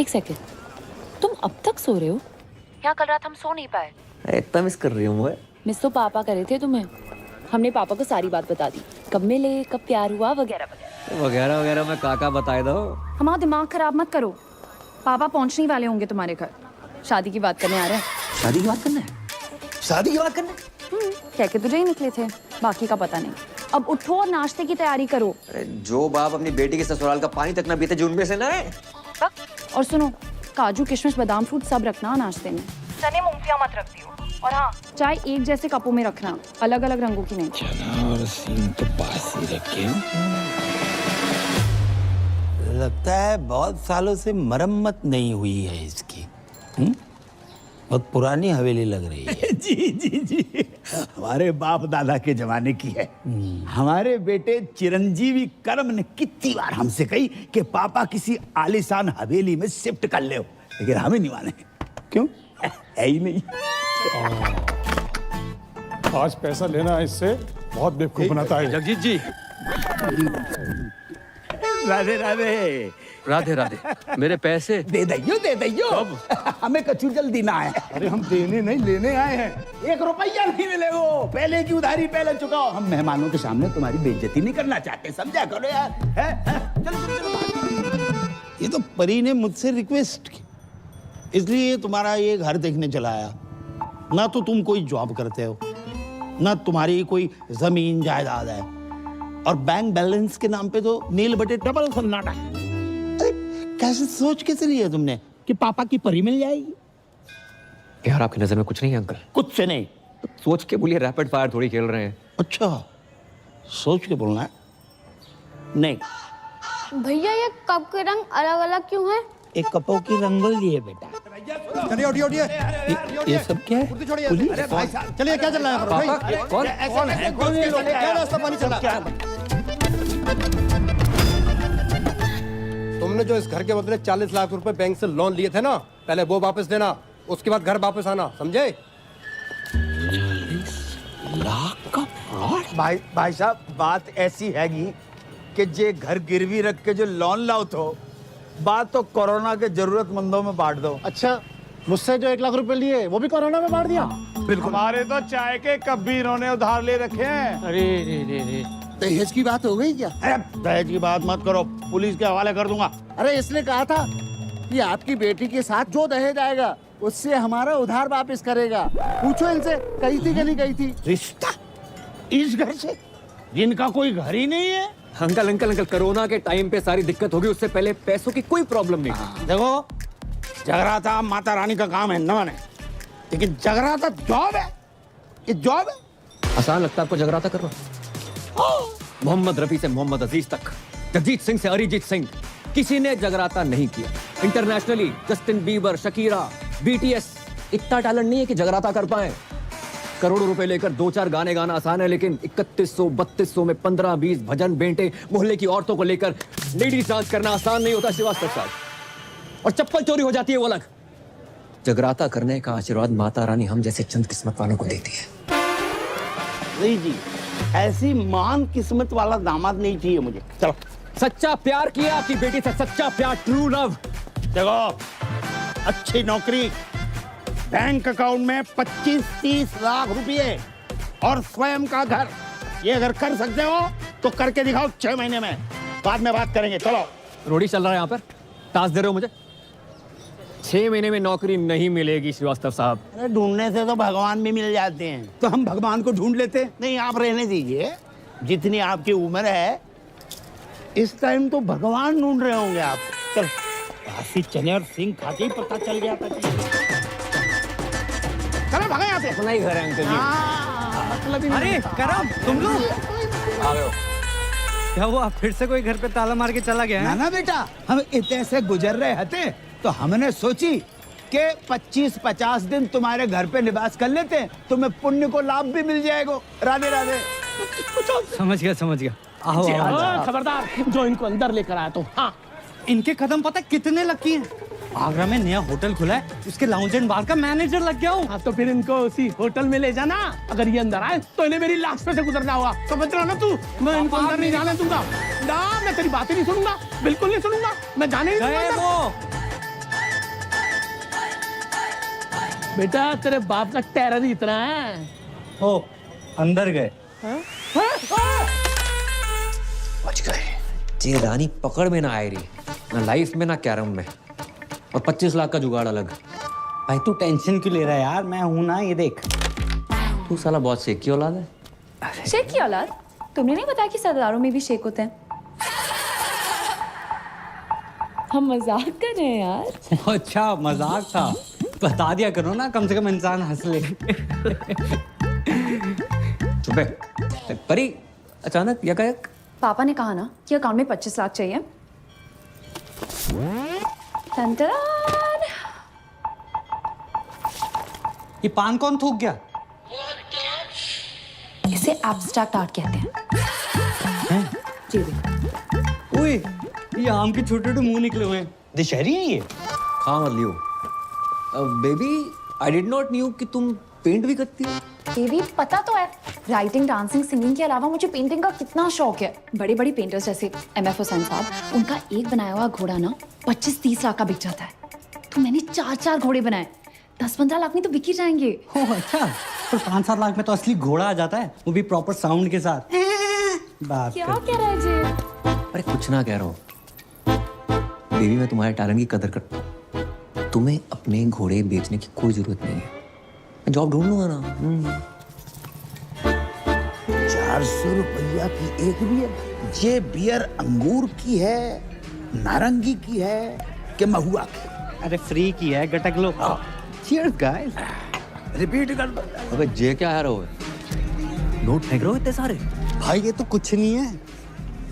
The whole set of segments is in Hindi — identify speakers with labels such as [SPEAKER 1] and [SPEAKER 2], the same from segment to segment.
[SPEAKER 1] एक सेकंड, तुम अब तक सो रहे हो? यहाँ कल रात हम सो नहीं पाए।
[SPEAKER 2] इतना मिस कर रही हूँ मैं।
[SPEAKER 1] मिस तो पापा करे थे तुम्हें। हमने पापा को सारी बात बता दी, कब मिले, कब प्यार हुआ, वगैरह वगैरह।
[SPEAKER 2] वगैरह वगैरह मैं काका बताए दो।
[SPEAKER 1] हमारा दिमाग खराब मत करो। पापा पहुंचने वाले होंगे तुम्हारे घर, शादी की बात करने आ रहे हैं।
[SPEAKER 2] शादी की बात करना है? शादी की बात करना है?
[SPEAKER 1] कह के तुझे ही निकले थे, बाकी का पता नहीं। अब उठो और नाश्ते की तैयारी करो।
[SPEAKER 2] अरे जो बाप अपनी बेटी के ससुराल का पानी तक ना पीते, जो उनमें से ना है।
[SPEAKER 1] और सुनो, काजू किशमिश बादाम फ्रूट सब रखना नाश्ते में। चने मूंगफलियां मत रख दियो। और हाँ, चाय एक जैसे कपों में रखना, अलग अलग रंगों की नहीं।
[SPEAKER 3] चना और सींग तो पास ही रखे। लगता है बहुत सालों से मरम्मत नहीं हुई है इसकी। बहुत पुरानी हवेली लग रही है।
[SPEAKER 4] जी जी जी, हमारे बाप दादा के जमाने की है। हमारे बेटे चिरंजीवी कर्म ने कितनी बार हमसे कही कि पापा किसी आलीशान हवेली में शिफ्ट कर ले, लेकिन हमें नहीं माने। क्यों? है ही नहीं।
[SPEAKER 5] आज पैसा लेना है इससे बहुत बेवकूफ बनाता है।
[SPEAKER 6] जगजीत जी,
[SPEAKER 4] राधे राधे।
[SPEAKER 6] राधे राधे। मेरे पैसे
[SPEAKER 4] दे दइयो, दे दइयो। हमें कचू जल्दी ना है।
[SPEAKER 5] अरे हम देने नहीं लेने आए हैं।
[SPEAKER 4] 1 रुपया नहीं मिलेगा। पहले की उधारी पहले चुकाओ। हम मेहमानों के सामने तुम्हारी बेइज्जती नहीं करना चाहते, समझा करो यार। चलो चलो चलो।
[SPEAKER 3] ये तो परी ने मुझसे रिक्वेस्ट की, इसलिए तुम्हारा ये घर देखने चला आया। ना तो तुम कोई जॉब करते हो, ना तुम्हारी कोई जमीन जायदाद है, और बैंक बैलेंस के नाम पे तो नील बटे डबल सन्नाटा है। अरे कैसे सोच के चली है तुमने कि पापा की परी मिल जाएगी?
[SPEAKER 2] यार आपकी नजर में कुछ नहीं है अंकल?
[SPEAKER 3] कुछ से नहीं।
[SPEAKER 2] सोच के बोलिए, रैपिड फायर थोड़ी खेल रहे हैं।
[SPEAKER 3] अच्छा, सोच के बोलना है। नहीं
[SPEAKER 7] भैया, ये कप के रंग अलग अलग क्यों हैं?
[SPEAKER 3] एक कपों की रंगोली है बेटा।
[SPEAKER 5] चलिए उठिए उठिए।
[SPEAKER 3] ये सब क्या है? पुलिस?
[SPEAKER 5] अरे भाई साहब, चलिए क्या चल रहा है भाई?
[SPEAKER 2] कौन है?
[SPEAKER 5] क्या रास्ता पानी चला? तुमने जो इस घर के बदले 40 लाख रुपए बैंक से लोन लिए थे ना, पहले वो वापस देना, उसके बाद घर वापस आना, समझे?
[SPEAKER 3] 40 लाख का फ्रॉड?
[SPEAKER 4] भाई साहब, बात ऐसी हैगी कि जे घर गिरवी रख के जो लोन लाओ तो बात तो कोरोना के जरूरतमंदों में बांट दो।
[SPEAKER 5] अच्छा, मुझसे जो 1 लाख रुपए लिए वो भी कोरोना में बांट दिया?
[SPEAKER 4] बिल्कुल।
[SPEAKER 5] हमारे तो चाय के कप भी इन्होंने उधार ले रखे हैं।
[SPEAKER 6] अरे रे।
[SPEAKER 3] दहेज की बात हो गई क्या? अरे दहेज की बात मत करो, पुलिस के हवाले कर दूंगा।
[SPEAKER 8] अरे इसने कहा था कि आपकी बेटी के साथ जो दहेज आएगा उससे हमारा उधार वापस करेगा। पूछो इनसे, कही थी कि नहीं कही थी?
[SPEAKER 3] रिश्ता इस घर से, जिनका कोई घर ही नहीं है।
[SPEAKER 2] अंकल अंकल अंकल, कोरोना के टाइम पे सारी दिक्कत होगी, उससे पहले पैसों की कोई प्रॉब्लम नहीं।
[SPEAKER 3] देखो, जगराता माता रानी का काम है न माने, लेकिन जगराता जॉब है। ये जॉब है।
[SPEAKER 2] आसान लगता है आपको जगराता करना? मोहम्मद रफी से मोहम्मद अजीज तक, जगजीत सिंह से अरिजीत सिंह, किसी ने जगराता नहीं किया। Internationally Justin Bieber, Shakira, BTS, इतना टैलेंट नहीं है कि जगराता कर पाए। करोड़ों रुपए लेकर 2-4 गाने गाना आसान है, लेकिन 3100-3200 में 15-20 भजन बेंटे, मोहल्ले की औरतों को लेकर लेडीज डांस करना आसान नहीं होता श्रीवास्तव साहब। और चप्पल चोरी हो जाती है वो अलग। जगराता करने का आशीर्वाद माता रानी हम जैसे चंद किस्मत वालों को देती है।
[SPEAKER 3] नहीं जी, ऐसी महान किस्मत वाला दामाद नहीं चाहिए मुझे। चलो।
[SPEAKER 2] सच्चा प्यार किया आपकी बेटी से, सच्चा प्यार, ट्रू लव।
[SPEAKER 3] देखो, अच्छी नौकरी, बैंक अकाउंट में 25-30 लाख रुपए और स्वयं का घर, ये अगर कर सकते हो तो करके दिखाओ 6 महीने में, बाद में बात करेंगे। चलो।
[SPEAKER 2] रोडी चल रहा है यहाँ पर, टास्क दे रहे हो मुझे? 6 महीने में नौकरी नहीं मिलेगी श्रीवास्तव साहब।
[SPEAKER 3] अरे ढूंढने से तो भगवान भी मिल जाते हैं।
[SPEAKER 4] तो हम भगवान को ढूंढ लेते।
[SPEAKER 3] नहीं, आप रहने दीजिए, जितनी आपकी उम्र है इस टाइम तो भगवान ढूंढ रहे होंगे आप। चल, बासी चने और सिंह खा के ही पता चल गया था। चलो भागे यहाँ से।
[SPEAKER 2] अपना ही घर है अंकल जी।
[SPEAKER 6] अरे करम, तुम लोग
[SPEAKER 2] आ गए हो?
[SPEAKER 6] क्या हुआ, फिर से कोई घर पे ताला मार के चला गया
[SPEAKER 4] ना
[SPEAKER 6] है?
[SPEAKER 4] ना बेटा, हम इतने से गुजर रहे थे तो हमने सोची कि 25-50 दिन तुम्हारे घर पे निवास कर लेते हैं, तुम्हें पुण्य को लाभ भी मिल जाएगा। राधे राधे।
[SPEAKER 6] समझ गया। आओ।
[SPEAKER 8] खबरदार, जो इनको अंदर लेकर आया तो। हाँ,
[SPEAKER 6] इनके कदम पता कितने लकी हैं? आगरा में नया होटल खुला है, उसके लाउंज एंड बार का मैनेजर लग गया हूँ।
[SPEAKER 8] हाँ तो फिर इनको उसी होटल में ले जाना। अगर ये अंदर आए तो इन्हें मेरी लाश पे से गुजरना होगा, समझ रहा ना तू? मैं इनको अंदर नहीं जाने दूंगा ना, मैं तेरी बातें नहीं सुनूंगा, बिल्कुल नहीं सुनूंगा, मैं जाने नहीं दूंगा।
[SPEAKER 9] बेटा तेरे बाप का टेरर ही इतना है।
[SPEAKER 6] ओ अंदर गए।
[SPEAKER 2] बच गए। ये रानी पकड़ में ना आए रही, ना लाइफ में ना कैरम में, और 25 लाख का जुगाड़ अलग।
[SPEAKER 6] भाई तू टेंशन क्यों ले रहा है यार, मैं हूं ना, ये देख।
[SPEAKER 2] तू साला बहुत शेख की औलाद है।
[SPEAKER 1] शेख की औलाद? तुमने नहीं बताया कि सरदारों में भी शेख होते हैं? हम मजाक कर रहे हैं यार।
[SPEAKER 6] अच्छा मजाक था, बता दिया करो ना, कम से कम इंसान हंस ले।
[SPEAKER 2] चुप है। परी अचानक यकायक
[SPEAKER 1] पापा ने कहा ना कि अकाउंट में 25 लाख चाहिए। टन-टन।
[SPEAKER 6] ये पान कौन थूक गया?
[SPEAKER 1] इसे एब्स्ट्रैक्ट आर्ट कहते हैं। जी देखो।
[SPEAKER 6] ओए ये आम के छोटे छोटे मुंह निकले हुए हैं, दशहरी है ये।
[SPEAKER 2] खा मत लियो। Baby I did not knew कि तुम पेंट भी करती हो।
[SPEAKER 1] बेबी पता तो है, राइटिंग, डांसिंग, सिंगिंग के अलावा मुझे पेंटिंग का कितना शौक है। बड़े बड़े पेंटर्स जैसे MF हुसैन साहब, उनका एक बनाया हुआ घोड़ा ना 25-30 लाख का बिक जाता है। तो मैंने 4 घोड़े बनाए, 10-15 लाख में तो बिक ही जाएंगे।
[SPEAKER 6] ओह अच्छा, तो 5-7 लाख में तो असली घोड़ा आ जाता है, वो भी प्रॉपर साउंड के साथ। बात
[SPEAKER 1] क्या
[SPEAKER 6] कर।
[SPEAKER 1] कह रहा है जी?
[SPEAKER 2] अरे कुछ ना कह रहा हूँ बेबी, मैं तुम्हारे टैलेंट की कदर करता हूँ। तुम्हें अपने घोड़े बेचने की कोई जरूरत नहीं है, मैं जॉब ढूंढ लूंगा ना।
[SPEAKER 4] 400 रुपया की एक बियर? ये बियर अंगूर की है, नारंगी की है कि महुआ की?
[SPEAKER 6] अरे फ्री की है, गटक लो। Cheers guys.
[SPEAKER 4] रिपीट कर दो।
[SPEAKER 2] अबे जे क्या है रहो, नोट फेंक रहे हो इतने सारे।
[SPEAKER 6] भाई ये तो कुछ नहीं है,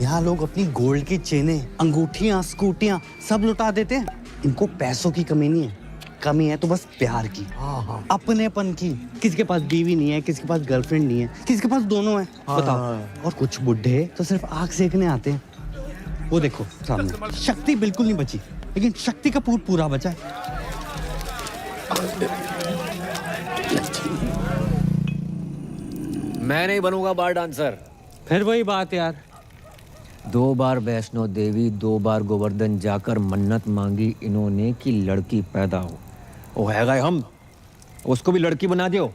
[SPEAKER 6] यहाँ लोग अपनी गोल्ड की चेनें, अंगूठियां, स्कूटियां सब लुटा देते हैं। इनको पैसों की कमी नहीं है, कमी है तो बस प्यार की, अपनेपन की। किसी के पास बीवी नहीं है, किसी के पास गर्लफ्रेंड नहीं है, किसी के पास दोनों है। बताओ। और कुछ बुढ़े तो सिर्फ आग सेकने आते हैं। वो देखो सामने, शक्ति बिल्कुल नहीं बची, लेकिन शक्ति कपूर पूरा बचा है।
[SPEAKER 2] मैं नहीं बनूंगा बार डांसर।
[SPEAKER 6] फिर वही बात यार,
[SPEAKER 2] 2 बार वैष्णो देवी, 2 बार गोवर्धन जाकर मन्नत मांगी इन्होंने कि लड़की पैदा हो। वो हैगा हम, उसको भी लड़की बना दियो।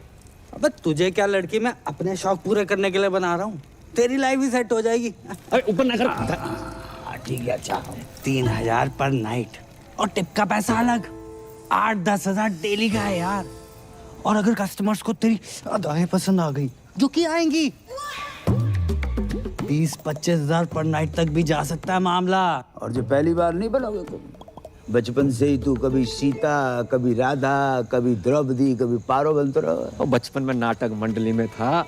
[SPEAKER 6] अबे तुझे क्या लड़की, मैं अपने शौक पूरे करने के लिए बना रहा हूँ। तेरी लाइफ भी सेट हो जाएगी।
[SPEAKER 2] अरे ऊपर ना कर।
[SPEAKER 6] ठीक है अच्छा, 3000 पर नाइट और टिप का पैसा अलग। 8-10 हजार डेली का है यार। और अगर कस्टमर्स को तेरी अदाएं पसंद आ गई, जो कि आएंगी, 20-25 हजार पर नाइट तक भी जा सकता है मामला।
[SPEAKER 4] और जो पहली बार नहीं बनोगे तुम, बचपन से ही तू कभी सीता, कभी राधा, कभी द्रौपदी, कभी पारो बनते रहो।
[SPEAKER 2] और बचपन में नाटक मंडली में था,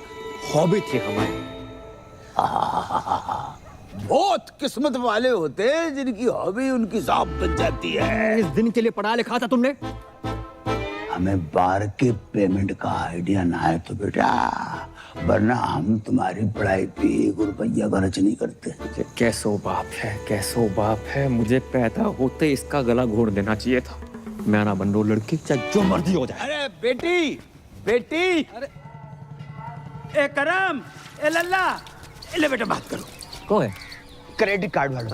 [SPEAKER 2] हॉबी थी हमारी।
[SPEAKER 4] बहुत किस्मत वाले होते हैं जिनकी हॉबी उनकी जॉब बन जाती है।
[SPEAKER 2] इस दिन के लिए पढ़ा लिखा था तुमने।
[SPEAKER 4] हमें बार के पेमेंट का आइडिया ना है तो बेटा, वरना हम तुम्हारी पढ़ाई पे 1 रुपया खर्च नहीं करते।
[SPEAKER 2] कैसो बाप है, कैसो बाप है। मुझे पैदा होते इसका गला घोड़ देना चाहिए था। मैं ना बन रो लड़की, चाहे जो मर्जी हो जाए।
[SPEAKER 4] अरे बेटी, बेटी, अरे ए करम, ए लल्ला, ले बेटा बात करो।
[SPEAKER 2] कौन है?
[SPEAKER 4] क्रेडिट कार्ड वाला।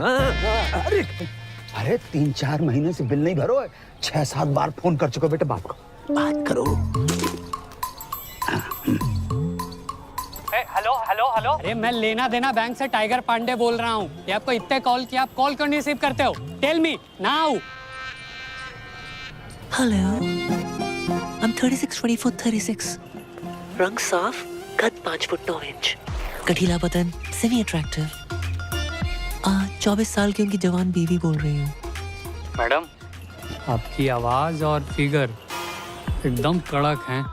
[SPEAKER 4] अरे 3-4 महीने से बिल नहीं भरो है, 6-7 बार फोन कर चुके बेटा, बात करो।
[SPEAKER 6] हेलो। अरे मैं लेना देना बैंक से टाइगर पांडे बोल रहा हूँ। ये आपको इतने कॉल किया, आप कॉल क्यों नहीं रिसीव करते हो? Tell me now.
[SPEAKER 10] Hello, I'm 36-24-36. रंग साफ, कद 5 फुट 9 इंच, गठीला बदन, सेमी अट्रैक्टिव। 24 साल की उनकी जवान बीवी बोल रही हूँ।
[SPEAKER 6] मैडम, आपकी आवाज और फिगर एकदम कड़क हैं।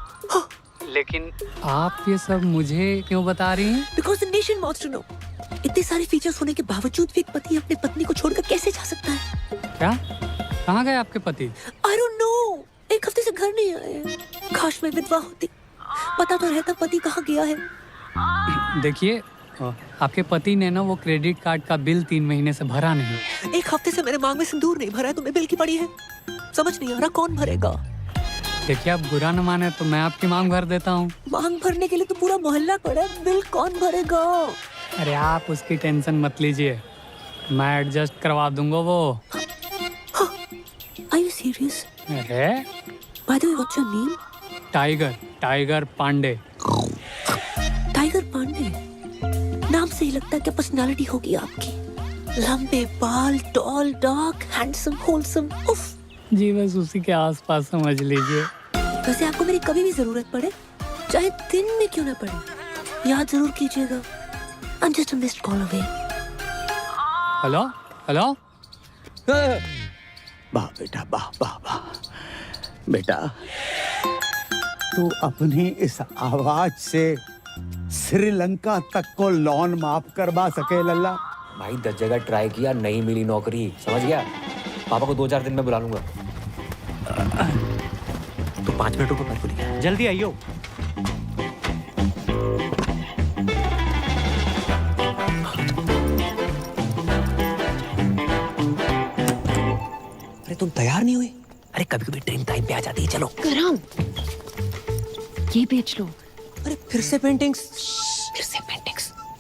[SPEAKER 6] लेकिन आप ये सब मुझे क्यों बता रही हैं?
[SPEAKER 10] Because the nation wants to know. इतने सारे फीचर्स होने के बावजूद भी एक पति अपने पत्नी को छोड़कर कैसे जा सकता है?
[SPEAKER 6] क्या? कहाँ गए आपके पति?
[SPEAKER 10] I don't know. 1 हफ्ते से घर नहीं आए। काश मैं विधवा होती, पता तो रहता पति कहाँ गया है।
[SPEAKER 6] देखिए, आपके पति ने ना वो क्रेडिट कार्ड का बिल 3 महीने से भरा नहीं।
[SPEAKER 10] 1 हफ्ते से मेरे मांग में सिंदूर नहीं भरा है, तुम्हें बिल की पड़ी है। समझ नहीं आ रहा कौन भरेगा।
[SPEAKER 6] देखिए, आप बुरा न माने तो मैं आपकी मांग भर देता हूँ।
[SPEAKER 10] मांग भरने के लिए तो पूरा मोहल्ला खड़ा है, बिल कौन भरेगा?
[SPEAKER 6] अरे आप उसकी टेंशन मत लीजिए, मैं एडजस्ट करवा दूंगा वो।
[SPEAKER 10] Are you serious?
[SPEAKER 6] अरे
[SPEAKER 10] By the way, what's your name?
[SPEAKER 9] Tiger Pandey.
[SPEAKER 10] Tiger Pandey. नाम से ही लगता है कि पर्सनालिटी होगी आपकी। लंबे बाल, टॉल, डार्क, हैंडसम, होलसम। उफ।
[SPEAKER 9] जी बस उसी के आसपास समझ लीजिए।
[SPEAKER 10] वैसे आपको मेरी कभी भी जरूरत पड़े, चाहे दिन में क्यों ना पड़े, याद जरूर कीजिएगा। I'm just a missed call away.
[SPEAKER 9] Hello hello.
[SPEAKER 4] वाह बेटा, वाह वाह वाह। बेटा तू अपनी इस आवाज से श्रीलंका तक को लोन माफ करवा सके लल्ला।
[SPEAKER 2] भाई 10 जगह ट्राई किया, नहीं मिली नौकरी, समझ गया। पापा को 2-4 दिन में बुला लूंगा।
[SPEAKER 10] तो 5 मिनट रुको, मैं बोलिए।
[SPEAKER 6] जल्दी आइयो।
[SPEAKER 10] अरे तुम तैयार नहीं हुई? अरे कभी कभी ट्रेन टाइम पे आ जाती है। चलो
[SPEAKER 1] करम, ये बेच लो।
[SPEAKER 10] अरे फिर से पेंटिंग्स।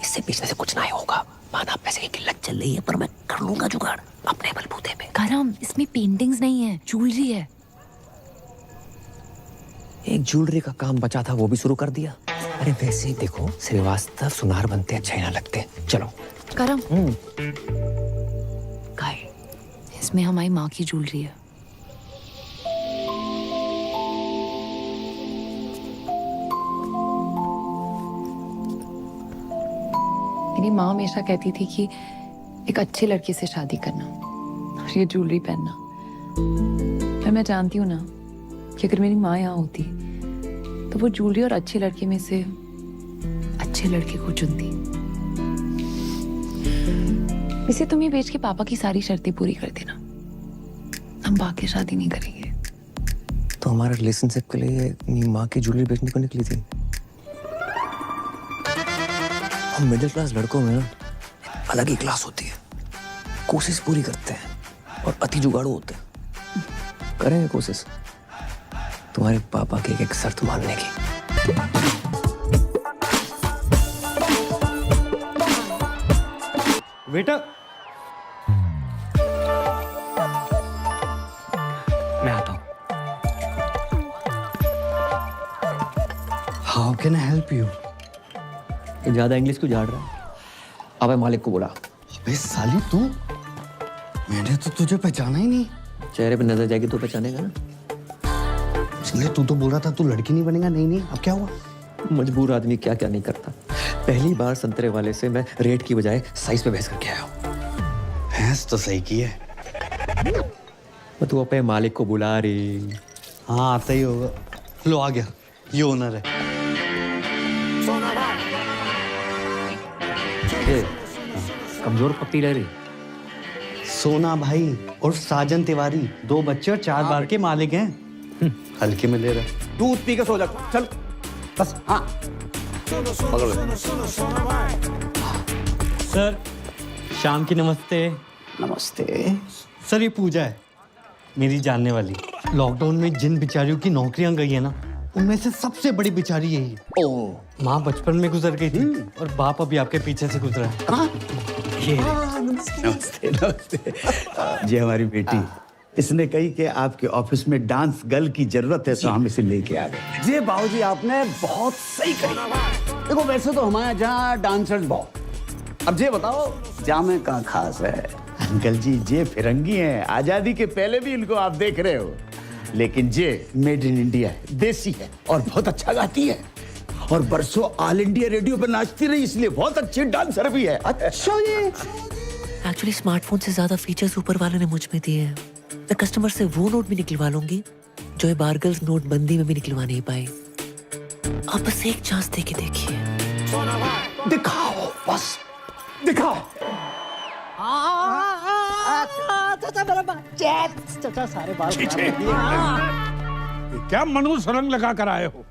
[SPEAKER 10] इससे बेचने से कुछ ना होगा। माना पैसे की किल्लत चल रही है, पर मैं कर लूंगा जुगाड़ अपने बलबूते पे।
[SPEAKER 1] करम, इसमें पेंटिंग्स नहीं है, ज्वेलरी है।
[SPEAKER 2] एक ज्वेलरी का काम बचा था, वो भी शुरू कर दिया। अरे वैसे ही देखो, श्रीवास्तव सुनार बनते अच्छे ना लगते। चलो
[SPEAKER 1] करम, काय, इसमें हमारी माँ की ज्वेलरी है। मेरी माँ हमेशा कहती थी कि एक अच्छे लड़के से शादी करना और ये ज्वेलरी पहनना। पर मैं जानती हूँ ना कि अगर मेरी माँ यहाँ होती तो वो ज्वेलरी और अच्छे लड़के में से अच्छे लड़के को चुनती। वैसे तुम ये बेच के पापा की सारी शर्तें पूरी कर देना, हम बाकी शादी नहीं करेंगे।
[SPEAKER 2] तो हमारा रिलेशनशिप के लिए अपनी माँ की ज्वेलरी बेचने को निकली थी। हम मिडिल क्लास लड़कों में ना अलग ही क्लास होती है। कोशिश पूरी करते हैं और अति जुगाड़ू होते हैं। करेंगे कोशिश तुम्हारे पापा की एक शर्त मानने की।
[SPEAKER 6] बेटा
[SPEAKER 2] मैं आता हूँ।
[SPEAKER 6] How can I help you?
[SPEAKER 2] ये ज्यादा इंग्लिश क्यों झाड़ रहा है? अबे मालिक को बोला।
[SPEAKER 6] अबे साली तू, मैंने तो तुझे पहचाना ही नहीं।
[SPEAKER 2] चेहरे पे नजर जाएगी तो पहचानेगा ना।
[SPEAKER 6] इसलिए तू तो बोल रहा था तू लड़की नहीं बनेगा। नहीं अब क्या हुआ?
[SPEAKER 2] मजबूर आदमी क्या क्या नहीं करता। पहली बार संतरे वाले से मैं रेट की बजाय साइज पे बहस करके आया हूँ।
[SPEAKER 6] भैंस तो सही की है।
[SPEAKER 2] तू अपने मालिक को बुला रही।
[SPEAKER 6] हाँ आता ही होगा। लो आ गया, ये ओनर है।
[SPEAKER 2] कमजोर पत्ती रह रही।
[SPEAKER 6] सोना भाई और साजन तिवारी, 2 बच्चे और 4 बार के मालिक हैं। हल्के में ले रहा।
[SPEAKER 4] दूध पी के सो जा, चल बस। हाँ पकड़ ले।
[SPEAKER 6] सर शाम की नमस्ते।
[SPEAKER 4] नमस्ते।
[SPEAKER 6] सर ये पूजा है, मेरी जानने वाली। लॉकडाउन में जिन बिचारियों की नौकरियां गई है ना, उनमें से सबसे बड़ी बिचारी यही है।
[SPEAKER 4] ओ
[SPEAKER 6] माँ बचपन में गुजर गई थी और बाप अभी आपके पीछे से गुजरा है।
[SPEAKER 4] कहाँ?
[SPEAKER 6] ये
[SPEAKER 4] नमस्ते नमस्ते। ये हमारी बेटी, इसने कही कि आपके ऑफिस में डांस गर्ल की जरूरत है, तो हम इसे लेके आ गए। जी बाबूजी, आपने बहुत सही कही। देखो वैसे तो हमारे यहाँ डांसर्स बहुत, अब ये बताओ जामे का खास है। अंकल जी ये फिरंगी हैं, आजादी के पहले भी इनको आप देख रहे हो, लेकिन ये मेड इन इंडिया है, देसी है और बहुत अच्छा गाती है और बरसों ऑल इंडिया रेडियो पर नाचती रही, इसलिए बहुत अच्छी डांसर भी है। अच्छा ये
[SPEAKER 10] एक्चुअली स्मार्टफोन से ज्यादा फीचर्स ऊपर वाले ने मुझ में दिए हैं। मैं कस्टमर से वो नोट भी निकलवा लूंगी जो ये बारगल्स नोटबंदी में भी निकलवा नहीं पाए। आप बस एक चांस दे के देखिए।
[SPEAKER 4] दिखाओ, बस दिखाओ।
[SPEAKER 8] क्या मनुष्य रंग लगा कर आए हो?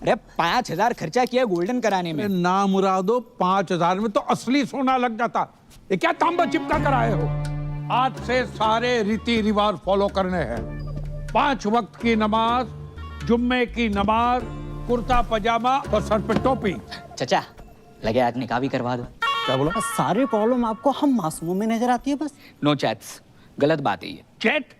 [SPEAKER 11] अरे 5,000 खर्चा किया गोल्डन कराने में।
[SPEAKER 8] ना मुरादो, 5,000 में तो असली सोना लग जाता। ये क्या तांबा चिपका कर आए हो? आज से सारे रीति रिवाज फॉलो करने हैं। 5 वक्त की नमाज, जुम्मे की नमाज, कुर्ता पजामा और सर पे टोपी।
[SPEAKER 11] चचा लगे आज निकाह भी करवा दो।
[SPEAKER 8] क्या बोला?
[SPEAKER 11] सारे प्रॉब्लम आपको हम मासूमों में नजर आती है बस। नो चैट्स, गलत बात है ये।
[SPEAKER 8] चैट?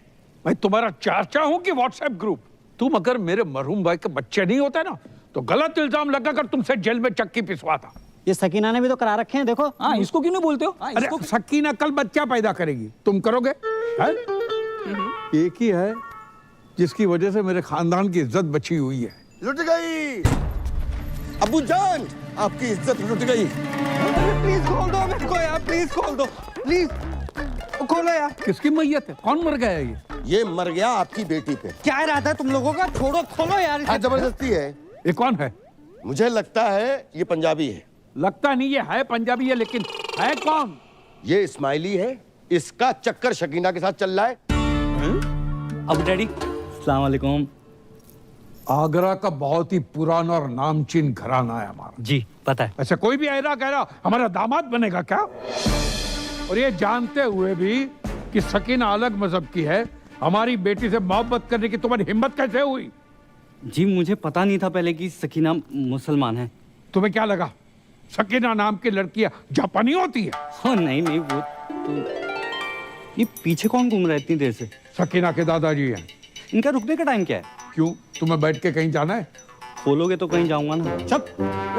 [SPEAKER 8] मैं तुम्हारा चाचा हूँ कि व्हाट्सएप ग्रुप? तुम अगर मेरे मरहूम भाई के बच्चे नहीं होते ना तो गलत इल्जाम लगाकर तुमसे जेल में चक्की पिसवाता।
[SPEAKER 11] ये सकीना ने भी तो करा रखे हैं, देखो। हाँ, इसको क्यों नहीं बोलते हो?
[SPEAKER 8] अरे सकीना कल बच्चा पैदा करेगी, तुम करोगे? है? एक ही है जिसकी वजह से मेरे खानदान की इज्जत बची हुई है।
[SPEAKER 5] लुट गई अबू जान, आपकी इज्जत लुट गई।
[SPEAKER 6] प्लीज खोल दो मेरे को यार, प्लीज खोल दो, प्लीज खोलो यार।
[SPEAKER 8] किसकी मैयत है? कौन मर गया है
[SPEAKER 5] ये मर गया आपकी बेटी पे।
[SPEAKER 6] क्या इरादा है तुम लोगों का? छोड़ो, खोलो यार इसे।
[SPEAKER 5] जबरदस्ती है।
[SPEAKER 8] ये कौन है?
[SPEAKER 5] मुझे लगता है ये पंजाबी है।
[SPEAKER 8] लगता नहीं ये है पंजाबी है, लेकिन है कौन?
[SPEAKER 5] ये इस्माइली है, इसका चक्कर शकीना के साथ चल रहा है।
[SPEAKER 6] अब डैडी, अस्सलाम वालेकुम।
[SPEAKER 8] आगरा का बहुत ही पुराना और नामचीन घराना है हमारा।
[SPEAKER 6] जी पता है।
[SPEAKER 8] अच्छा, कोई भी ऐरा कह रहा हमारा दामाद बनेगा क्या? और ये जानते हुए भी कि सकीना अलग मजहब की है, हमारी बेटी से मोहब्बत करने की तुम्हारी हिम्मत कैसे हुई?
[SPEAKER 6] जी मुझे पता नहीं था पहले कि सकीना मुसलमान है।
[SPEAKER 8] तुम्हें क्या लगा सकीना नाम की लड़कियां जापानी होती है?
[SPEAKER 6] हाँ नहीं नहीं, वो तो ये पीछे कौन घूम रहा है इतनी देर से?
[SPEAKER 8] सकीना के दादाजी हैं।
[SPEAKER 6] इनका रुकने का टाइम क्या है?
[SPEAKER 8] क्यों, तुम्हें बैठ के कहीं जाना है?
[SPEAKER 6] खोलोगे तो कहीं जाऊंगा ना।
[SPEAKER 8] चुप।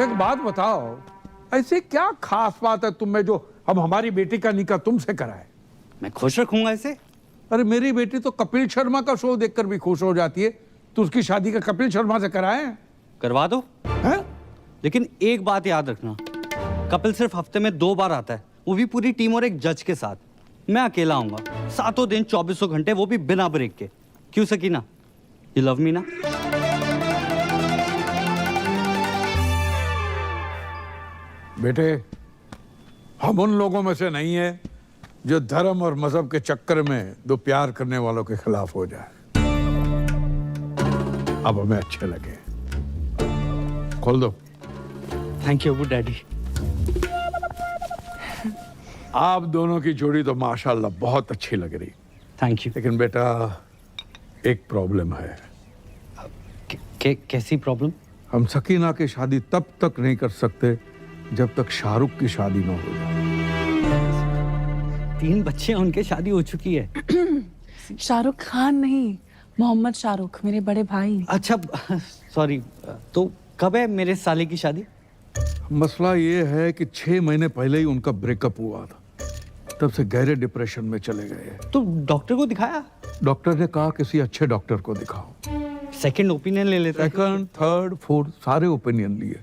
[SPEAKER 8] एक बात बताओ, ऐसी क्या खास बात है तुम में जो हम हमारी बेटी का निकाह तुमसे कराए?
[SPEAKER 6] मैं खुश रखूंगा इसे।
[SPEAKER 8] अरे मेरी बेटी तो कपिल शर्मा का शो देखकर भी खुश हो जाती है, तो उसकी शादी का कपिल शर्मा से कराए?
[SPEAKER 6] करवा दो।
[SPEAKER 8] हैं?
[SPEAKER 6] लेकिन एक बात याद रखना, कपिल सिर्फ हफ्ते में 2 बार आता है, वो भी पूरी टीम और एक जज के साथ। मैं अकेला आऊंगा, 7 दिन 24 घंटे, वो भी बिना ब्रेक के। क्यों सकीना, यू लव मी ना?
[SPEAKER 8] बेटे, हम उन लोगों में से नहीं है जो धर्म और मजहब के चक्कर में दो प्यार करने वालों के खिलाफ हो जाए। अब हमें अच्छे लगे। खोल दो।
[SPEAKER 6] Thank you Abu daddy.
[SPEAKER 8] आप दोनों की जोड़ी तो माशाल्लाह बहुत अच्छी लग रही,
[SPEAKER 6] थैंक यू।
[SPEAKER 8] लेकिन बेटा एक प्रॉब्लम है।
[SPEAKER 6] कैसी प्रॉब्लम?
[SPEAKER 8] हम सकीना की शादी तब तक नहीं कर सकते जब तक शाहरुख की शादी ना हो जाए।
[SPEAKER 6] 3 बच्चे हैं, उनके शादी हो चुकी है।
[SPEAKER 12] शाहरुख खान नहीं, मोहम्मद शाहरुख, मेरे बड़े भाई।
[SPEAKER 6] अच्छा सॉरी, तो कब है मेरे साले की शादी?
[SPEAKER 8] मसला ये है कि 6 महीने पहले ही उनका ब्रेकअप हुआ था, तब से गहरे डिप्रेशन में चले गए।
[SPEAKER 6] तो डॉक्टर को दिखाया?
[SPEAKER 8] डॉक्टर ने कहा किसी अच्छे डॉक्टर को दिखाओ।
[SPEAKER 6] सेकंड ओपिनियन ले लेते हैं।
[SPEAKER 8] सेकंड, थर्ड, फोर्थ सारे ओपिनियन लिए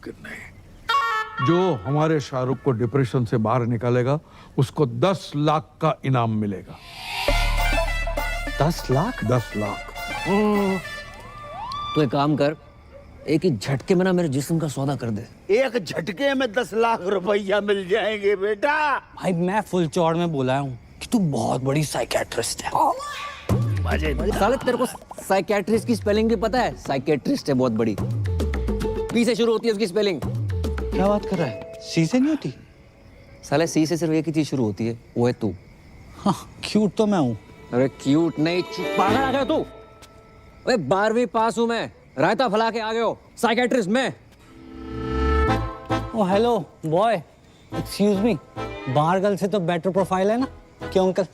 [SPEAKER 8] कि नहीं, जो हमारे शाहरुख को डिप्रेशन से बाहर निकालेगा उसको 10 लाख का इनाम मिलेगा।
[SPEAKER 6] 10 लाख?
[SPEAKER 8] 10 लाख।
[SPEAKER 2] तो एक काम कर, एक ही झटके में ना मेरे जिस्म का सौदा कर दे।
[SPEAKER 4] एक झटके में 10 लाख रुपया मिल जाएंगे बेटा।
[SPEAKER 6] भाई मैं फुल चौड़ में बोला हूँ कि तू बहुत बड़ी साइकेट्रिस्ट है।
[SPEAKER 2] साले तेरे को साइकेट्रिस्ट की स्पेलिंग भी पता है? साइकेट्रिस्ट है बहुत बड़ी, पी से शुरू होती है उसकी स्पेलिंग।
[SPEAKER 6] क्या बात कर रहा है? सी से नहीं होती?
[SPEAKER 2] साले सी से सिर्फ एक ही चीज शुरू होती है, वो है तू।
[SPEAKER 6] हाँ, क्यूट तो मैं हूँ।
[SPEAKER 2] अरे क्यूट नहीं, पागल आ गया तू। अरे 12वीं पास हूं मैं, रायता फैला के आ गए हो। साइकेट्रिस्ट मैं।
[SPEAKER 6] ओ हेलो बॉय, एक्सक्यूज मी, बाहर गर्ल से तो बेटर प्रोफाइल है ना? क्यों अंकल?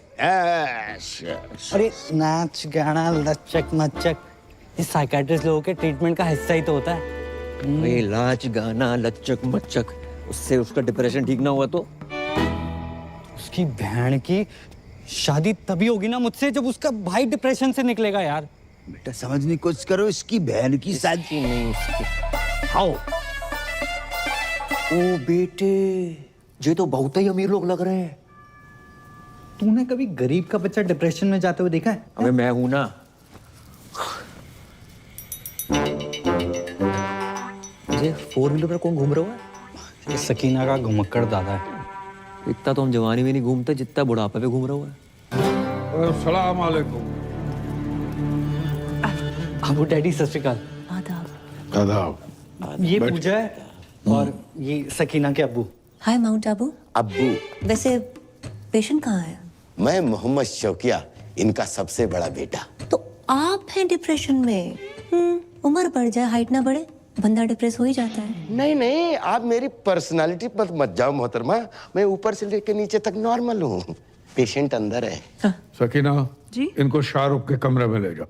[SPEAKER 6] अरे नाच गाना लचक मचक, ये साइकेट्रिस्ट लोगों के ट्रीटमेंट का हिस्सा ही तो होता है।
[SPEAKER 2] ये लाच गाना लचक मचक, उससे उसका डिप्रेशन ठीक ना हुआ तो?
[SPEAKER 6] उसकी बहन की शादी तभी होगी ना मुझसे जब उसका भाई डिप्रेशन से निकलेगा यार।
[SPEAKER 4] बेटा समझने की कोशिश करो, इसकी बहन की शादी
[SPEAKER 2] नहीं उसकी।
[SPEAKER 6] आओ।
[SPEAKER 2] ओ बेटे, ये तो बहुत ही अमीर लोग लग रहे हैं।
[SPEAKER 6] तूने कभी गरीब का बच्चा डिप्रेशन में जाते हुए देखा है?
[SPEAKER 2] अबे मैं हूं ना। ये 4 व्हीलर पर कौन घूम रहा है?
[SPEAKER 6] ये सकीना का घुमक्कड़ दादा है।
[SPEAKER 2] इतना तो हम जवानी में नहीं घूमते जितना बुढ़ापे पे घूम रहा है।
[SPEAKER 8] अस्सलाम वालेकुम।
[SPEAKER 6] अबू डैडी सत श्री अकाल।
[SPEAKER 8] आदाब।
[SPEAKER 6] ये पूजा है और ये सकीना के अब्बू।
[SPEAKER 10] हाय माउंट आबू।
[SPEAKER 5] अब्बू,
[SPEAKER 10] वैसे पेशेंट कहाँ है?
[SPEAKER 5] मैं मोहम्मद शौकिया, इनका सबसे बड़ा बेटा।
[SPEAKER 10] तो आप हैं डिप्रेशन में? उम्र बढ़ जाए हाइट ना बढ़े, बंदा डिप्रेस हो ही जाता है।
[SPEAKER 5] नहीं नहीं, आप मेरी पर्सनालिटी पर मत जाओ मोहतरमा, मैं ऊपर से लेकर नीचे तक नॉर्मल हूँ। पेशेंट अंदर है।
[SPEAKER 8] सकीना
[SPEAKER 12] जी?
[SPEAKER 8] इनको शाहरुख के कमरे में ले जाओ।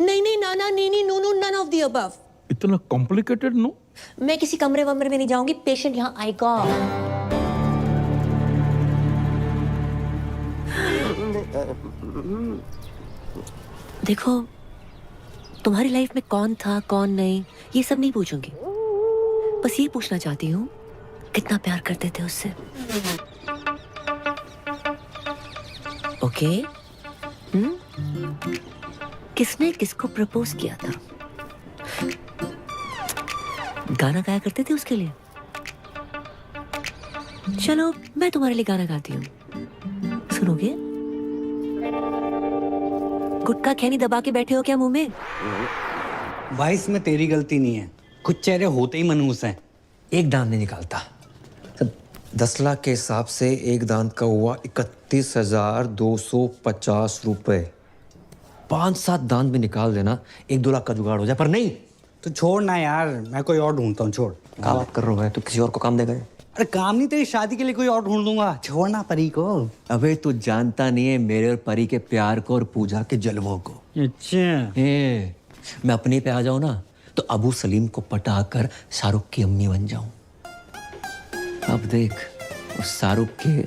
[SPEAKER 10] नहीं नहीं नाना नीनी नूनू नन ऑफ द अबव।
[SPEAKER 8] इतना कॉम्प्लिकेटेड नो?
[SPEAKER 10] मैं किसी कमरे वमरे में नहीं जाऊंगी, पेशेंट यहाँ आएगा। देखो तुम्हारी लाइफ में कौन था कौन नहीं ये सब नहीं पूछूंगी, बस ये पूछना चाहती हूँ कितना प्यार करते थे उससे। ओके किसने किसको प्रपोज किया था? गाना गाया करते थे उसके लिए? चलो मैं तुम्हारे लिए गाना गाती हूँ, सुनोगे? गुटखा खैनी दबा के बैठे हो क्या मुंह में?
[SPEAKER 6] भाई इसमें तेरी गलती नहीं है, कुछ चेहरे होते ही मनहूस हैं।
[SPEAKER 2] एक दांत नहीं निकालता। 10 लाख के हिसाब से एक दांत का हुआ 31,250 रुपए। 5-7 दांत भी निकाल देना 1-2 लाख का जुगाड़ हो जाए, पर नहीं।
[SPEAKER 6] तो छोड़ ना यार, मैं कोई और ढूंढता हूँ, छोड़।
[SPEAKER 2] क्या बात कर रहा है? तू किसी और को काम देगा?
[SPEAKER 6] अरे काम नहीं, तेरी शादी के लिए कोई और ढूंढ दूंगा, छोड़ना परी को।
[SPEAKER 2] अबे तू जानता नहीं है मेरे और परी के प्यार को और पूजा के जलवों को।
[SPEAKER 6] अच्छा
[SPEAKER 2] मैं अपने पे आ जाऊं ना तो अबू सलीम को पटा कर शाहरुख की अम्मी बन जाऊं। अब देख उस शाहरुख के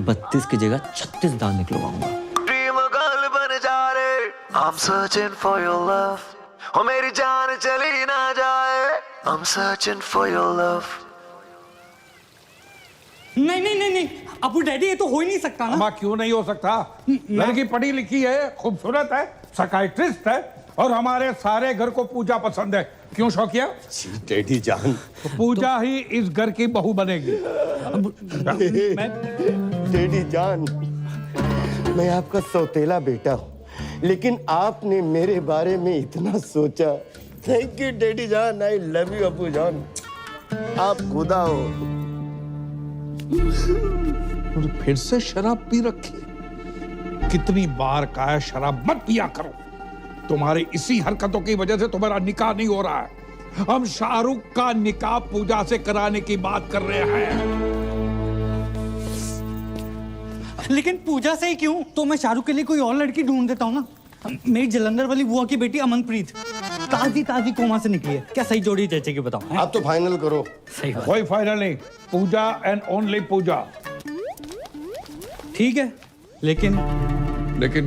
[SPEAKER 2] 32 की जगह 36 दांत निकलवाऊंगा।
[SPEAKER 13] ड्रीम गर्ल बन जा रे, I'm searching for your love, ओ मेरी जान चली ना जाए, I'm searching for your love।
[SPEAKER 6] नहीं नहीं नहीं नहीं अबू डैडी, ये तो हो ही नहीं सकता ना।
[SPEAKER 8] अम्मा क्यों नहीं हो सकता? लड़की पढ़ी लिखी है, खूबसूरत है, साइकियाट्रिस्ट है और हमारे सारे घर को पूजा पसंद है। क्यों शौकिया?
[SPEAKER 5] डैडी जान,
[SPEAKER 8] तो पूजा ही इस घर की बहू बनेगी।
[SPEAKER 5] डैडी जान, मैं आपका सौतेला बेटा हूँ, लेकिन आपने मेरे बारे में इतना सोचा। थैंक यू डैडी जान, आई लव यू अबू जान, आप खुदा हो।
[SPEAKER 8] और फिर से शराब पी रखी। कितनी बार कहा शराब मत पिया करो। तुम्हारी इसी हरकतों की वजह से तुम्हारा निकाह नहीं हो रहा है। हम शाहरुख का निकाह पूजा से कराने की बात कर रहे हैं।
[SPEAKER 6] लेकिन पूजा से ही क्यों? तो मैं शाहरुख के लिए कोई और लड़की ढूंढ देता हूँ ना। मेरी जलंधर वाली बुआ की बेटी अमनप्रीत ताजी ताजी कोमा से निकली है, क्या सही जोड़ी जैसे कि बताओ?
[SPEAKER 5] आप तो फाइनल करो।
[SPEAKER 6] सही बात।
[SPEAKER 8] कोई फाइनल नहीं, पूजा एंड ओनली पूजा।
[SPEAKER 6] ठीक है, लेकिन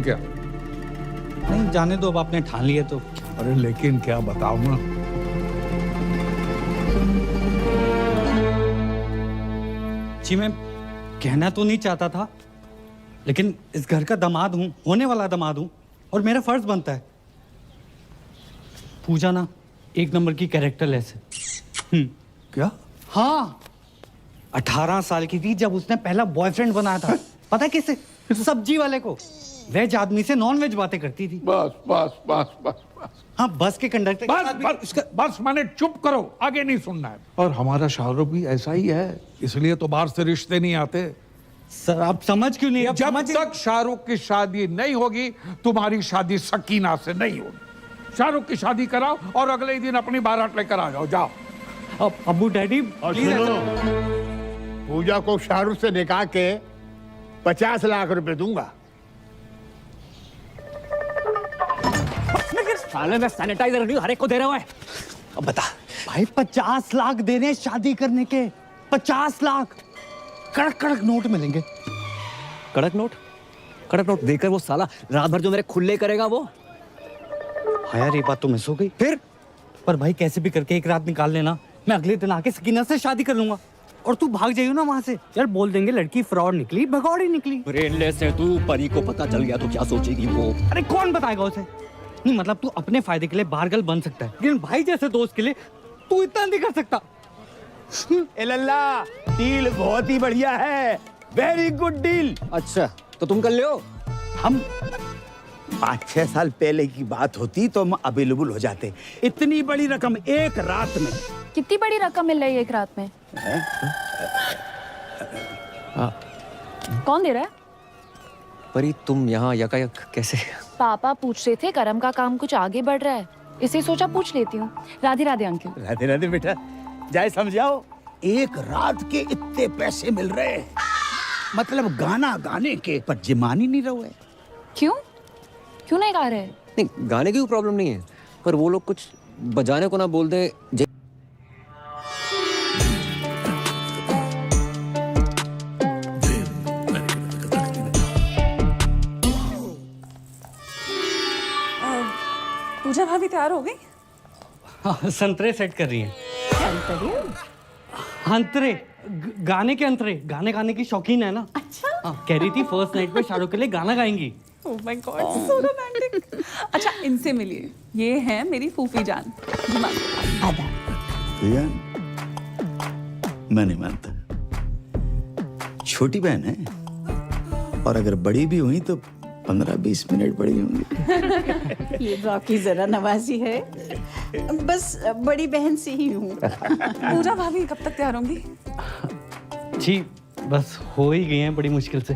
[SPEAKER 8] क्या?
[SPEAKER 6] नहीं जाने दो, अब आपने ठान लिया तो।
[SPEAKER 8] अरे लेकिन क्या बताऊं ना?
[SPEAKER 6] जी मैं कहना तो नहीं चाहता था, लेकिन इस घर का दामाद हूं, होने वाला दामाद हूं, और मेरा फर्ज बनता है। पूजा ना 1 नंबर की कैरेक्टरलेस है।
[SPEAKER 8] क्या?
[SPEAKER 6] हाँ, 18 साल की थी जब उसने पहला बॉयफ्रेंड बनाया था। पता है किसे? सब्जी वाले को। वेज आदमी से नॉन वेज बातें करती थी।
[SPEAKER 8] बस बस बस बस बस
[SPEAKER 6] हाँ, बस के कंडक्टर
[SPEAKER 8] बस माने चुप करो, आगे नहीं सुनना है। और हमारा शाहरुख भी ऐसा ही है, इसलिए तो बाहर से रिश्ते नहीं आते।
[SPEAKER 6] सर आप समझ क्यों नहीं?
[SPEAKER 8] जब तक शाहरुख की शादी नहीं होगी तुम्हारी शादी सकीना से नहीं होगी। शाहरुख की शादी कराओ और अगले ही दिन अपनी बारात लेकर आ जाओ। जाओ।
[SPEAKER 6] अब अबू डैडी
[SPEAKER 5] पूजा को शाहरुख से निकाह के 50 लाख रुपए दूंगा।
[SPEAKER 2] साले में सैनिटाइजर नहीं हर एक को दे रहा है। अब बता
[SPEAKER 6] भाई, 50 लाख दे रहे हैं शादी करने के। 50 लाख कड़क कड़क नोट मिलेंगे।
[SPEAKER 2] कड़क नोट देकर वो साला रात भर जो मेरे खुले करेगा वो।
[SPEAKER 6] हाँ यार, ये बात तो मिस हो गई। फिर पर भाई कैसे भी करके एक रात निकाल लेना, मैं अगले दिन आके सकीना से शादी कर लूंगा और तू भाग जाइयो ना वहां से। यार बोल देंगे लड़की फ्रॉड निकली, भगौड़ी निकली।
[SPEAKER 2] ब्रेनलेस है तू, परी को पता चल गया तो क्या सोचेगी वो?
[SPEAKER 6] अरे कौन बताएगा उसे? नहीं मतलब तू अपने फायदे के लिए बारगल बन सकता है, लेकिन भाई जैसे दोस्त के लिए तू इतना नहीं कर सकता।
[SPEAKER 4] ए लल्ला, डील बहुत ही बढ़िया है, वेरी गुड डील।
[SPEAKER 2] अच्छा तो तुम कर लो।
[SPEAKER 4] हम 5-6 साल पहले की बात होती तो हम अवेलेबल हो जाते। इतनी बड़ी रकम एक रात में।
[SPEAKER 1] कितनी बड़ी रकम मिल रही है एक रात में? कौन दे रहा है?
[SPEAKER 2] परी तुम यहाँ यकायक कैसे?
[SPEAKER 1] पापा पूछ रहे थे करम का काम कुछ आगे बढ़ रहा है, इसे सोचा पूछ लेती हूँ। राधे राधे अंकल।
[SPEAKER 4] राधे राधे बेटा, जाए समझाओ। एक रात के इतने पैसे मिल रहे हैं, मतलब गाना गाने के, पर जिमानी नहीं रहो है।
[SPEAKER 1] क्यों नहीं गा रहे?
[SPEAKER 2] नहीं गाने की कोई प्रॉब्लम नहीं है, पर वो लोग कुछ बजाने को ना बोल दे।
[SPEAKER 12] पूजा भाभी तैयार हो गई?
[SPEAKER 6] हाँ, संतरे सेट कर रही हैं। अंतरे, गाने के अंतरे, गाने गाने की शौकीन है ना। अच्छा। कह रही थी फर्स्ट नाइट पे शाहरुख के लिए गाना गाएंगी।
[SPEAKER 12] Oh my God, so romantic. अच्छा, इनसे मिलिए, ये है मेरी फूफी जान।
[SPEAKER 4] भैया मैं नहीं मानता, छोटी बहन है और अगर बड़ी भी हुई तो 15-20 मिनट बड़ी होंगी।
[SPEAKER 14] ये बाकी जरा नवाजी है, बस बड़ी बहन से ही हूँ।
[SPEAKER 12] पूजा भाभी कब तक तैयार होंगी?
[SPEAKER 6] जी बस हो ही गई हैं बड़ी मुश्किल से।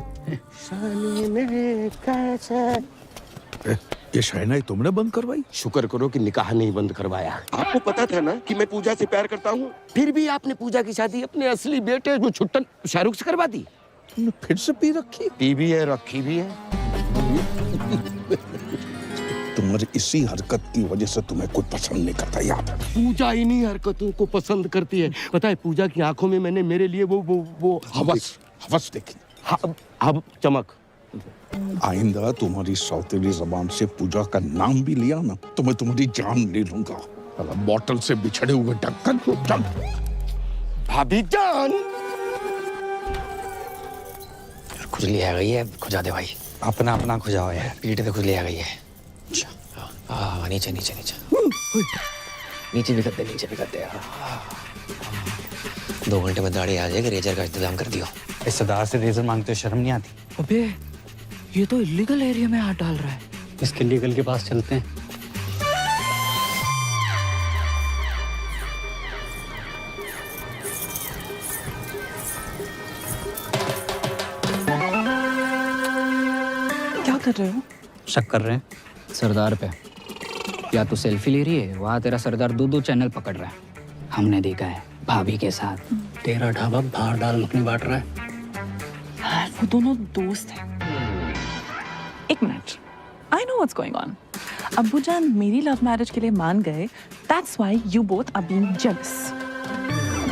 [SPEAKER 8] ये शहनाई तुमने बंद करवाई?
[SPEAKER 5] शुक्र करो कि निकाह नहीं बंद करवाया। आपको पता था ना कि मैं पूजा से प्यार करता हूँ, फिर भी आपने पूजा की शादी अपने असली बेटे जो छुट्टन शाहरुख से करवा दी।
[SPEAKER 8] तुमने फिर से पी रखी?
[SPEAKER 5] पी भी है, रखी भी है।
[SPEAKER 8] तुम्हारी इसी हरकत की वजह से तुम्हें कोई पसंद नहीं करता याद है?
[SPEAKER 5] पूजा इन्हीं हरकतों को पसंद करती है। पता है पूजा की आंखों में मैंने मेरे लिए वो
[SPEAKER 8] हवस देखी।
[SPEAKER 5] अब चमक।
[SPEAKER 8] आइंदा तुम्हारी सौतेली जबान से पूजा का नाम भी लिया ना तो मैं तुम्हारी जान ले लूंगा। बोतल से बिछड़े हुए ढक्कन को चल।
[SPEAKER 5] भाभी जान,
[SPEAKER 10] खुजली आ गई है, खुजा दे भाई।
[SPEAKER 6] अपना अपना खुजाओ यार।
[SPEAKER 10] पीठ पे खुजली आ गई है। हाँ, नीचे नीचे नीचे नीचे भी करते, नीचे भी करते। 2 घंटे में दाढ़ी आ जाएगी, रेजर का इंतजाम कर दियो।
[SPEAKER 6] इस सरदार से रेजर मांगते हो शर्म नहीं आती?
[SPEAKER 10] अबे ये तो इलीगल एरिया में हाथ डाल रहा है।
[SPEAKER 6] इसके लीगल के पास चलते हैं।
[SPEAKER 12] क्या कर रहे हो?
[SPEAKER 6] शक कर रहे हैं
[SPEAKER 11] सरदार पे। या तो सेल्फी ले रही है, वहाँ तेरा सरदार 2-2 चैनल पकड़ रहा है। हमने देखा है भाभी के साथ। तेरा ढाबा बाहर डाल अपनी बांट रहा है।
[SPEAKER 12] वो दोनों दोस्त हैं। एक minute, I know what's going on. अब्बू जान मेरी लव मैरिज के लिए मान गए, that's why you both are being jealous.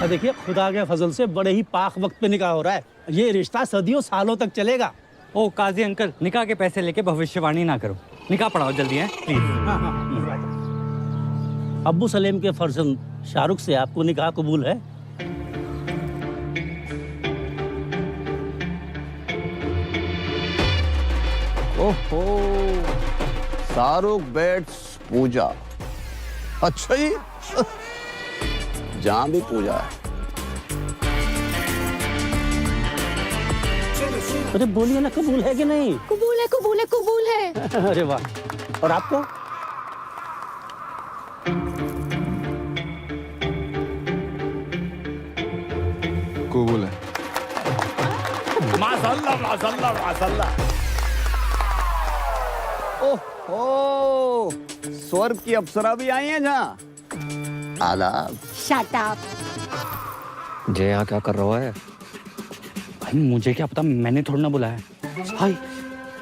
[SPEAKER 3] देखिए खुदा के फजल से बड़े ही पाक वक्त पे निकाह हो रहा है। ये रिश्ता सदियों सालों तक चलेगा।
[SPEAKER 6] ओ काजी अंकल, निकाह के पैसे लेके भविष्यवाणी ना करो। निकाह पढ़ाओ जल्दी है प्लीज।
[SPEAKER 3] अब्बू सलेम के फर्जंद शाहरुख से आपको निकाह कबूल है?
[SPEAKER 4] ओहो, शाहरुख बेट्स पूजा। अच्छा ही जहाँ भी पूजा है।
[SPEAKER 3] अरे बोलिए ना, कबूल है कि नहीं?
[SPEAKER 7] कबूल है, कबूल है, कबूल है।
[SPEAKER 3] अरे वाह। और आपको?
[SPEAKER 8] कबूल है।
[SPEAKER 4] माशाल्लाह माशाल्लाह माशाल्लाह। ओह, स्वर्ग की अप्सरा भी आई हैं जहाँ। आदाब।
[SPEAKER 14] Shut up.
[SPEAKER 2] जय यहाँ क्या कर रहा है?
[SPEAKER 6] भाई मुझे क्या पता, मैंने थोड़ा ना बुलाया। हाय,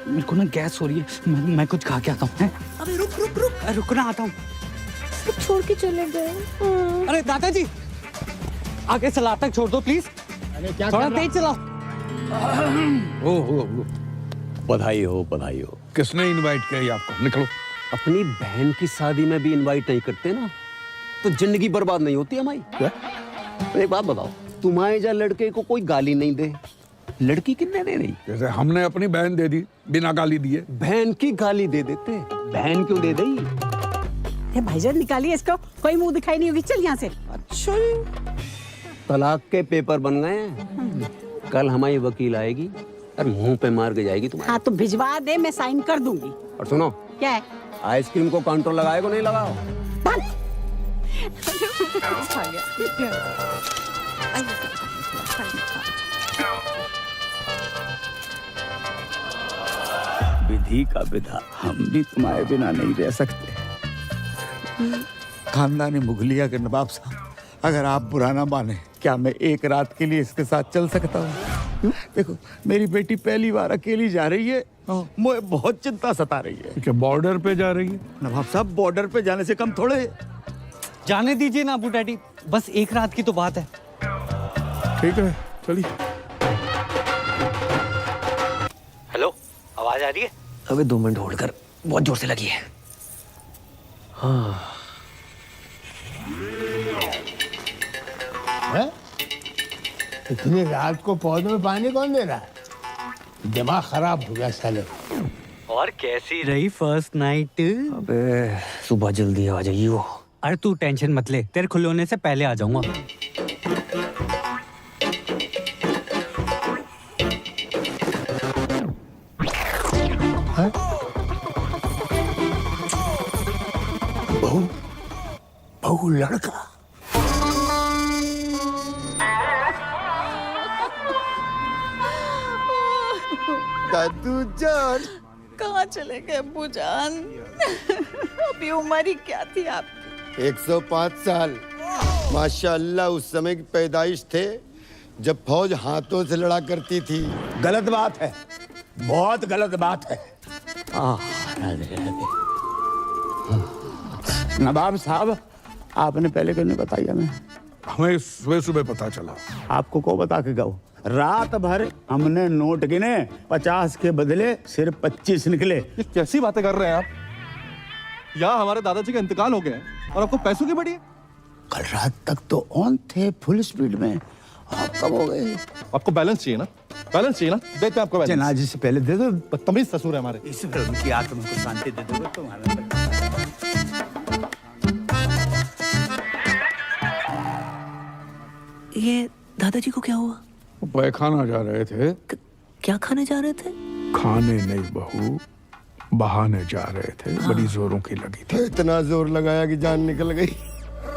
[SPEAKER 6] मेरे को ना गैस हो रही है, मैं कुछ खा के आता हूँ।
[SPEAKER 14] अबे रुक,
[SPEAKER 6] रुक ना, आता हूँ।
[SPEAKER 7] छोड़ के चले गए।
[SPEAKER 6] अरे दादाजी, आगे सलाद तक छोड़ दो प्लीज।
[SPEAKER 3] अरे क्या
[SPEAKER 6] थोड़ा तेज चलाओ।
[SPEAKER 8] हो
[SPEAKER 4] बधाई हो, बधाई हो।
[SPEAKER 8] किसने इनवाइट किया आपको? निकलो।
[SPEAKER 2] अपनी बहन की शादी में भी इनवाइट नहीं करते ना तो जिंदगी बर्बाद नहीं होती हमारी।
[SPEAKER 4] एक बात बताओ, तुम्हारे जा लड़के को कोई गाली नहीं दे, लड़की कितने दे रही?
[SPEAKER 8] जैसे हमने अपनी बहन दे दी बिना गाली दिए।
[SPEAKER 2] बहन की गाली दे देते, बहन क्यों दे दी?
[SPEAKER 14] भाईजान निकालिए इसको, कोई मुंह दिखाई नहीं होगी। चल यहाँ से।
[SPEAKER 2] अच्छा, तलाक के पेपर बन गए हैं। कल हमारी वकील आएगी और मुंह पे मार के जाएगी तुम्हारे।
[SPEAKER 14] हाँ तो भिजवा दे, मैं साइन कर दूंगी।
[SPEAKER 2] और सुनो,
[SPEAKER 14] क्या है?
[SPEAKER 2] आइसक्रीम को काउंटर लगाए को नहीं लगाओ।
[SPEAKER 4] विधि का विधा, हम भी तुम्हारे बिना नहीं रह सकते। खानदानी मुगलिया के नवाब साहब अगर आप बुरा ना माने, क्या मैं एक रात के लिए इसके साथ चल सकता हूँ? देखो, मेरी बेटी पहली बार अकेली जा रही है, मुझे बहुत चिंता सता रही है।
[SPEAKER 8] क्या बॉर्डर पे जा रही है?
[SPEAKER 4] नवाब साहब, बॉर्डर पे जाने से कम थोड़े।
[SPEAKER 6] जाने दीजिए ना अबू डैडी, बस एक रात की तो बात है।
[SPEAKER 8] ठीक है, चलिए।
[SPEAKER 11] हेलो, आवाज आ रही है?
[SPEAKER 10] अबे 2 मिनट होल्ड कर, बहुत जोर से लगी है। हाँ।
[SPEAKER 3] इतनी रात को पौधों में पानी कौन दे रहा है? दिमाग खराब हो गया साले।
[SPEAKER 6] और कैसी रही फर्स्ट नाइट?
[SPEAKER 10] अबे सुबह जल्दी आ जाइयो।
[SPEAKER 6] अरे तू टेंशन मत ले, तेरे खुले होने से पहले आ जाऊंगा।
[SPEAKER 3] बहू लड़का।
[SPEAKER 5] दादू जान,
[SPEAKER 14] कहाँ चले गए अब्बू जान? अभी उम्र ही क्या थी आपकी?
[SPEAKER 5] 105 साल। माशाअल्लाह, उस समय की पैदाइश थे जब फौज हाथों से लड़ा करती थी।
[SPEAKER 4] गलत बात है, बहुत गलत बात है। नवाब साहब, आपने पहले क्यों नहीं बताया? मैं
[SPEAKER 8] हमें सुबह सुबह पता चला।
[SPEAKER 4] आपको को बता के गया? रात भर हमने नोट गिने, 50 के बदले सिर्फ 25 निकले।
[SPEAKER 15] ये कैसी बातें कर रहे हैं आप? यहाँ हमारे दादाजी का इंतकाल हो गया है और आपको पैसों की बड़ी है।
[SPEAKER 4] कल रात तक तो ऑन थे, फुल स्पीड में। आप कब हो गए?
[SPEAKER 15] आपको बैलेंस चाहिए ना? बैलेंस चाहिए ना? देते हैं आपको बैलेंस।
[SPEAKER 4] जनाजे से पहले दे दो।
[SPEAKER 15] बदतमीज ससुर है हमारे।
[SPEAKER 4] इस उनकी आत्मा को शांति दे दो तुम्हारा।
[SPEAKER 10] ये दादाजी को क्या हुआ?
[SPEAKER 8] पैखाना जा रहे थे।
[SPEAKER 10] क्या खाने जा रहे थे?
[SPEAKER 8] खाने नहीं बहू, बहाने जा रहे थे। बड़ी जोरों की लगी थी।
[SPEAKER 5] इतना जोर लगाया कि जान निकल गई।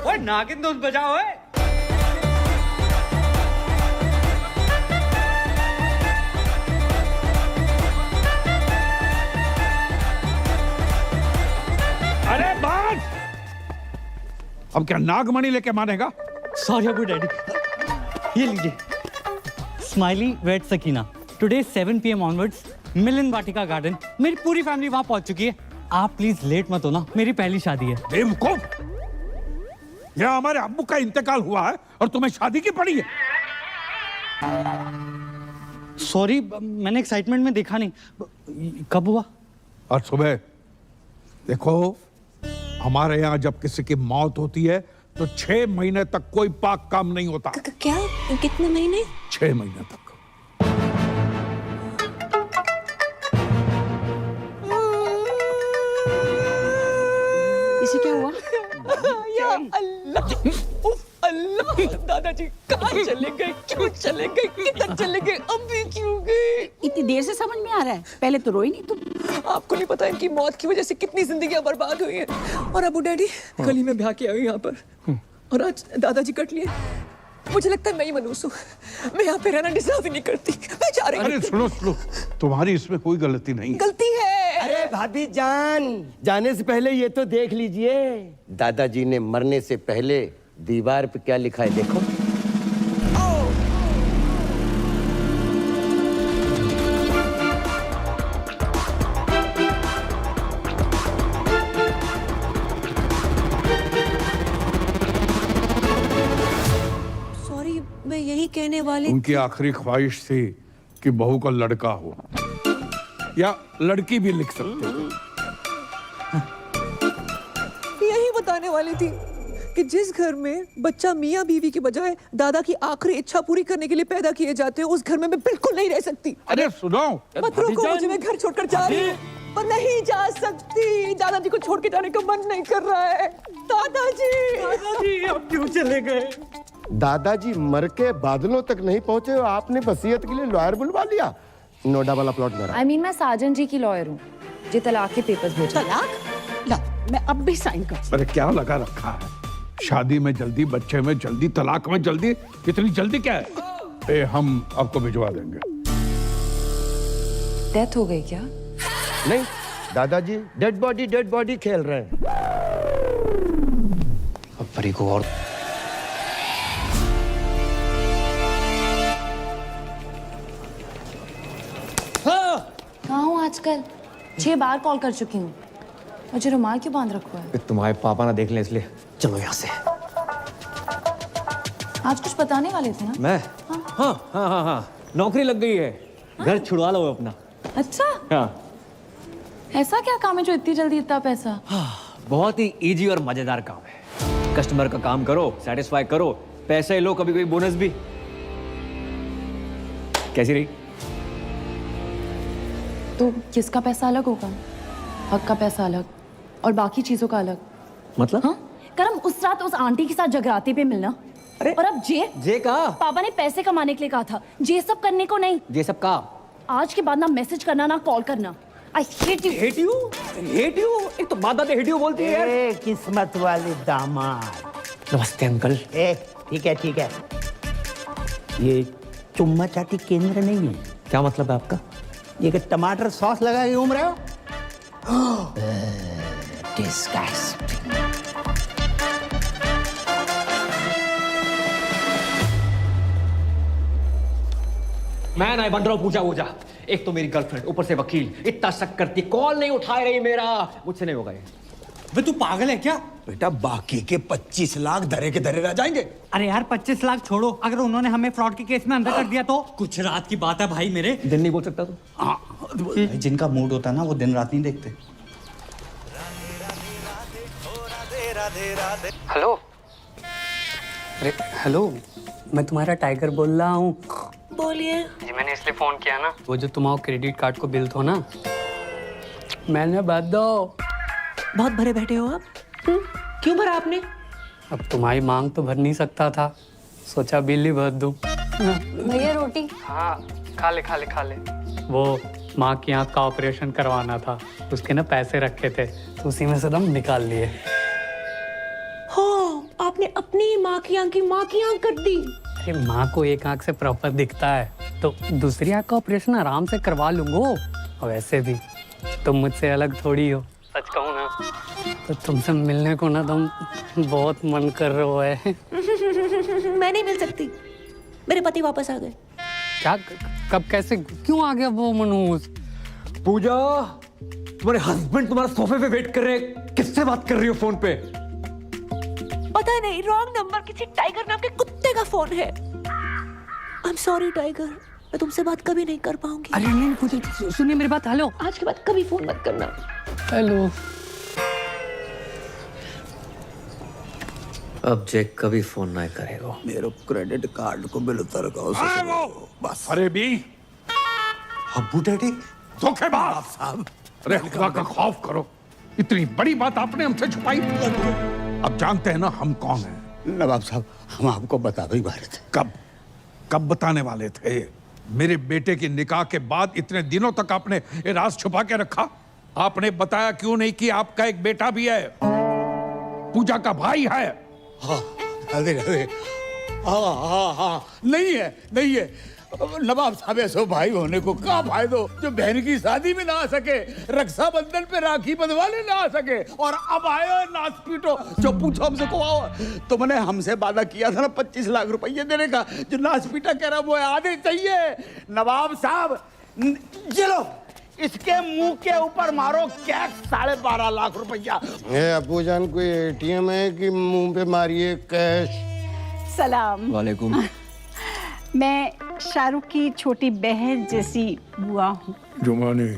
[SPEAKER 6] ओए नागिन दोस्त बजाओ।
[SPEAKER 8] अरे बात! अब क्या नागमणि लेके मानेगा?
[SPEAKER 6] सॉरी अबू डैडी, ये लीजिए। Smiley wait Sakina, today 7 PM onwards Milan Vatika garden. मेरी पूरी फैमिली वहां पहुंच चुकी है। आप प्लीज लेट मत होना, मेरी पहली शादी है।
[SPEAKER 8] बेवकूफ! यहाँ हमारे अब्बू का इंतकाल हुआ है और तुम्हें शादी की पड़ी है।
[SPEAKER 6] सॉरी, मैंने एक्साइटमेंट में देखा नहीं। कब हुआ?
[SPEAKER 8] आज सुबह। देखो, हमारे यहाँ जब किसी की मौत होती है तो 6 महीने तक कोई पाक काम नहीं होता।
[SPEAKER 10] क्या? कितने महीने?
[SPEAKER 8] 6 महीने तक।
[SPEAKER 14] इसे क्या हुआ?
[SPEAKER 12] या अल्लाह, उफ अल्लाह, दादाजी कहाँ चले गए? क्यों चले गए? किधर चले गए? अभी क्यों गए?
[SPEAKER 14] इतनी देर से समझ में आ रहा है, पहले तो रोई नहीं तुम।
[SPEAKER 12] आपको नहीं पता इनकी मौत की वजह से कितनी जिंदगियां बर्बाद हुई हैं। और अबू डैडी, कल ही मैं ब्याह के आई हूँ यहाँ पर और आज दादाजी कट लिए। मुझे लगता है मैं ही मनूस हूँ। मैं यहाँ पे रहना डिजर्व ही नहीं करती। मैं जा रही हूँ।
[SPEAKER 8] अरे सुनो सुनो, तुम्हारी इसमें कोई गलती नहीं है।
[SPEAKER 12] गलती है।
[SPEAKER 5] अरे भाभी जान, जाने से पहले ये तो देख लीजिए। दादाजी ने मरने से पहले दीवार पे क्या लिखा है, देखो।
[SPEAKER 10] सॉरी, मैं यही कहने वाली।
[SPEAKER 8] उनकी आखिरी ख्वाहिश थी कि बहू का लड़का हो, या लड़की भी लिख सकते थे।
[SPEAKER 12] यही बताने वाली थी कि जिस घर में बच्चा मियाँ बीवी के बजाय दादा की आखिरी इच्छा पूरी करने के लिए पैदा किए जाते हैं, उस घर में मैं बिल्कुल नहीं रह सकती।
[SPEAKER 8] अरे सुनो,
[SPEAKER 12] मत रोको मुझे, मैं घर छोड़कर जा रही हूँ। पर नहीं जा सकती, दादाजी को छोड़ के जाने का मन नहीं कर रहा है। दादाजी
[SPEAKER 6] आप क्यों चले गए?
[SPEAKER 5] दादाजी मर के बादलों तक नहीं पहुंचे और आपने वसीयत के लिए लॉयर बुलवा लिया। नोडा वाला प्लॉट मेरा।
[SPEAKER 1] I mean, मैं साजन जी की लॉयर हूँ जो तलाक के पेपर्स भेज।
[SPEAKER 14] तलाक? ला, मैं अब भी साइन कर।
[SPEAKER 8] अरे क्या लगा रखा है? शादी में जल्दी, बच्चे में जल्दी, तलाक में जल्दी। इतनी जल्दी क्या है? हम आपको भिजवा देंगे।
[SPEAKER 1] डेथ हो गई क्या?
[SPEAKER 5] नहीं, दादाजी डेड बॉडी खेल रहे हैं।
[SPEAKER 11] अब परी को और
[SPEAKER 1] आजकल? 6 बार कॉल कर चुकी हूँ। मुझे रुमाल क्यों बांध रखा है?
[SPEAKER 2] तुम्हारे पापा ना देख लें इसलिए। चलो यहाँ से।
[SPEAKER 1] आज कुछ बताने वाले थे ना?
[SPEAKER 2] मैं? हाँ। नौकरी लग गई है। घर छुड़वा लो अपना।
[SPEAKER 1] अच्छा,
[SPEAKER 2] हाँ।
[SPEAKER 1] ऐसा क्या काम है जो इतनी जल्दी इतना पैसा?
[SPEAKER 2] बहुत ही इजी और मजेदार काम है। कस्टमर का काम करो, सेटिस्फाई करो, पैसे लो, कभी कभी बोनस भी। कैसी रही?
[SPEAKER 1] तो किसका पैसा अलग होगा? हक का पैसा अलग और बाकी चीजों का अलग।
[SPEAKER 2] मतलब?
[SPEAKER 1] हाँ? करम उस रात उस आंटी के साथ जगराते पे मिलना।
[SPEAKER 2] अरे
[SPEAKER 1] और अब जे
[SPEAKER 2] का
[SPEAKER 1] पापा ने पैसे कमाने के लिए कहा था, जे सब करने को नहीं।
[SPEAKER 2] ये सब का
[SPEAKER 1] आज के बाद ना मैसेज करना ना कॉल करना। I hate you.
[SPEAKER 2] Hate you? Hate you? एक तो बात hate you बोलती है यार।
[SPEAKER 3] किस्मत वाले दामाद।
[SPEAKER 2] नमस्ते अंकल।
[SPEAKER 3] ठीक है। ये चुम्मा चाटी केंद्र नहीं है।
[SPEAKER 2] क्या मतलब है आपका?
[SPEAKER 3] ये कि टमाटर सॉस लगा के घूम रहे हो? Disgusting.
[SPEAKER 2] मैं नहीं बन रहा हूँ पूजा। एक तो मेरी गर्लफ्रेंड, ऊपर से वकील, इतना शक करती, कॉल नहीं उठा रही मेरा। मुझसे नहीं होगा ये।
[SPEAKER 4] वे तू पागल है क्या? बेटा बाकी के 25 लाख धरे के धरे रह जाएंगे।
[SPEAKER 11] अरे यार 25 लाख छोड़ो, अगर उन्होंने हमें फ्रॉड के केस में अंदर कर दिया तो?
[SPEAKER 6] कुछ रात की बात है भाई मेरे।
[SPEAKER 2] दिन नहीं बोल सकता तू?
[SPEAKER 6] भाई जिनका मूड होता है ना वो दिन रात नहीं देखते।
[SPEAKER 9] हेलो। अरे हेलो, मैं तुम्हारा टाइगर बोल रहा हूँ।
[SPEAKER 10] बोलिए।
[SPEAKER 9] जी मैंने इसलिए फोन किया ना, वो जो तुम्हारा क्रेडिट कार्ड को बिल थो ना, मैंने भर दो।
[SPEAKER 10] बहुत भरे बैठे हो आप? क्यों भरा आपने?
[SPEAKER 9] अब तुम्हारी मांग तो भर नहीं सकता था, सोचा बिल ही भर दूं।
[SPEAKER 1] भैया रोटी।
[SPEAKER 9] हाँ खा ले। वो माँ की आँख का ऑपरेशन करवाना था, उसके ना पैसे रखे थे तो उसी में से दम निकाल लिए।
[SPEAKER 10] हो, आपने अपनी माँ की आँख कर दी।
[SPEAKER 9] अरे माँ को एक आँख से प्रॉपर दिखता है तो दूसरी आँख का ऑपरेशन आराम से करवा लूंगा। और वैसे भी तुम मुझसे अलग थोड़ी हो, सच कहूँ ना तो तुमसे मिलने को ना तुम बहुत मन कर रहे है।
[SPEAKER 10] मैं नहीं मिल सकती, मेरे पति वापस आ गए।
[SPEAKER 9] क्या? कब? कैसे? क्यों आ गया वो मनोज?
[SPEAKER 2] पूजा, तुम्हारे हस्बैंड तुम्हारे सोफे पे वेट कर रहे हैं। किससे बात कर रही हो फोन पे?
[SPEAKER 10] पता नहीं, रॉन्ग नंबर, किसी टाइगर नाम के कुत्ते का फोन है। आई एम सॉरी टाइगर, मैं तुमसे बात कभी नहीं कर पाऊंगी।
[SPEAKER 9] अरे नहीं पूजा, सुनिए मेरी बात। हेलो,
[SPEAKER 10] आज के बाद कभी फोन मत करना।
[SPEAKER 9] हेलो।
[SPEAKER 2] अब जैक कभी फोन नहीं करेगा।
[SPEAKER 4] मेरे क्रेडिट कार्ड को बिल उतर बस।
[SPEAKER 8] अरे भी
[SPEAKER 4] अब्बू डैडी
[SPEAKER 8] धोखेबाज साहब। अरे खुदा का खौफ करो, इतनी बड़ी बात आपने हमसे छुपाई। अब जानते हैं ना हम कौन हैं।
[SPEAKER 4] नवाब साहब हम आपको बता भी रहे थे।
[SPEAKER 8] कब बताने वाले थे? मेरे बेटे की निकाह के बाद इतने दिनों तक आपने ये राज छुपा के रखा। आपने बताया क्यों नहीं कि आपका एक बेटा भी है, पूजा का भाई है।
[SPEAKER 4] हाँ, नहीं है। नवाब साहब ऐसो भाई होने को क्या फायदो जो बहन की शादी में ना आ सके, रक्षाबंधन पे राखी बंधवाने ना आ सके, और अब आयो नाच पीटो। जो पूछो हमसे को आओ, तो मैंने हमसे वादा किया था ना 25 लाख रुपये देने का। जो नाच पीटा कह रहा वो आधे चाहिए। नवाब साहब चलो इसके मुंह के ऊपर मारो कैश 12.5 लाख रुपया।
[SPEAKER 5] अबू जान कोई एटीएम है कि मुंह पे मारिए कैश?
[SPEAKER 14] सलाम।
[SPEAKER 2] वालेकुम।
[SPEAKER 14] मैं शाहरुख की छोटी बहन जैसी बुआ हूँ।
[SPEAKER 8] जुमानी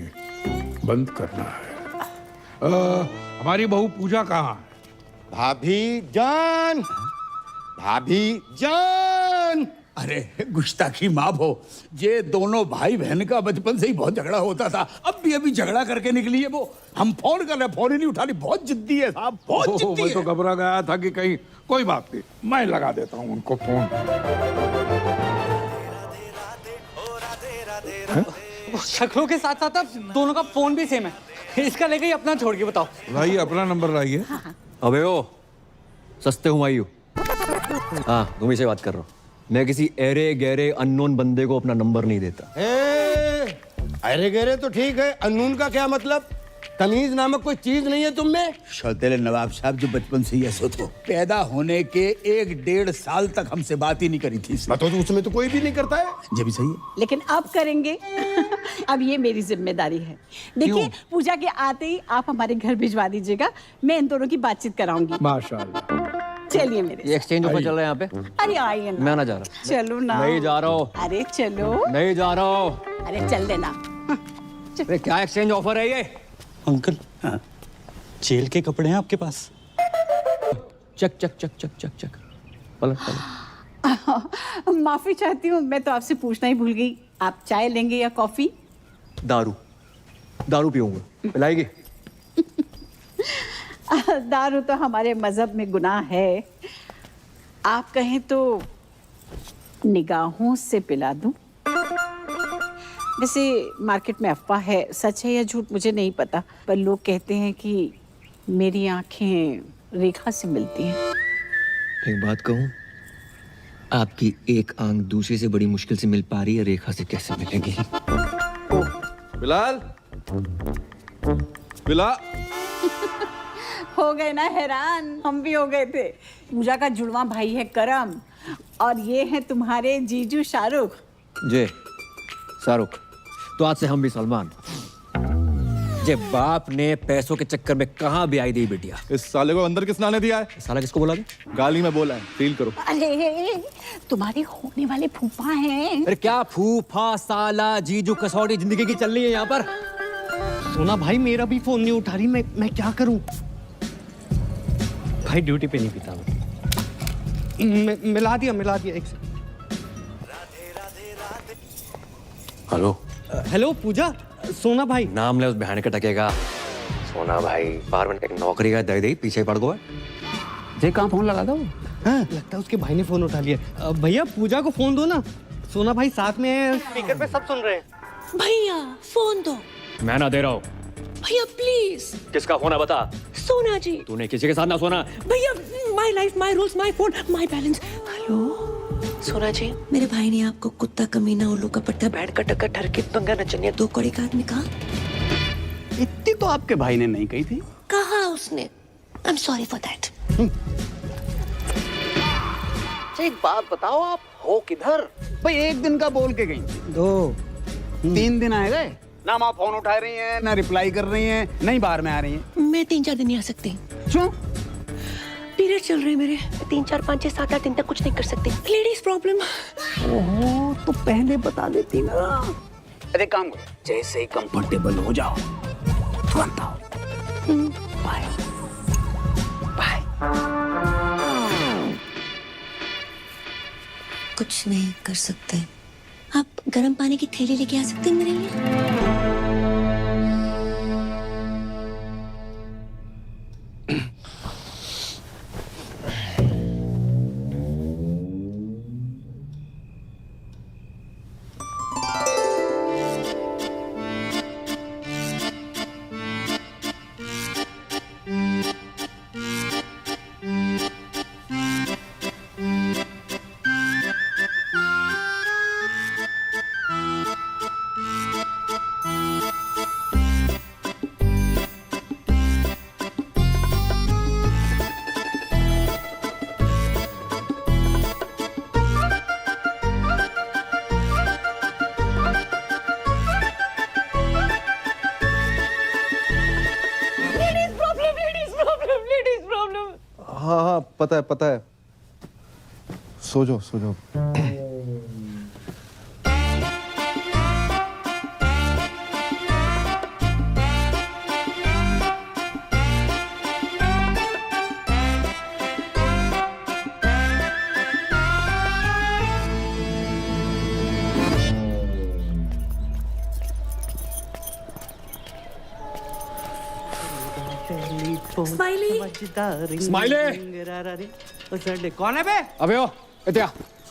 [SPEAKER 8] बंद करना है। हमारी बहू पूजा कहाँ है?
[SPEAKER 5] भाभी जान।
[SPEAKER 4] अरे गुस्ताखी माफ हो, ये दोनों भाई बहन का बचपन से ही बहुत झगड़ा होता था। अब भी अभी झगड़ा करके निकली है वो। हम फोन कर रहे, फोन ही नहीं उठा रही। बहुत जिद्दी है साहब, बहुत जिद्दी
[SPEAKER 8] मैं तो
[SPEAKER 4] है।
[SPEAKER 8] घबरा गया था कि कहीं कोई बात नहीं, मैं लगा देता हूँ उनको फोन।
[SPEAKER 11] शक्लों के साथ साथ अब दोनों का फोन भी सेम है। इसका लेके ही अपना छोड़ के बताओ।
[SPEAKER 8] लाइए अपना नंबर लाइए।
[SPEAKER 2] अबे ओ सस्ते हूँ आयु। हाँ तुम्ही से बात कर रहा हूँ। मैं किसी एरे गहरे अननोन बंदे को अपना नंबर नहीं देता।
[SPEAKER 5] अरे गहरे तो ठीक है, अनून का क्या मतलब? तमीज नामक कोई चीज नहीं है तुम में?
[SPEAKER 4] सौतेले नवाब साहब जो बचपन से ही ऐसे थे, पैदा होने के 1-1.5 साल तक हमसे बात ही नहीं करी थी।
[SPEAKER 5] तो उसमें तो कोई भी नहीं करता है।
[SPEAKER 4] ये भी सही है।
[SPEAKER 14] लेकिन अब करेंगे। अब ये मेरी जिम्मेदारी है। देखिए, पूजा के आते ही आप हमारे घर भिजवा दीजिएगा, मैं इन दोनों की बातचीत कराऊंगी।
[SPEAKER 8] माशाल्लाह।
[SPEAKER 14] चलिए मेरे
[SPEAKER 2] ये एक्सचेंज ऑफर चल रहा है यहाँ पे।
[SPEAKER 14] अरे आइए ना।
[SPEAKER 2] मैं ना जा रहा।
[SPEAKER 14] चलो ना।
[SPEAKER 2] नहीं जा रहा हूँ।
[SPEAKER 14] अरे चलो।
[SPEAKER 2] नहीं जा रहा हूँ।
[SPEAKER 14] अरे चल देना।
[SPEAKER 2] अरे क्या एक्सचेंज ऑफर है ये?
[SPEAKER 6] अंकल, हाँ, जेल के कपड़े हैं आपके पास?
[SPEAKER 2] चक चक चक चक चक चक। पलट पलट।
[SPEAKER 14] माफी चाहती हूँ, मैं तो आपसे पूछना ही भूल गई। आप चाय लेंगे या कॉफी?
[SPEAKER 2] दारू पीऊंगा। पिलाएगी?
[SPEAKER 14] दारू तो हमारे मजहब में गुनाह है। आप कहें तो निगाहों से पिला दूं। वैसे मार्केट में अफवाह है, सच है या झूठ मुझे नहीं पता, पर लोग कहते हैं कि मेरी आंखें रेखा से मिलती हैं।
[SPEAKER 2] एक बात कहूँ, आपकी एक आंख दूसरी से बड़ी मुश्किल से मिल पा रही है, रेखा से कैसे मिलेगी?
[SPEAKER 15] बिलाल,
[SPEAKER 14] हो गए ना हैरान? हम भी हो गए थे। पूजा का जुड़वा भाई है करम, और ये है तुम्हारे जीजू शाहरुख।
[SPEAKER 2] जे शाहरुख, तो आज से हम भी सलमान। जे बाप ने पैसों के चक्कर में कहाँ भी आई दी बिटिया।
[SPEAKER 15] इस साले को अंदर किसने आने दिया है?
[SPEAKER 2] साला किसको बोला?
[SPEAKER 15] गाली में बोला है, फील करो।
[SPEAKER 14] अरे तुम्हारे होने वाले फूफा हैं।
[SPEAKER 2] अरे क्या फूफा, साला, जीजू, कसौटी जिंदगी की चल रही है यहाँ पर।
[SPEAKER 6] सोना भाई मेरा भी फोन नहीं उठा रही, मैं क्या करूं? भाई ड्यूटी पे नहीं पीता मैं। मिला दिया एक से।
[SPEAKER 2] हेलो
[SPEAKER 6] हेलो पूजा, सोना भाई।
[SPEAKER 2] नाम ले उस बहन के टकेगा। सोना भाई बाहर में एक नौकरी का दे पीछे पड़ गो।
[SPEAKER 11] जे कहाँ फोन लगा दो?
[SPEAKER 6] हाँ, लगता है उसके भाई ने फोन उठा लिया। भैया पूजा को फोन दो ना, सोना भाई साथ में है, स्पीकर पे सब सुन रहे हैं।
[SPEAKER 12] भैया फोन दो।
[SPEAKER 2] मैं ना दे रहा हूँ।
[SPEAKER 12] भैया प्लीज।
[SPEAKER 2] किसका फोन है बता?
[SPEAKER 12] सोना जी।
[SPEAKER 2] तूने किसी के साथ ना सोना।
[SPEAKER 12] भैया my life my rules my phone my balance. Hello सोना जी, मेरे भाई ने आपको कुत्ता, कमीना, उल्लू का पट्टा, बैठ का टक्कर, ठरके, पंगा, नचनिया, दो कौड़ी का आदमी कहा।
[SPEAKER 6] इतनी तो आपके भाई ने नहीं कही थी।
[SPEAKER 12] कहा उसने। I am sorry for that.
[SPEAKER 6] एक बात बताओ, आप हो किधर? भाई एक दिन का बोल के गई, 2-3 दिन आए गए ना। आप फोन उठा रही हैं, ना रिप्लाई कर रही हैं, नहीं बाहर में आ रही हैं।
[SPEAKER 12] मैं 3-4 दिन नहीं आ सकती।
[SPEAKER 6] क्यों?
[SPEAKER 12] पीरियड चल रहे हैं मेरे। 3, 4, 5, 6, 7, 8 दिन तक कुछ नहीं कर सकते। Ladies problem.
[SPEAKER 6] ओहो, तो पहले बता देती ना। अरे काम करो, जैसे ही कंफर्टेबल हो जाओ तुरंत आओ। Bye bye.
[SPEAKER 12] कुछ नहीं कर सकते। आप गर्म पानी की थैली लेके आ सकते हैं मेरे लिए?
[SPEAKER 15] हाँ, पता है। सो जाओ।
[SPEAKER 2] स्माइली
[SPEAKER 6] कौन है बे?
[SPEAKER 2] अबे ओ इत्या।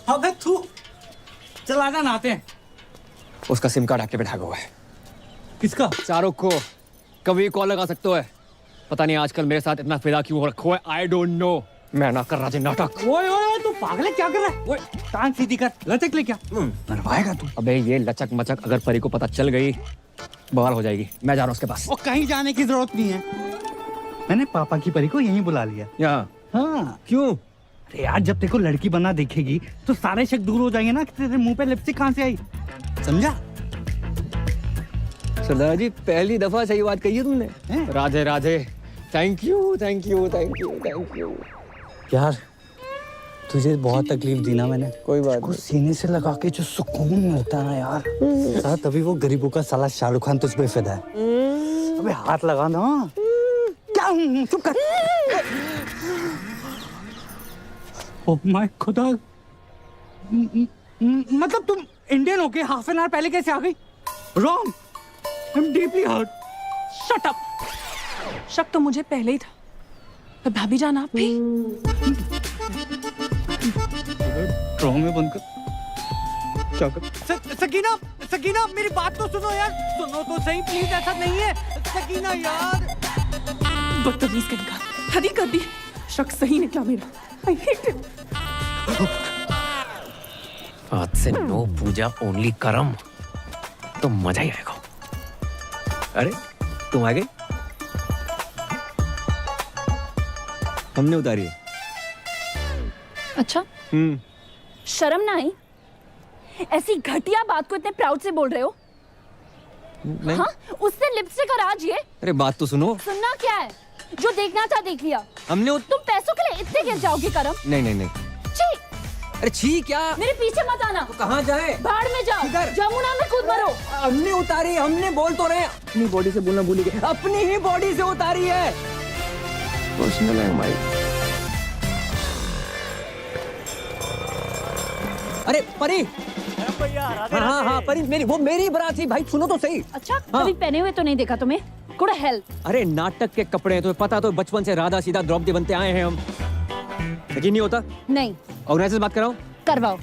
[SPEAKER 6] अबे तू चला जा, नहाते हैं।
[SPEAKER 2] उसका सिम कार्ड आपके पे ढागा हुआ है।
[SPEAKER 6] किसका?
[SPEAKER 2] शाहरुख को कभी कॉल लगा सकते हो है। पता नहीं आजकल मेरे साथ इतना फिदा क्यों हो रखा है। I don't know. मैं ना कर रहा नाटक।
[SPEAKER 6] ओए तू पागल है, क्या कर रहा है? ओए टांग सीधी कर, लचक ले क्या? मरवाएगा तू।
[SPEAKER 2] अबे ये लचक मचक अगर परी को पता चल गई बवाल हो जाएगी। मैं जा रहा हूँ उसके पास।
[SPEAKER 6] वो कहीं जाने की जरूरत नहीं है, मैंने पापा की परी को यहीं बुला लिया।
[SPEAKER 2] यहाँ?
[SPEAKER 6] हाँ।
[SPEAKER 2] क्यों?
[SPEAKER 6] अरे यार, जब तेरे को लड़की बना देखेगी तो सारे शक दूर हो जाएंगे ना कि तेरे मुंह पे लिपस्टिक कहाँ से आई, समझा?
[SPEAKER 2] सरदार जी पहली दफा सही बात कही है तुमने। Radhe Radhe. Thank you thank you thank you thank you.
[SPEAKER 6] यार तुझे बहुत तकलीफ दी ना मैंने।
[SPEAKER 2] कोई बात
[SPEAKER 6] नहीं। सीने से लगा के जो सुकून मिलता है ना यार, साला तभी वो गरीबों का साला शाहरुख खान तुझ पे फिदा है। अबे हाथ लगा ना। क्या चुप कर। ओह माय खुदा, मतलब तुम इंडियन होके हाफ एन आवर पहले कैसे आ गई? Wrong, I am deeply hurt.
[SPEAKER 12] Shut up. शक तो मुझे पहले ही था, पर भाभी जान आप भी।
[SPEAKER 6] ड्रामे बंद कर। क्या कर? सकीना, सकीना मेरी बात तो सुनो यार, सुनो तो सही प्लीज, ऐसा नहीं है सकीना यार।
[SPEAKER 12] बदतमीज करेगा, हद ही कर दी। शक सही निकला मेरा। I hate him.
[SPEAKER 10] आज से नो पूजा ओनली करम, तो मजा ही आएगा।
[SPEAKER 2] अरे तुम आ गई? हमने उतारी है।
[SPEAKER 1] अच्छा, शर्म ना आई? ऐसी घटिया बात को इतने प्राउड से बोल रहे हो?
[SPEAKER 2] नहीं।
[SPEAKER 1] हाँ, उससे लिपस्टिक और आज ये।
[SPEAKER 2] अरे बात तो सुनो।
[SPEAKER 1] सुनना क्या है? जो देखना था देख लिया।
[SPEAKER 2] हमने
[SPEAKER 1] तुम पैसों के लिए इतने गिर जाओगे करम?
[SPEAKER 2] नहीं नहीं नहीं।
[SPEAKER 1] छी!
[SPEAKER 2] अरे छी क्या?
[SPEAKER 1] मेरे पीछे मत आना।
[SPEAKER 2] तो कहाँ जाए?
[SPEAKER 1] बाढ़ में जाओ।
[SPEAKER 2] किधर?
[SPEAKER 1] जमुना में कूद मरो।
[SPEAKER 2] हमने उतारी, हमने बोल तो रहे। अपनी बॉडी से बोलना भूल गए। अपनी ही बॉडी से उतारी है। पर्सनल है हमारी। अरे परी। हाँ हाँ परी, मेरी वो मेरी बारात थी भाई, सुनो तो सही।
[SPEAKER 1] अच्छा, कभी पहने हुए तो नहीं देखा तुम्हें? Good help.
[SPEAKER 2] अरे नाटक के कपड़े हैं, तुम्हें पता तो, बचपन से राधा सीधा द्रौपदी बनते आए हैं हम। यकीन नहीं होता?
[SPEAKER 1] नहीं।
[SPEAKER 2] ऑर्गेनाइजर बात कराओ।
[SPEAKER 1] करवाओ।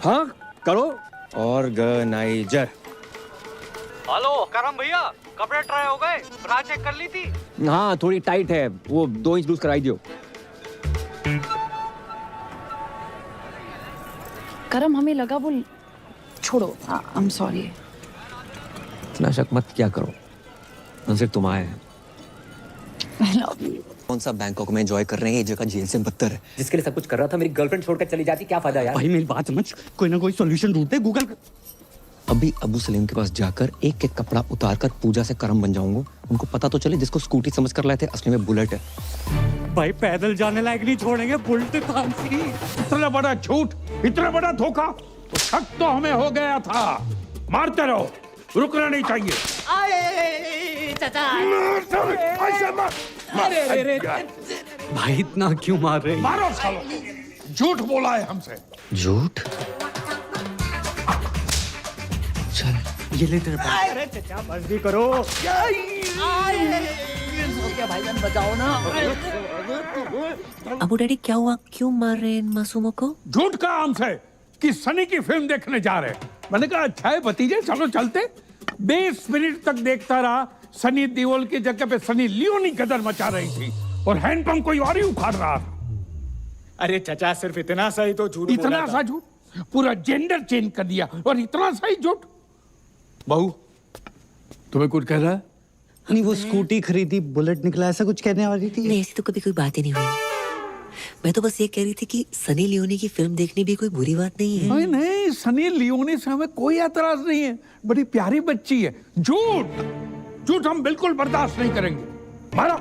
[SPEAKER 2] हाँ करो। ऑर्गेनाइजर।
[SPEAKER 6] हेलो करम भैया, कपड़े ट्राई हो गए? ब्रा चेक कर ली थी?
[SPEAKER 2] हाँ थोड़ी टाइट है, वो 2 इंच लूज कराई दियो।
[SPEAKER 1] करम हमें लगा वो, छोड़ो, आई एम सॉरी।
[SPEAKER 2] इतना शक मत क्या करो, सिर्फ तुम आए हैं।
[SPEAKER 1] I love you.
[SPEAKER 10] कौन सा बैंकॉक में एंजॉय कर रहे हैं, ये जगह जेल से बदतर है। जिसके लिए सब कुछ कर रहा था, मेरी गर्लफ्रेंड छोड़कर चली जाती, क्या फायदा यार?
[SPEAKER 6] भाई मेरी बात समझ, कोई ना कोई सॉल्यूशन ढूंढते, गूगल कर।
[SPEAKER 2] अभी अबू सलीम के पास जाकर एक एक कपड़ा उतार कर पूजा से करम बन जाऊंगा। उनको पता तो चले, जिसको स्कूटी समझ कर लाए थे असली में बुलेट है।
[SPEAKER 6] भाई पैदल जाने लायक नहीं छोड़ेंगे, बुलेट कौन सी?
[SPEAKER 8] इतना बड़ा झूठ, इतना बड़ा धोखा, तो शक तो हमें हो गया था। मारते रहो, रुकना नहीं चाहिए।
[SPEAKER 6] भाई इतना क्यों मार रहे हैं?
[SPEAKER 8] मारो सालो, झूठ बोला है हमसे।
[SPEAKER 10] झूठ?
[SPEAKER 6] ये ले तेरे पास। अरे चचा बस भी करो।
[SPEAKER 10] भाईजान बचाओ ना। अबू डैडी क्या हुआ, क्यों मार रहे हैं इन मासूमों को?
[SPEAKER 8] झूठ का हमसे कि सनी की फिल्म देखने जा रहे हैं। मैंने कहा अच्छा है भतीजे, चलो चलते। 20 मिनट तक देखता रहा, सनी देओल की जगह पे सनी लियोनी गदर मचा रही थी और हैंडपंप कोई और ही उखाड़ रहा था।
[SPEAKER 16] अरे चचा सिर्फ इतना सा ही तो झूठ बोला
[SPEAKER 8] इतना
[SPEAKER 16] था।
[SPEAKER 8] सा झूठ? पूरा जेंडर चेंज कर दिया और इतना सा ही झूठ। बहू तुम्हें कुछ कह रहा है?
[SPEAKER 6] नहीं वो स्कूटी खरीदी, बुलेट निकला, ऐसा कुछ कहने वाली थी।
[SPEAKER 10] नहीं ऐसी तो कभी कोई बात ही नहीं हुई। मैं तो बस ये कह रही थी कि सनी लियोनी की फिल्म देखनी भी कोई बुरी बात नहीं है।
[SPEAKER 8] नहीं नहीं, सनी लियोनी से हमें कोई एतराज नहीं है, बड़ी प्यारी बच्ची है। झूठ झूठ हम बिल्कुल बर्दाश्त नहीं करेंगे। मारो।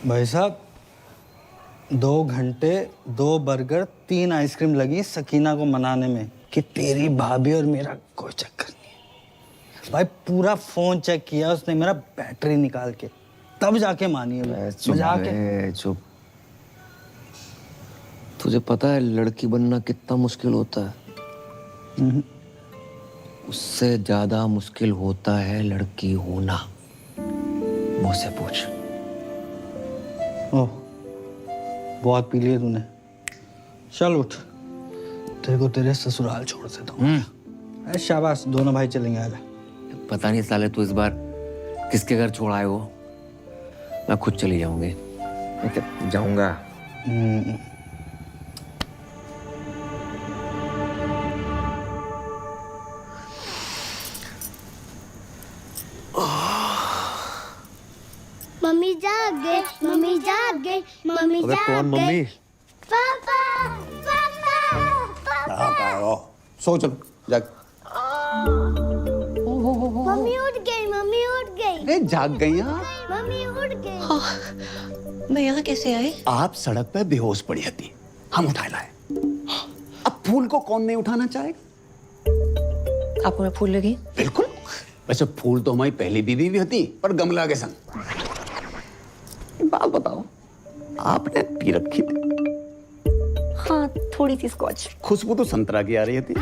[SPEAKER 6] भाई साहब 2 घंटे 2 बर्गर 3 आइसक्रीम लगी सकीना को मनाने में कि तेरी भाभी और मेरा कोई चक्कर नहीं है। भाई पूरा फोन चेक किया उसने मेरा, बैटरी निकाल के, तब जाके मानी है।
[SPEAKER 2] चुप। तुझे पता है लड़की बनना कितना मुश्किल होता है? उससे ज्यादा मुश्किल होता है लड़की होना। मुझसे पूछ।
[SPEAKER 6] ओह बहुत पी लिया तूने, चल उठ, तेरे को तेरे ससुराल छोड़ देता हूँ। शाबाश, दोनों भाई चलेंगे। आजा।
[SPEAKER 2] पता नहीं साले तू इस बार किसके घर छोड़ आए हो। मैं खुद चली जाऊंगी। जाऊंगा।
[SPEAKER 17] जाग गए, मम्मी जाग गई, मम्मी
[SPEAKER 15] अबे
[SPEAKER 17] जाग
[SPEAKER 15] कौन
[SPEAKER 17] गई।
[SPEAKER 15] मम्मी?
[SPEAKER 17] पापा, पापा, पापा।
[SPEAKER 15] सो चलो जाग।
[SPEAKER 17] मम्मी उठ गई, मम्मी उठ गई।
[SPEAKER 6] अरे जाग गई आप?
[SPEAKER 17] मम्मी उठ गई।
[SPEAKER 10] मैं यहाँ कैसे आई?
[SPEAKER 6] आप सड़क पे बेहोश पड़ी थी, हम उठा लाए। अब फूल को कौन नहीं उठाना चाहेगा?
[SPEAKER 10] आपको मैं फूल लगी?
[SPEAKER 6] बिल्कुल। वैसे फूल तो हमारी पहली बीवी भी होती, पर गमला के संग। बात बताओ, आपने पी रखी थी?
[SPEAKER 10] हाँ, थोड़ी सी स्कॉच।
[SPEAKER 6] खुशबू तो संतरा की आ रही थी।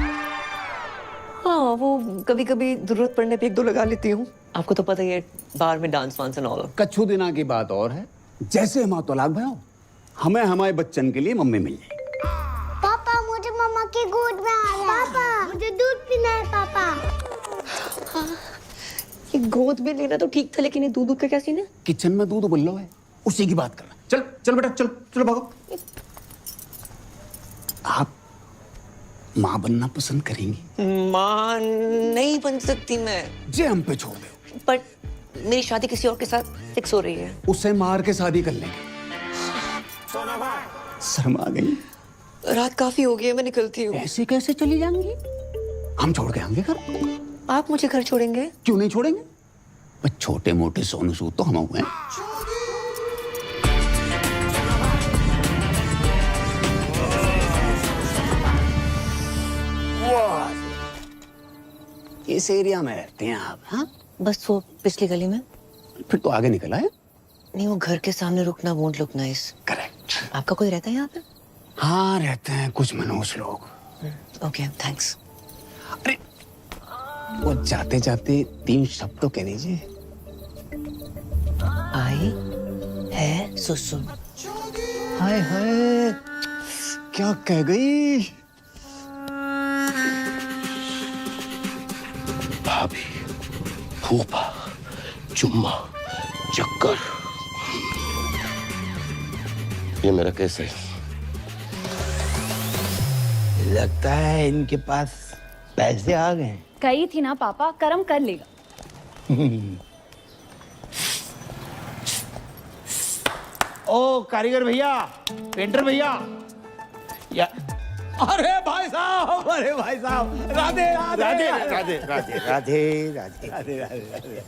[SPEAKER 10] हाँ, वो कभी कभी जरूरत पड़ने पे एक दो लगा लेती हूँ। आपको तो पता ही है, बार में डांस वांस एंड ऑल।
[SPEAKER 6] कच्छू दिना की बात और है। जैसे हम तलाक भयो, हमें हमारे बच्चन के लिए मम्मी मिल जाएगी।
[SPEAKER 17] पापा मुझे मम्मा की गोद में आ रहा है। पापा मुझे दूध पीना है पापा।
[SPEAKER 10] हाँ, ये गोद में लेना तो ठीक था, लेकिन ये दूध का क्या सीन है?
[SPEAKER 6] किचन में दूध उबल रहा है, उसी की बात करना। चल चल बेटा, चल चलो भागो। आप माँ बनना पसंद करेंगी?
[SPEAKER 10] माँ नहीं बन सकती मैं।
[SPEAKER 6] जे हम पे छोड़ दो।
[SPEAKER 10] पर मेरी शादी किसी और के साथ फिक्स हो रही है।
[SPEAKER 6] उसे मार के शादी कर लेंगे। शर्मा गई?
[SPEAKER 10] रात काफी हो गई है, मैं निकलती हूँ।
[SPEAKER 6] ऐसे कैसे चली जाएंगी? हम छोड़ के आएंगे घर।
[SPEAKER 10] आप मुझे घर छोड़ेंगे?
[SPEAKER 6] क्यों नहीं छोड़ेंगे? बस छोटे मोटे सोनू सूद तो हम हुए हैं। इस एरिया में रहते हैं आप? हाँ,
[SPEAKER 10] बस वो पिछली गली में।
[SPEAKER 6] फिर तो आगे निकला है।
[SPEAKER 10] नहीं, वो घर के सामने रुकना वोंट लुक नाइस।
[SPEAKER 6] करेक्ट।
[SPEAKER 10] आपका कोई रहता है यहाँ पे?
[SPEAKER 6] हाँ, रहते हैं कुछ मनोज लोग।
[SPEAKER 10] Okay, thanks.
[SPEAKER 6] अरे वो जाते जाते 3 शब्द तो कह दीजिए।
[SPEAKER 10] आई है सुसु।
[SPEAKER 6] हाय हाय, क्या कह गई?
[SPEAKER 5] भाभी, फूफा, चुम्मा, चक्कर। ये मेरा केस है।
[SPEAKER 3] लगता है इनके पास पैसे आ गए।
[SPEAKER 1] कही थी ना पापा, कर्म कर लेगा।
[SPEAKER 3] ओ कारीगर भैया, पेंटर भैया, या अरे भाई साहब, अरे भाई साहब, राधे राधे
[SPEAKER 5] राधे राधे राधे
[SPEAKER 3] राधे राधे राधे राधे।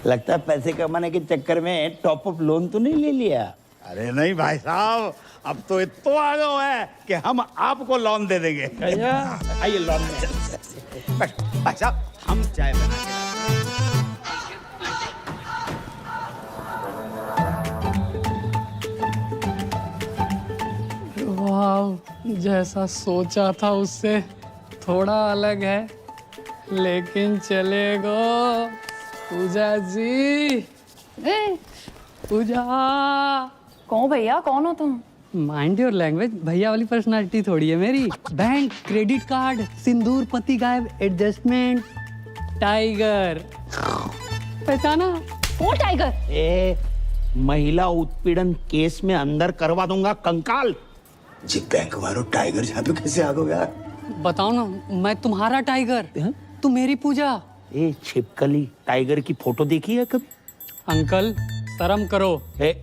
[SPEAKER 3] लगता है पैसे कमाने के चक्कर में टॉप अप लोन तो नहीं ले लिया?
[SPEAKER 4] अरे नहीं भाई साहब, अब तो इतना आ गया है कि हम आपको लोन दे देंगे।
[SPEAKER 3] आइए लोन में।
[SPEAKER 4] भाई साहब, हम चाय बना के
[SPEAKER 9] वाह, जैसा सोचा था उससे थोड़ा अलग है, लेकिन चलेगा। पूजा जी, पूजा।
[SPEAKER 1] कौन भैया, कौन हो तुम?
[SPEAKER 9] माइंड योर लैंग्वेज, भैया वाली पर्सनालिटी थोड़ी है मेरी। बैंक, क्रेडिट कार्ड, सिंदूर, पति गायब, एडजस्टमेंट, टाइगर। पहचाना?
[SPEAKER 1] वो टाइगर?
[SPEAKER 3] ए, महिला उत्पीड़न केस में अंदर करवा दूंगा कंकाल।
[SPEAKER 6] जी बैंक वालों टाइगर यहाँ पे कैसे आ गए यार?
[SPEAKER 9] बताओ ना, मैं तुम्हारा टाइगर, तुम मेरी पूजा।
[SPEAKER 3] ए छिपकली, टाइगर की फोटो देखी है कभी?
[SPEAKER 9] अंकल शर्म करो,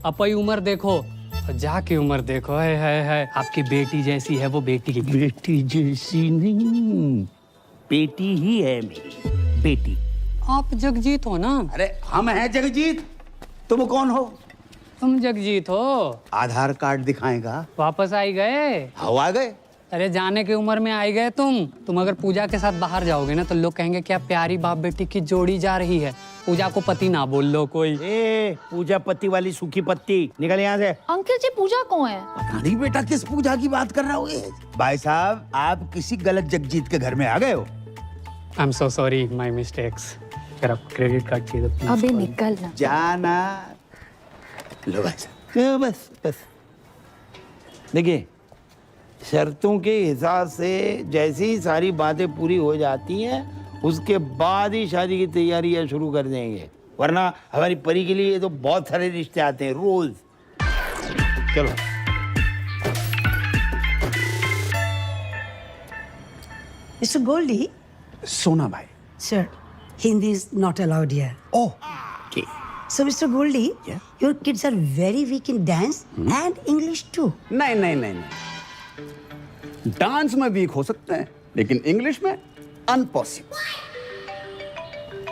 [SPEAKER 9] अपनी उम्र देखो, जाके उम्र देखो। है आपकी बेटी जैसी है वो, बेटी की
[SPEAKER 3] बेटी जैसी नहीं, बेटी ही है मेरी बेटी।
[SPEAKER 9] आप जगजीत हो ना?
[SPEAKER 6] अरे हम हैं जगजीत, तुम कौन हो?
[SPEAKER 9] तुम जगजीत हो।
[SPEAKER 6] आधार कार्ड दिखाएगा।
[SPEAKER 9] वापस आई गए?
[SPEAKER 6] हवा गए।
[SPEAKER 9] अरे जाने की उम्र में आई गए तुम अगर पूजा के साथ बाहर जाओगे ना तो लोग कहेंगे क्या प्यारी बाप बेटी की जोड़ी जा रही है। पूजा को पति ना बोल लो कोई।
[SPEAKER 3] ए, पूजा पति वाली सूखी पत्ती, निकल यहाँ से।
[SPEAKER 1] अंकल जी, पूजा कौन है?
[SPEAKER 6] पता नहीं बेटा किस पूजा की बात कर रहे हो। भाई साहब, आप किसी गलत जगजीत के घर में आ गए हो।
[SPEAKER 9] I am so sorry, my mistakes. अगर आप क्रेडिट कार्ड चाहिए तो
[SPEAKER 1] अबे निकल ना।
[SPEAKER 6] जाना। लो भाई साहब,
[SPEAKER 3] बस बस। देखिए, शर्तों के हिसाब से जैसे ही सारी बातें पूरी हो जाती हैं, उसके बाद ही शादी की तैयारियां शुरू कर देंगे, वरना हमारी परी के लिए तो बहुत सारे रिश्ते आते हैं रोज। चलो।
[SPEAKER 18] Mr. Goldie?
[SPEAKER 6] सोना भाई।
[SPEAKER 18] Sir, Hindi is not allowed here.
[SPEAKER 6] Oh, okay.
[SPEAKER 18] So, Mr. Goldie, your kids are very weak in dance and English too.
[SPEAKER 4] नहीं नहीं नहीं नहीं, डांस में वीक हो सकते हैं लेकिन इंग्लिश में अनपॉसिबल।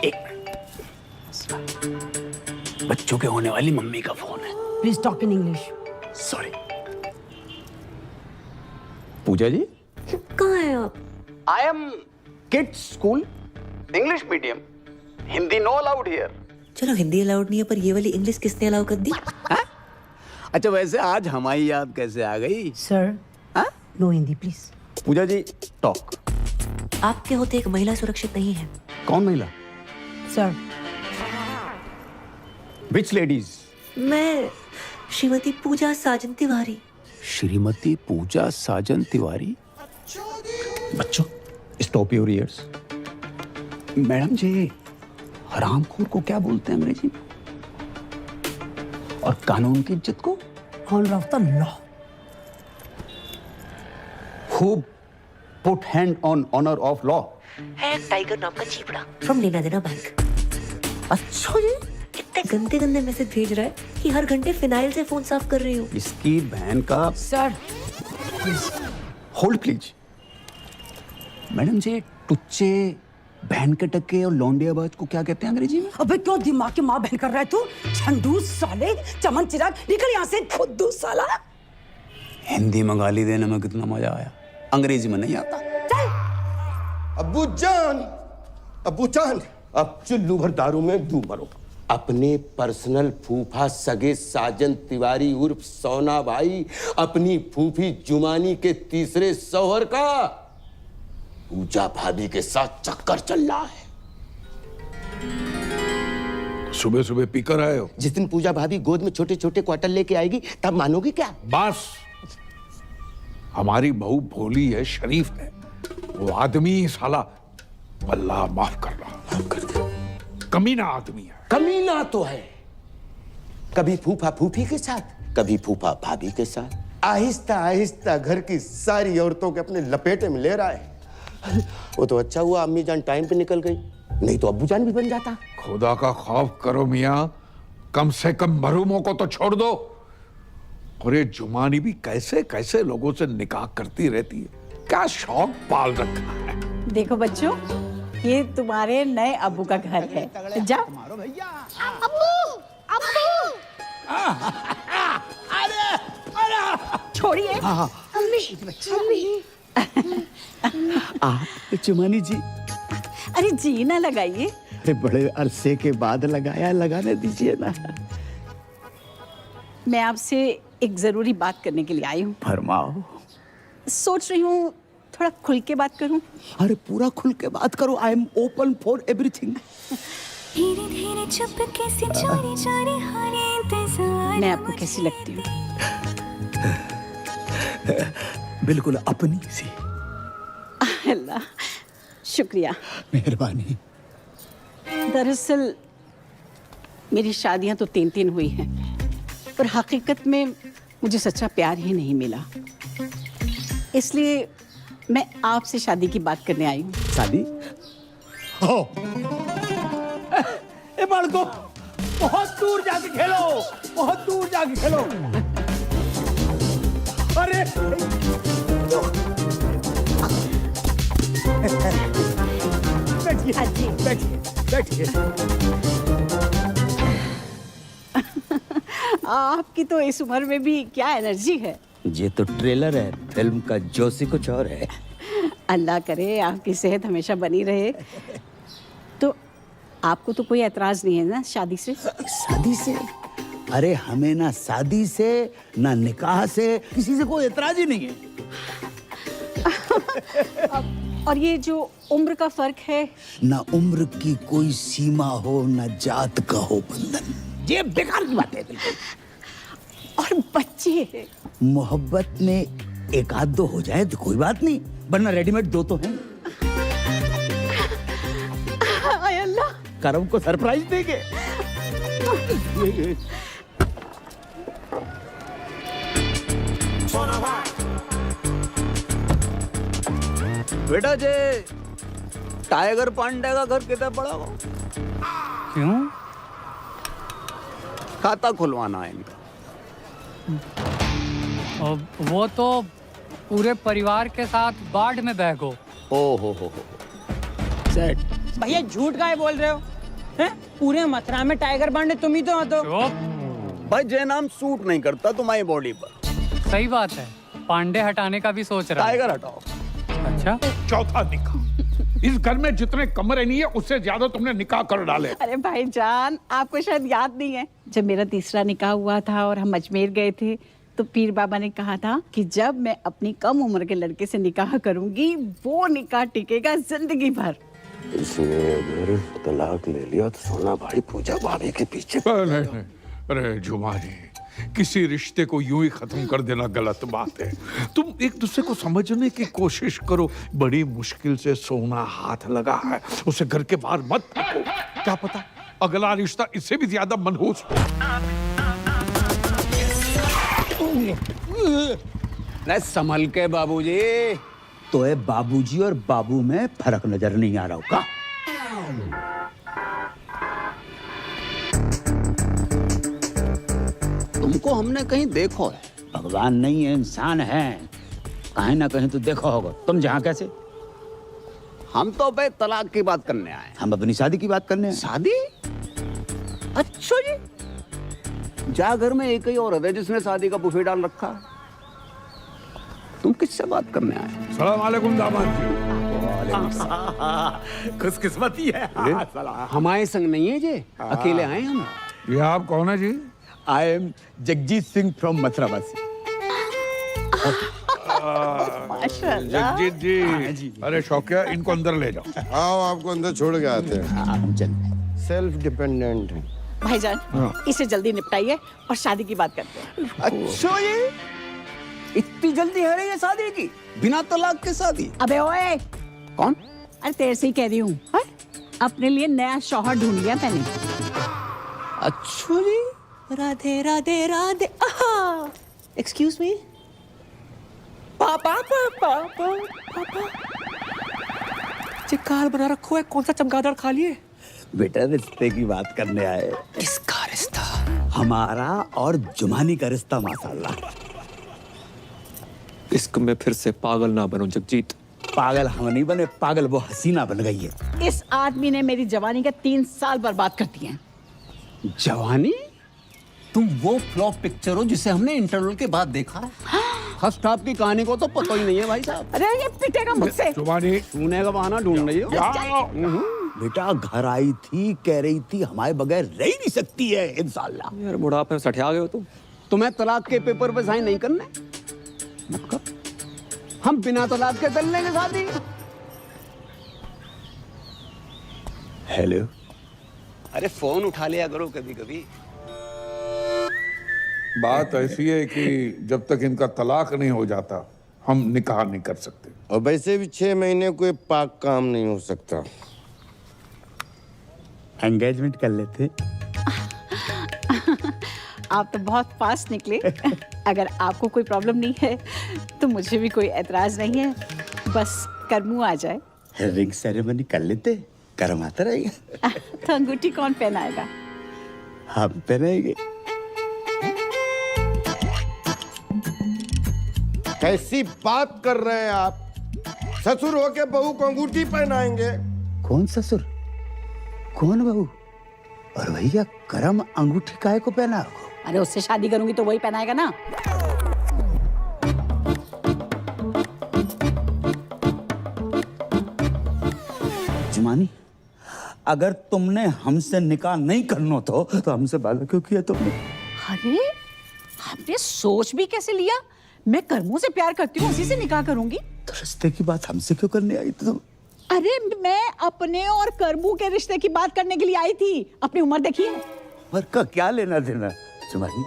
[SPEAKER 4] एक मिनट, बच्चों के होने वाली मम्मी का फोन है।
[SPEAKER 18] Please talk in English.
[SPEAKER 4] Sorry. Puja ji
[SPEAKER 10] कहाँ हैं आप?
[SPEAKER 4] I am kids school, English medium, Hindi no allowed here.
[SPEAKER 10] चलो हिंदी अलाउड नहीं है, पर ये वाली इंग्लिश किसने अलाउ कर दी?
[SPEAKER 4] अच्छा वैसे आज हमारी याद कैसे आ गई?
[SPEAKER 18] Sir, no Hindi, please.
[SPEAKER 4] Pooja ji talk.
[SPEAKER 10] आपके होते एक महिला सुरक्षित नहीं है।
[SPEAKER 4] कौन महिला?
[SPEAKER 18] Sir.
[SPEAKER 4] विच लेडीज?
[SPEAKER 10] मैं श्रीमती पूजा साजन तिवारी।
[SPEAKER 4] श्रीमती पूजा साजन तिवारी। बच्चों स्टॉप योर ईयर्स। मैडम जी हरामखोर को क्या बोलते हैं अंग्रेजी में? और कानून की इज्जत को?
[SPEAKER 18] Honor of the law.
[SPEAKER 4] Who put hand on honor of law?
[SPEAKER 10] है एक टाइगर नाम का चीपड़ा फ्रॉम लेना देना बैंक।
[SPEAKER 4] अच्छा जी
[SPEAKER 10] इतने गंदे गंदे मैसेज भेज रहा है कि हर घंटे फिनाइल से फोन साफ कर रही हूँ।
[SPEAKER 4] इसकी बहन का।
[SPEAKER 18] Sir.
[SPEAKER 4] Hold please. मैडम जी टुच्चे, बहन के टक्के और लौंडियाबाज को क्या कहते हैं अंग्रेजी में?
[SPEAKER 18] अबे क्यों दिमाग की माँ बहन कर रहा है तू? झंडू साले, चमन चिराग, निकल यहाँ से खुद्दू साला।
[SPEAKER 4] हिंदी में गाली देने में कितना मजा आया, अंग्रेजी में नहीं आता।
[SPEAKER 5] अब्बू जान, अब चुल्लू भर दारू में डूब मरो। अपने पर्सनल फूफा सगे साजन तिवारी उर्फ सोना भाई, अपनी फूफी जुमानी के तीसरे शौहर का पूजा भाभी के साथ चक्कर चल रहा है।
[SPEAKER 8] सुबह सुबह पीकर आए हो?
[SPEAKER 5] जिस दिन पूजा भाभी गोद में छोटे छोटे क्वार्टर लेके आएगी तब मानोगे क्या?
[SPEAKER 8] बस हमारी बहू भोली है, शरीफ है, वो आदमी साला अल्लाह माफ कर रहा, माफ कर दे, कमीना आदमी है।
[SPEAKER 5] कमीना तो है, कभी फूफा फूफी के साथ, कभी फूफा भाभी के साथ, आहिस्ता आहिस्ता घर की सारी औरतों के अपने लपेटे में ले रहा है। वो तो अच्छा हुआ अम्मी जान टाइम पे निकल गई, नहीं तो अब्बू जान भी बन जाता।
[SPEAKER 8] खुदा का खौफ करो मियाँ, कम से कम मरूमों को तो छोड़ दो। और ये जुमानी भी कैसे कैसे लोगों से निकाह करती रहती है, क्या शौक पाल रखा है।
[SPEAKER 14] देखो बच्चों, ये तुम्हारे नए अब्बू का घर है, जाओ।
[SPEAKER 17] अब्बू, अब्बू।
[SPEAKER 14] छोड़िए।
[SPEAKER 17] अम्मी, अम्मी।
[SPEAKER 4] चुमानी जी।
[SPEAKER 14] अरे जी ना लगाइए।
[SPEAKER 4] अरे बड़े अरसे के बाद लगाया, लगाने दीजिए ना।
[SPEAKER 14] मैं आपसे एक जरूरी बात करने के लिए आई हूँ।
[SPEAKER 4] फरमाओ।
[SPEAKER 14] सोच रही हूँ थोड़ा खुल के बात करूँ।
[SPEAKER 4] अरे पूरा खुल के बात करो, I am open for everything.
[SPEAKER 17] धीरे धीरे चुपके से चोरी चोरी हरे इंतजार।
[SPEAKER 14] मैं आपको कैसी लगती हूँ?
[SPEAKER 4] बिल्कुल अपनी सी।
[SPEAKER 14] अल्लाह, शुक्रिया।
[SPEAKER 4] मेहरबानी।
[SPEAKER 14] दरअसल मेरी शादियां तो 3 हुई हैं, पर हकीकत में मुझे सच्चा प्यार ही नहीं मिला। इसलिए मैं आपसे शादी की बात करने आई हूँ।
[SPEAKER 4] शादी? हो। ए बालको, बहुत दूर जाके खेलो, बहुत दूर जाके खेलो। अरे बैठिए, बैठिए, बैठिए।
[SPEAKER 14] आपकी तो इस उम्र में भी क्या एनर्जी है।
[SPEAKER 4] ये तो ट्रेलर है, फिल्म का जोशी कुछ और है।
[SPEAKER 14] अल्लाह करे आपकी सेहत हमेशा बनी रहे। तो आपको तो कोई एतराज नहीं है ना शादी से?
[SPEAKER 4] शादी से? अरे हमें ना शादी से ना निकाह से किसी से कोई एतराज ही नहीं है।
[SPEAKER 14] और ये जो उम्र का फर्क है?
[SPEAKER 4] ना उम्र की कोई सीमा हो, ना जात का हो बंधन, ये बेकार की बात है बिल्कुल।
[SPEAKER 14] और बच्चे?
[SPEAKER 4] मोहब्बत में एक आध दो हो जाए तो कोई बात नहीं, वरना रेडीमेड 2 तो हैं।
[SPEAKER 14] हाय अल्लाह,
[SPEAKER 4] करम को सरप्राइज देंगे। बेटा जे टाइगर पांडे का घर कितना बड़ा हो?
[SPEAKER 11] क्यों?
[SPEAKER 6] खाता खुलवाना है इनका।
[SPEAKER 9] और वो तो पूरे परिवार के साथ बाढ़ में बह गो।
[SPEAKER 6] ओ हो सेट।
[SPEAKER 18] भैया झूठ काहे बोल रहे हो? हैं? पूरे मथुरा में टाइगर बांधे तुम ही तो हो। तो
[SPEAKER 6] भाई जय नाम सूट नहीं करता तुम्हारी बॉडी पर।
[SPEAKER 9] सही बात है, पांडे हटाने का भी सोच रहा है।
[SPEAKER 6] टाइगर हटाओ।
[SPEAKER 8] अच्छा, चौथा निकाह। इस घर में जितने कमरे नहीं है उससे ज्यादा तुमने निकाह कर डाले।
[SPEAKER 14] अरे भाईजान, आपको शायद याद नहीं है, जब मेरा तीसरा निकाह हुआ था और हम अजमेर गए थे तो पीर बाबा ने कहा था कि जब मैं अपनी कम उम्र के लड़के से निकाह करूंगी वो निकाह टिकेगा जिंदगी भर।
[SPEAKER 5] इसने अगर तलाक ले लिया तो सोना भाई पूजा भाभी के पीछे।
[SPEAKER 8] नहीं। अरे जुमा जी, किसी रिश्ते को यूं ही खत्म कर देना गलत बात है। तुम एक दूसरे को समझने की कोशिश करो। बड़ी मुश्किल से सोना हाथ लगा है, उसे घर के बाहर मत फेंको। क्या पता अगला रिश्ता इससे भी ज्यादा मनहूस हो।
[SPEAKER 4] नहीं संभल के बाबूजी। तो है बाबूजी और बाबू में फर्क नजर नहीं आ रहा होगा। तुमको हमने कहीं देखो है? भगवान नहीं है, इंसान है। कहीं ना कहीं तो देखो होगा। तुम जहाँ कैसे? हम तो भाई तलाक की बात करने आए। हम अपनी शादी की बात करने आए। शादी? अच्छा जी। जा घर में एक ही औरत है जिसने शादी का बुफे डाल रखा है। तुम किससे बात करने आए?
[SPEAKER 8] सलाम अलैकुम दामाद जी।
[SPEAKER 4] खुशकिस्मती है। हमारे संग नहीं है जी, अकेले आए हम।
[SPEAKER 8] ये आप कौन है जी?
[SPEAKER 4] I am Jagjit Singh from मथुरावासी।
[SPEAKER 8] जगजीत जी। अरे शौकिया, इनको अंदर ले जाओ।
[SPEAKER 5] आओ, आपको अंदर छोड़ के आते हैं। सेल्फ डिपेंडेंट है
[SPEAKER 14] भाईजान, इसे जल्दी निपटाइए और शादी की बात करते हैं।
[SPEAKER 6] अच्छा, ये इतनी जल्दी है रही है शादी की? बिना तलाक के शादी?
[SPEAKER 14] अबे ओए,
[SPEAKER 6] कौन?
[SPEAKER 14] अरे तेरे से ही कह रही हूँ। अपने लिए नया शौहर ढूंढ लिया मैंने।
[SPEAKER 10] अच्छा जी। राधे राधे राधे। Excuse me. पापा पापा पापा
[SPEAKER 12] चिक्कार बना रखो है, कौन सा चमगादड़ खा लिए?
[SPEAKER 4] बेटा रिश्ते की बात करने आए।
[SPEAKER 10] किसका रिश्ता?
[SPEAKER 4] हमारा और जुमानी का रिश्ता माशाल्लाह।
[SPEAKER 2] इश्क में फिर से पागल ना बनो जगजीत।
[SPEAKER 4] पागल हम नहीं बने, पागल वो हसीना बन गई है।
[SPEAKER 14] इस आदमी ने मेरी जवानी के 3 साल बर्बाद कर दिए हैं।
[SPEAKER 6] जवानी? तुम वो फ्लॉप पिक्चर हो जिसे हमने इंटरवल के बाद देखा है। फर्स्ट हाफ की कहानी को तो पता ही नहीं है भाई साहब।
[SPEAKER 14] अरे ये पिटेगा मुझसे।
[SPEAKER 8] जुबानी
[SPEAKER 6] सुने का बहाना ढूंढ रही हो।
[SPEAKER 4] बेटा घर आई थी, कह रही थी हमारे बगैर रह ही नहीं सकती है इंशाल्लाह।
[SPEAKER 2] यार बुढ़ापे में सठिया गए हो तुम।
[SPEAKER 6] तुम्हें तलाक के पेपर पे साइन नहीं करने? मत कर। हम बिना तलाक के कर लेंगे शादी।
[SPEAKER 4] हेलो।
[SPEAKER 6] अरे फोन उठा लिया करो कभी कभी।
[SPEAKER 8] बात ऐसी है कि जब तक इनका तलाक नहीं हो जाता हम निकाह नहीं कर सकते।
[SPEAKER 5] और वैसे भी 6 महीने कोई पाक काम नहीं हो सकता।
[SPEAKER 4] एंगेजमेंट कर लेते।
[SPEAKER 14] आप तो बहुत फास्ट निकले। अगर आपको कोई प्रॉब्लम नहीं है तो मुझे भी कोई एतराज नहीं है, बस करमू आ जाए।
[SPEAKER 4] रिंग सेरेमनी कर लेते, कर्म आता रहेगा।
[SPEAKER 14] तो अंगूठी कौन पहनाएगा?
[SPEAKER 4] हम पहनेंगे।
[SPEAKER 5] कैसी बात कर रहे हैं आप? ससुर होके बहू को अंगूठी पहनाएंगे?
[SPEAKER 4] कौन ससुर, कौन बहू? और भैया करम अंगूठी काहे को पहना?
[SPEAKER 14] अरे उससे शादी करूंगी तो वही पहनाएगा ना।
[SPEAKER 4] जुमानी, अगर तुमने हमसे निकाह नहीं करना तो हमसे वादा क्यों किया तुमने?
[SPEAKER 14] अरे आपने सोच भी कैसे लिया? मैं कर्मों से प्यार करती हूँ, उसी से निकाह करूंगी।
[SPEAKER 4] तो रिश्ते की बात हमसे क्यों करने आई तुम?
[SPEAKER 14] अरे मैं अपने और कर्मू के रिश्ते की बात करने के लिए आई थी। अपनी उम्र देखिए।
[SPEAKER 4] उम्र का क्या लेना देना? जुमानी,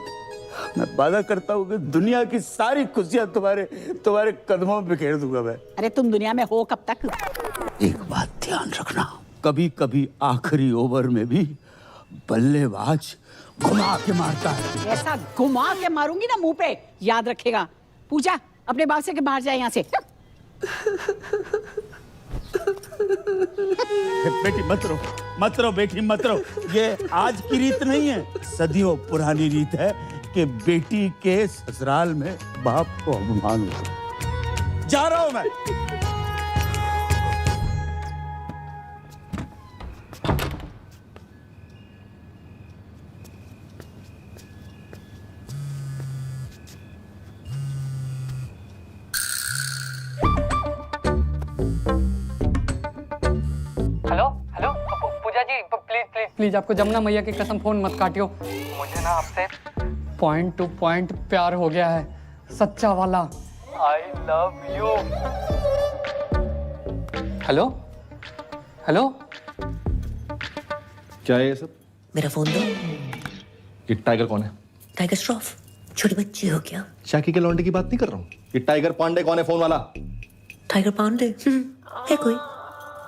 [SPEAKER 4] मैं वादा करता हूँ कि दुनिया की सारी खुशियां तुम्हारे कदमों में बिखेर दूंगा मैं।
[SPEAKER 14] अरे तुम दुनिया में हो कब तक?
[SPEAKER 4] एक बात ध्यान रखना, कभी कभी आखिरी ओवर में भी बल्लेबाज घुमा के मारता है।
[SPEAKER 14] ऐसा घुमा के मारूंगी ना मुंह पे, याद रखेगा। पूजा, अपने बाप से के बाहर जाए यहाँ से।
[SPEAKER 4] बेटी मत रो बेटी मत रो। ये आज की रीत नहीं है, सदियों पुरानी रीत है कि बेटी के ससुराल में बाप को अपमान हो। जा रहा हूं मैं।
[SPEAKER 9] हेलो पूजा जी, प्लीज आपको जमुना मैया की कसम फोन मत काटियो। मुझे ना आपसे पॉइंट टू पॉइंट प्यार हो गया है, सच्चा वाला। I love you. हेलो
[SPEAKER 15] क्या है ये सब?
[SPEAKER 10] मेरा फोन दो।
[SPEAKER 15] ये टाइगर कौन है?
[SPEAKER 10] टाइगर श्रॉफ, छोटे बच्चे हो क्या?
[SPEAKER 15] शाकी के लौंडे की बात नहीं कर रहा हूँ। ये टाइगर पांडे कौन है फोन वाला?
[SPEAKER 10] टाइगर पांडे है कोई?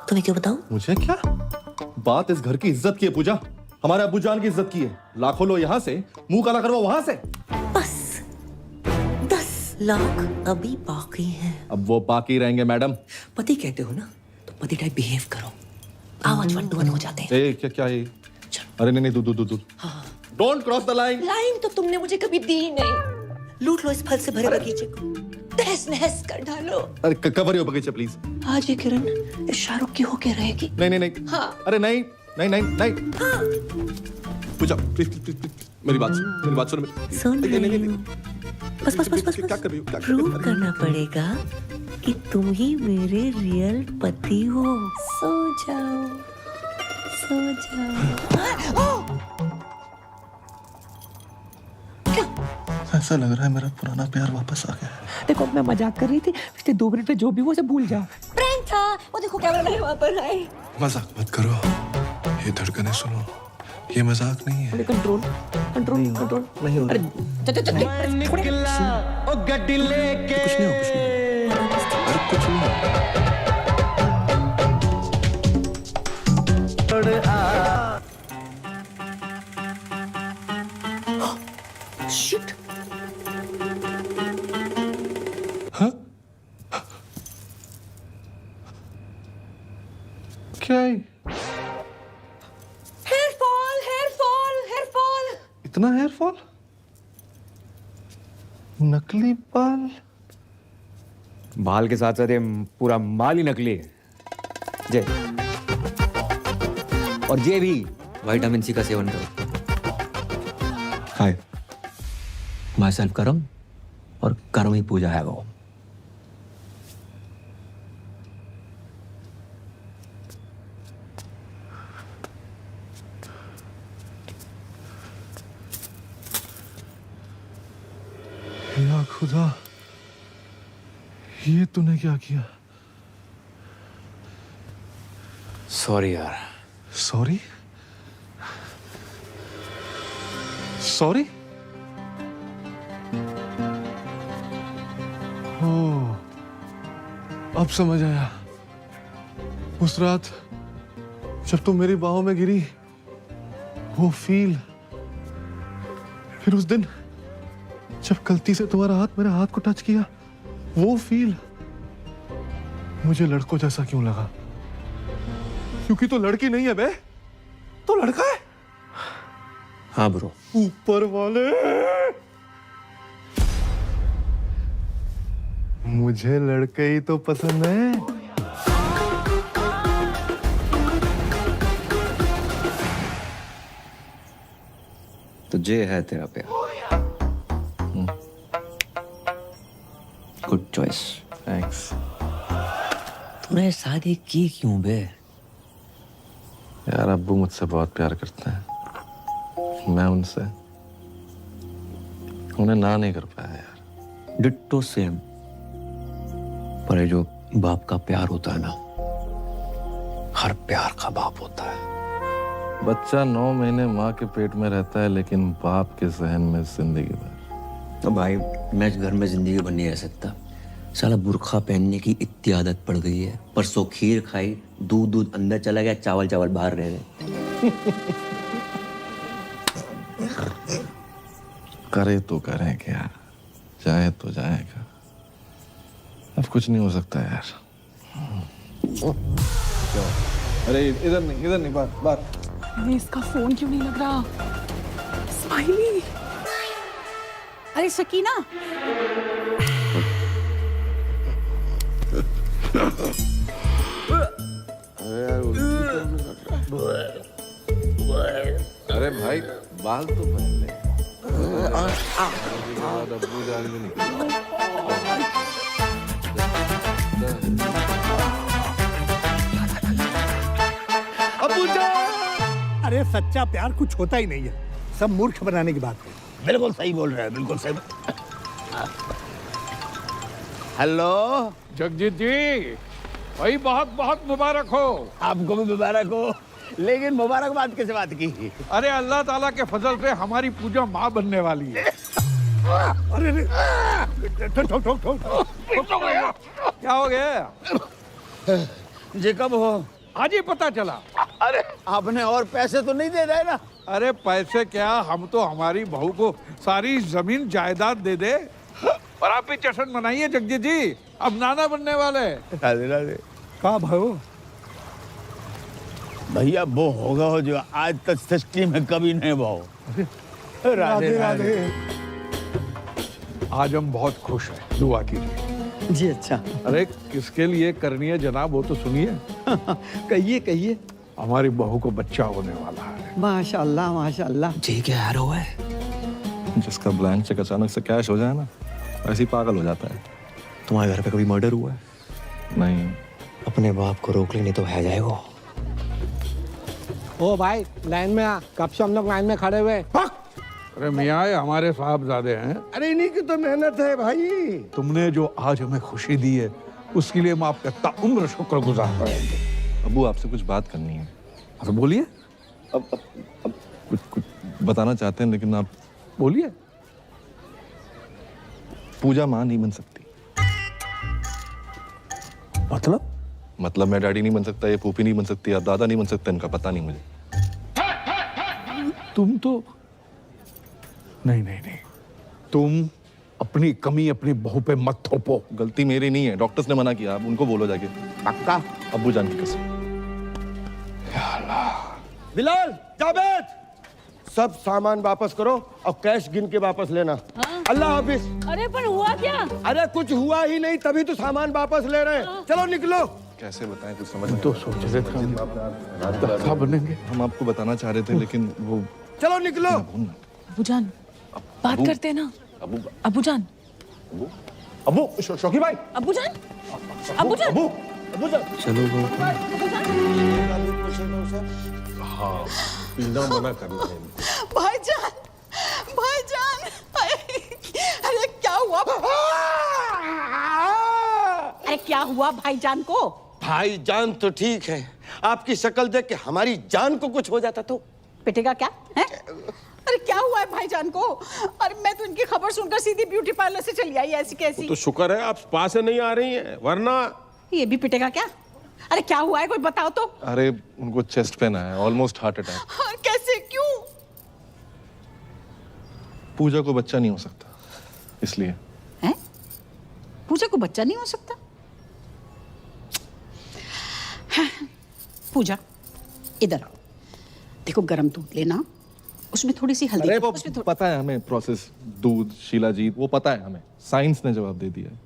[SPEAKER 10] तुम्हें क्यों बताऊं?
[SPEAKER 15] मुझे क्या? बात इस घर की इज्जत की है पूजा, हमारे अब्बू जान की इज्जत की है। लाखों लो यहाँ से, मुंह काला करवा वहां से।
[SPEAKER 10] बस 10 लाख अभी बाकी हैं।
[SPEAKER 15] अब वो बाकी रहेंगे मैडम।
[SPEAKER 10] पति कहते हो ना, तो पति टाइप बिहेव करो। आवाज 1 to 1 हो जाते हैं।
[SPEAKER 15] ए क्या है? अरे नहीं दूध। Don't cross the line.
[SPEAKER 10] Line तो तुमने मुझे कभी दी नहीं। लूट लो इस फल से भरे बगीचे को, तहस नहस कर डालो।
[SPEAKER 15] अरे कवर यो बगीचे प्लीज।
[SPEAKER 10] आज ये किरण इस शाहरुख की होके रहेगी।
[SPEAKER 15] नहीं।
[SPEAKER 10] हाँ।
[SPEAKER 15] अरे नहीं।
[SPEAKER 10] हाँ।
[SPEAKER 15] पूजा प्लीज मेरी बात सुन।
[SPEAKER 10] नहीं। बस
[SPEAKER 15] क्या कर रही हो?
[SPEAKER 10] प्रूव करना पड़ेगा कि तुम ही मेरे रियल पति हो। सो जाओ।
[SPEAKER 15] ऐसा लग रहा है मेरा पुराना प्यार वापस आ गया है।
[SPEAKER 12] देखो मैं मजाक कर रही थी, पिछले 2 मिनट में जो भी वो सब भूल जाओ।
[SPEAKER 10] प्रैंक था वो, देखो कैमरा मैन वहां पर है।
[SPEAKER 15] मजाक मत करो, ये धड़कनें सुनो, ये मजाक नहीं है।
[SPEAKER 12] कंट्रोल
[SPEAKER 15] नहीं हो रहा।
[SPEAKER 2] निकला ओ गड्डी लेके।
[SPEAKER 15] कुछ नहीं हो। अरे कुछ नहीं हो।
[SPEAKER 10] शिट।
[SPEAKER 15] हाँ? क्या है?
[SPEAKER 12] Hair fall.
[SPEAKER 15] इतना हेयर फॉल? नकली बाल?
[SPEAKER 2] बाल के साथ साथ ये पूरा माल ही नकली है। जे और ये भी विटामिन सी का सेवन करो। हाय माई सेल्फ करम, और कर्म ही पूजा है वो।
[SPEAKER 15] या खुदा, ये तूने क्या किया?
[SPEAKER 2] सॉरी यार।
[SPEAKER 15] सॉरी? ओह, अब समझ आया। उस रात जब तुम मेरी बाहों में गिरी, वो फील, फिर उस दिन जब गलती से तुम्हारा हाथ मेरे हाथ को टच किया, वो फील मुझे लड़कों जैसा क्यों लगा? क्योंकि तो लड़की नहीं है बे, तो लड़का है।
[SPEAKER 2] हाँ ब्रो।
[SPEAKER 15] ऊपर वाले, मुझे लड़के ही तो पसंद है।
[SPEAKER 2] तो ये है तेरा प्यार। Good choice.
[SPEAKER 15] थैंक्स।
[SPEAKER 10] तूने शादी की क्यों बे?
[SPEAKER 15] यार अब्बू मुझसे बहुत प्यार करते हैं, मैं उनसे उन्हें ना नहीं कर पाया यार।
[SPEAKER 2] Ditto same. पर ये जो बाप का प्यार होता है ना, हर प्यार का बाप होता है।
[SPEAKER 15] बच्चा 9 महीने माँ के पेट में रहता है, लेकिन बाप के सहन में जिंदगी भर।
[SPEAKER 2] तो भाई मैं इस घर में जिंदगी भर नहीं रह सकता। साला बुर्खा पहनने की इतनी आदत पड़ गई है। परसों खीर खाई, दूध अंदर चला गया, चावल बाहर रह गए।
[SPEAKER 15] करे तो करें क्या, जाए तो जाएगा। अब कुछ नहीं हो सकता यार। अरे इधर नहीं बाहर।
[SPEAKER 12] अरे इसका फोन क्यों नहीं लग रहा? स्माइली।
[SPEAKER 14] अरे सकीना,
[SPEAKER 15] अरे भाई बाल तो पहन ले। अब्बू जान भी नहीं।
[SPEAKER 4] अब्बू जान! अरे सच्चा प्यार कुछ होता ही नहीं है, सब मूर्ख बनाने की बात है। बिल्कुल सही बोल रहे हैं, बिल्कुल सही। हेलो
[SPEAKER 8] जगजीत जी, भाई बहुत बहुत मुबारक हो।
[SPEAKER 4] आपको भी मुबारक हो, लेकिन मुबारकबाद कैसे बात की?
[SPEAKER 8] अरे अल्लाह ताला के फजल से हमारी पूजा माँ बनने वाली है।
[SPEAKER 4] अरे ठोक
[SPEAKER 8] क्या हो गया?
[SPEAKER 4] जी कब हो?
[SPEAKER 8] आज ही पता चला।
[SPEAKER 4] अरे आपने और पैसे तो नहीं दे रहे ना?
[SPEAKER 8] अरे पैसे क्या, हम तो हमारी बहू को सारी जमीन जायदाद दे दे। और आप ही जश्न मनाइए जगजीत जी, अब नाना बनने वाले।
[SPEAKER 4] राधे राधे। कहाँ भाई? भैया वो होगा हो जो आज तक सृष्टि में कभी नहीं भाव। राधे राधे।
[SPEAKER 8] आज हम बहुत खुश हैं, दुआ कीजिए।
[SPEAKER 6] जी अच्छा।
[SPEAKER 8] अरे किसके लिए करनी है जनाब, वो तो सुनिए।
[SPEAKER 6] कहिए कहिए।
[SPEAKER 8] हमारी बहू को बच्चा होने वाला है।
[SPEAKER 6] माशाल्लाह माशाल्लाह।
[SPEAKER 10] जी क्या हार हुआ है?
[SPEAKER 15] जिसका ब्लैंक चेक अचानक से कैश हो जाए ना, ऐसे ही पागल हो जाता है।
[SPEAKER 2] तुम्हारे घर पे कभी मर्डर हुआ है?
[SPEAKER 15] नहीं।
[SPEAKER 2] अपने बाप को रोक लेनी तो है जाए वो।
[SPEAKER 6] ओ भाई लाइन में आ, कब से हम लोग लाइन में खड़े हुए।
[SPEAKER 8] अरे मियाँ, ये हमारे साहबजादे हैं।
[SPEAKER 5] अरे इन्हीं की तो मेहनत है भाई।
[SPEAKER 8] तुमने जो आज हमें खुशी दी है, उसके लिए हम आपका ताउम्र शुक्रगुजार रहेंगे।
[SPEAKER 15] अब्बू आपसे कुछ बात करनी है।
[SPEAKER 8] अरे बोलिए।
[SPEAKER 15] अब कुछ बताना चाहते हैं, लेकिन आप
[SPEAKER 8] बोलिए।
[SPEAKER 15] पूजा माँ नहीं बन सकती। मतलब मैं डैडी नहीं बन सकता, ये फूफी नहीं बन सकती, आप दादा नहीं बन सकते, इनका पता नहीं मुझे।
[SPEAKER 8] तुम तो नहीं, तुम अपनी कमी अपनी बहू पे मत थोपो।
[SPEAKER 15] गलती मेरी नहीं है, डॉक्टर्स ने मना किया, आप उनको बोलो जाके।
[SPEAKER 4] पक्का?
[SPEAKER 15] अब्बू जान की कसम।
[SPEAKER 5] बिलाल, जावेद, सब सामान वापस करो और कैश गिन के वापस लेना। अल्लाह हाफिज।
[SPEAKER 18] अरे पर हुआ क्या?
[SPEAKER 5] अरे कुछ हुआ ही नहीं, तभी तो सामान वापस ले रहे हैं। चलो निकलो।
[SPEAKER 15] कैसे बताएं, कुछ समझ नहीं।
[SPEAKER 8] तो सोच रहे थे हम बनेंगे।
[SPEAKER 15] हम आपको बताना चाह रहे थे, लेकिन वो।
[SPEAKER 5] चलो निकलो।
[SPEAKER 12] अबू जान, बात करते हैं ना। अबू जान।
[SPEAKER 5] अबू शौकी भाई।
[SPEAKER 12] अबू जान। अबू जान।
[SPEAKER 5] अबू जान।
[SPEAKER 2] चलो वो
[SPEAKER 5] हाँ, पीना मना करना है।
[SPEAKER 14] भाईजान, भाईजान, अरे क्या हुआ? अरे क्या हुआ भाईजान को?
[SPEAKER 5] भाईजान तो ठीक है, आपकी शक्ल देख के हमारी जान को कुछ हो जाता तो।
[SPEAKER 14] पिटेगा क्या है? अरे क्या हुआ है भाईजान को? अरे मैं तो इनकी खबर सुनकर सीधी ब्यूटी पार्लर से चली आई, ऐसी कैसी।
[SPEAKER 5] तो शुक्र है आप स्पा से नहीं आ रही हैं, वरना।
[SPEAKER 14] ये भी पिटेगा क्या? अरे क्या हुआ है, कोई बताओ तो।
[SPEAKER 15] अरे उनको चेस्ट पेन आया, ऑलमोस्ट हार्ट अटैक।
[SPEAKER 14] और कैसे, क्यों?
[SPEAKER 15] पूजा को बच्चा नहीं हो सकता, इसलिए।
[SPEAKER 14] हैं? पूजा को बच्चा नहीं हो सकता? हाँ, पूजा इधर आओ, देखो गरम दूध लेना, उसमें थोड़ी सी हल्दी।
[SPEAKER 15] अरे वो पता है हमें प्रोसेस, दूध, शिलाजीत, वो पता है हमें, साइंस ने जवाब दे दिया।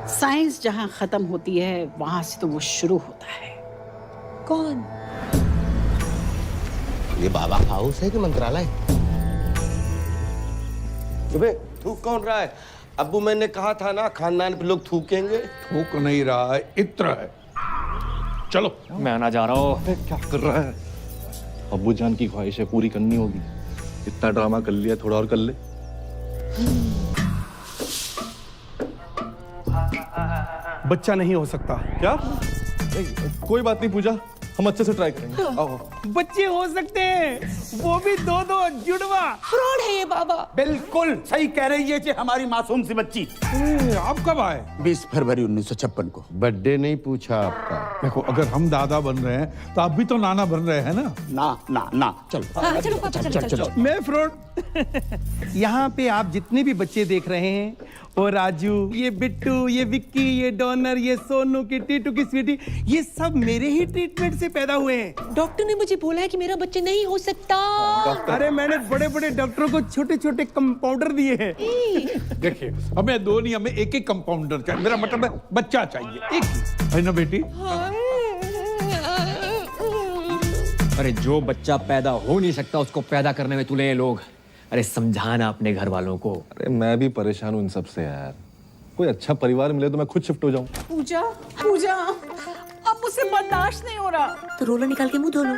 [SPEAKER 14] साइंस जहां खत्म होती है वहां से तो वो शुरू होता है।
[SPEAKER 12] कौन?
[SPEAKER 5] ये बाबा हाउस है कि मंत्रालय? अबे थूक कौन रहा है? अब्बू मैंने कहा था ना, खानदान पे लोग थूकेंगे।
[SPEAKER 8] थूक नहीं रहा है, इत्र है। चलो।
[SPEAKER 2] मैं आना जा रहा हूँ।
[SPEAKER 15] क्या कर रहा है? अब्बू जान की ख्वाहिश है, पूरी करनी होगी। इतना ड्रामा कर लिया, थोड़ा और कर ले।
[SPEAKER 6] बच्चा नहीं हो सकता क्या?
[SPEAKER 15] कोई बात नहीं पूजा, हम अच्छे से ट्राई करेंगे। आओ।
[SPEAKER 4] बच्चे हो सकते हैं, वो भी दो जुड़वा।
[SPEAKER 18] फ्रॉड है ये बाबा।
[SPEAKER 4] बिल्कुल सही कह रही है, हमारी मासूम सी बच्ची।
[SPEAKER 8] आप कब आए?
[SPEAKER 4] 20 फरवरी 1956 को।
[SPEAKER 5] बर्थडे नहीं पूछा आपका।
[SPEAKER 8] देखो, अगर हम दादा बन रहे हैं तो आप भी तो नाना बन रहे हैं ना।
[SPEAKER 4] ना चलो।
[SPEAKER 18] हाँ, चलो पापा, चलो।
[SPEAKER 4] मैं फ्रॉड। यहाँ पे आप जितने भी बच्चे देख रहे हैं
[SPEAKER 6] ओ राजू, ये बिट्टू, ये विक्की, ये डॉनर, ये सोनू की टीटू की स्वीटी, ये सब मेरे ही ट्रीटमेंट से पैदा हुए हैं।
[SPEAKER 12] डॉक्टर ने मुझे बोला है कि मेरा बच्चा नहीं हो सकता।
[SPEAKER 6] अरे मैंने बड़े बड़े डॉक्टरों को छोटे छोटे कंपाउंडर दिए हैं।
[SPEAKER 8] देखिए, हमें दो नहीं, हमें एक एक कंपाउंडर चाहिए। मेरा मतलब है बच्चा चाहिए, एक है ना बेटी?
[SPEAKER 2] अरे जो बच्चा पैदा हो नहीं सकता उसको पैदा करने में तुले ये लोग। अरे समझाना अपने घर वालों को।
[SPEAKER 15] अरे मैं भी परेशान हूँ इन सब से यार। कोई अच्छा परिवार मिले तो मैं खुद शिफ्ट हो जाऊँ।
[SPEAKER 14] पूजा पूजा, अब मुझसे बर्दाश्त नहीं हो रहा।
[SPEAKER 10] तो रोलर निकाल के मुंह धो लो।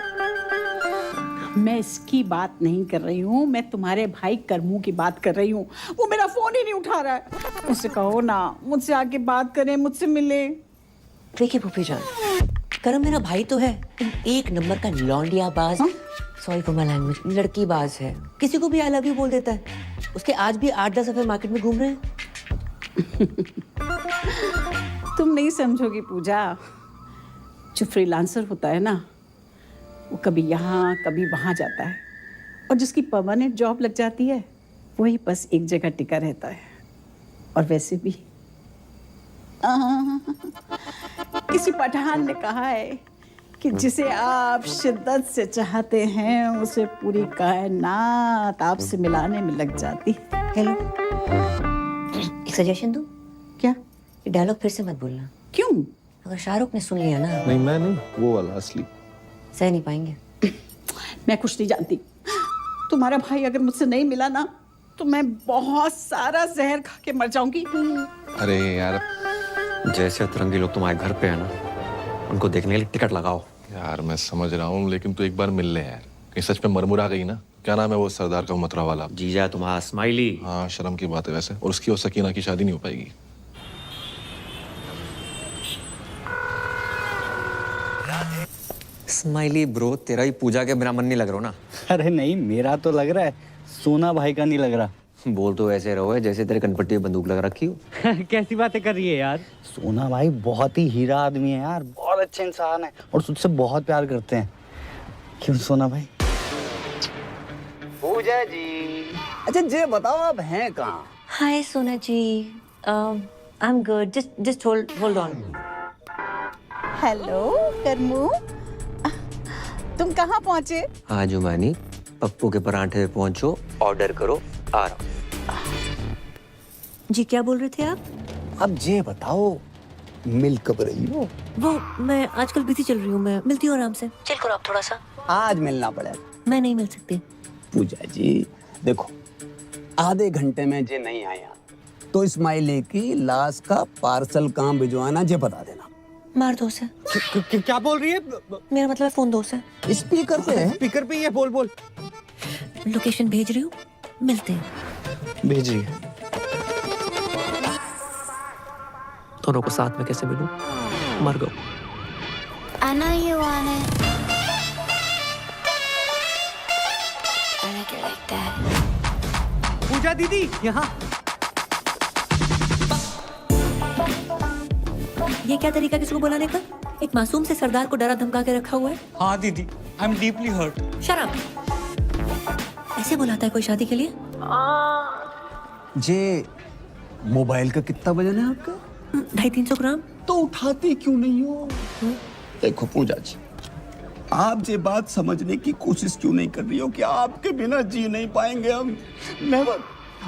[SPEAKER 14] मैं इसकी बात नहीं कर रही हूँ, मैं तुम्हारे भाई करमू की बात कर रही हूँ। वो मेरा फोन ही नहीं उठा रहा है। उससे कहो ना मुझसे आके बात करे, मुझसे मिले।
[SPEAKER 10] देखिए फूफी जान, करम मेरा भाई तो है, एक नंबर का लौंडियाबाज, सॉरी फॉर माय लैंग्वेज, लड़कीबाज है। किसी को भी आई लव यू बोल देता है। उसके आज भी 8-10 अफेयर मार्केट में घूम रहे हैं।
[SPEAKER 14] तुम नहीं समझोगी पूजा, जो फ्रीलांसर होता है ना, वो कभी यहाँ कभी वहाँ जाता है, और जिसकी परमानेंट जॉब लग जाती है वही बस एक जगह टिका रहता है। और वैसे भी किसी पठान ने कहा है कि जिसे आप शिद्दत से चाहते हैं उसे पूरी कायनात आपसे मिलाने में लग जाती।
[SPEAKER 10] हेलो, एक सजेशन दूं?
[SPEAKER 14] क्या?
[SPEAKER 10] ये डायलॉग फिर से मत बोलना।
[SPEAKER 14] क्यों?
[SPEAKER 10] अगर शाहरुख ने सुन लिया ना।
[SPEAKER 15] नहीं मैं नहीं, वो वाला असली।
[SPEAKER 10] सह नहीं पाएंगे।
[SPEAKER 14] मैं कुछ नहीं जानती। तुम्हारा भाई अगर मुझसे नहीं मिला ना तो मैं बहुत सारा जहर खा के मर जाऊंगी।
[SPEAKER 2] अरे यार, जैसे अतरंगी लोग तुम्हारे घर पे है ना, उनको देखने के लिए टिकट लगाओ।
[SPEAKER 15] यार मैं समझ रहा हूँ, लेकिन तू एक बार मिल ले यार। कहीं सच में मरमुरा गई ना। क्या नाम है वो सरदार का मथुरा वाला?
[SPEAKER 2] जीजा तुम्हारा स्माइली।
[SPEAKER 15] हाँ, शर्म की बात है वैसे। और उसकी और सकीना की शादी नहीं हो पाएगी।
[SPEAKER 2] स्माइली ब्रो, तेरा ही पूजा के बिना मन नहीं लग रहा ना?
[SPEAKER 6] अरे नहीं, मेरा तो लग रहा है, सोना भाई का नहीं लग रहा।
[SPEAKER 2] बोल तो ऐसे रहो जैसे तेरे कनपट्टी में बंदूक लगा रखी हो।
[SPEAKER 6] कैसी बातें कर रही है यार? सोना भाई बहुत ही हीरा आदमी है यार, बहुत अच्छे इंसान है और तुझसे बहुत प्यार करते हैं। क्यों सोना भाई? पूजा जी, अच्छा ये बताओ आप हैं कहाँ?
[SPEAKER 10] Hi Sona ji, I am good, just hold on.
[SPEAKER 14] Hello Karmu, तुम कहाँ पहुँचे?
[SPEAKER 2] हाँ जुमानी, पप्पू के परांठे पे पहुंचो, ऑर्डर करो, आ रहा हूँ।
[SPEAKER 10] जी क्या बोल रहे थे आप?
[SPEAKER 6] अब ये बताओ, मिल कब रही हो?
[SPEAKER 10] वो मैं आजकल बिजी चल रही हूँ, मैं मिलती हूँ आराम से। चिल करो आप थोड़ा सा।
[SPEAKER 6] आज मिलना पड़ेगा।
[SPEAKER 10] मैं नहीं मिल सकती।
[SPEAKER 6] पूजा जी देखो, आधे घंटे में जे नहीं आया तो इस्माइली की लाश का पार्सल कहाँ भिजवाना जे बता देना।
[SPEAKER 10] मार दो उसे।
[SPEAKER 6] क्या बोल रही है?
[SPEAKER 10] मेरा मतलब फोन दो उसे।
[SPEAKER 6] स्पीकर पे है? स्पीकर पे ही है, बोल बोल।
[SPEAKER 10] लोकेशन भेज रही हूँ, मिलते हैं।
[SPEAKER 6] भेज रही है।
[SPEAKER 10] दोनों को साथ में कैसे मिलूं? मर गो।
[SPEAKER 17] I know you want it. I like it like that.
[SPEAKER 6] पूजा दीदी यहाँ।
[SPEAKER 10] ये क्या तरीका किसी को बुलाने का? एक मासूम से सरदार को डरा धमका के रखा हुआ है।
[SPEAKER 6] हाँ दीदी, I am deeply hurt.
[SPEAKER 10] Shut up. ऐसे बुलाता है कोई शादी के लिए?
[SPEAKER 6] जे मोबाइल का कितना वजन है आपका?
[SPEAKER 10] 250-300 ग्राम।
[SPEAKER 6] तो उठाती क्यों नहीं हो? देखो पूजा जी, आप ये बात समझने की कोशिश क्यों नहीं कर रही हो कि आपके बिना जी नहीं पाएंगे हम? नेवर।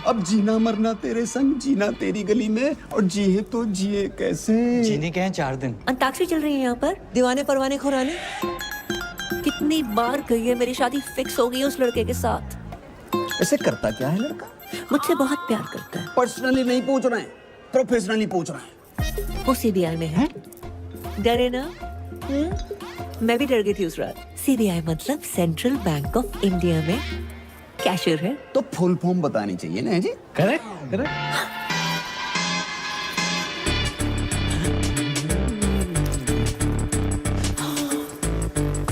[SPEAKER 6] अब जीना मरना तेरे संग, जीना तेरी गली में, और जिए तो जिए कैसे? जीने के हैं 4 दिन।
[SPEAKER 10] अंताक्षरी चल रही है यहाँ पर, दीवाने परवाने खुराने। कितनी बार गई है, मेरी शादी फिक्स हो गई है उस लड़के के साथ।
[SPEAKER 6] ऐसे करता क्या है लड़का?
[SPEAKER 10] मुझसे बहुत प्यार करता है।
[SPEAKER 6] पर्सनली नहीं पूछ रहे हैं, प्रोफेशनली पूछ रहे हैं।
[SPEAKER 10] वो सीबीआई में है। डरे ना? मैं भी डर गई थी उस रात। सीबीआई मतलब सेंट्रल बैंक ऑफ इंडिया में कैशियर है।
[SPEAKER 6] तो फुल फॉर्म बतानी चाहिए ना जी? Correct correct.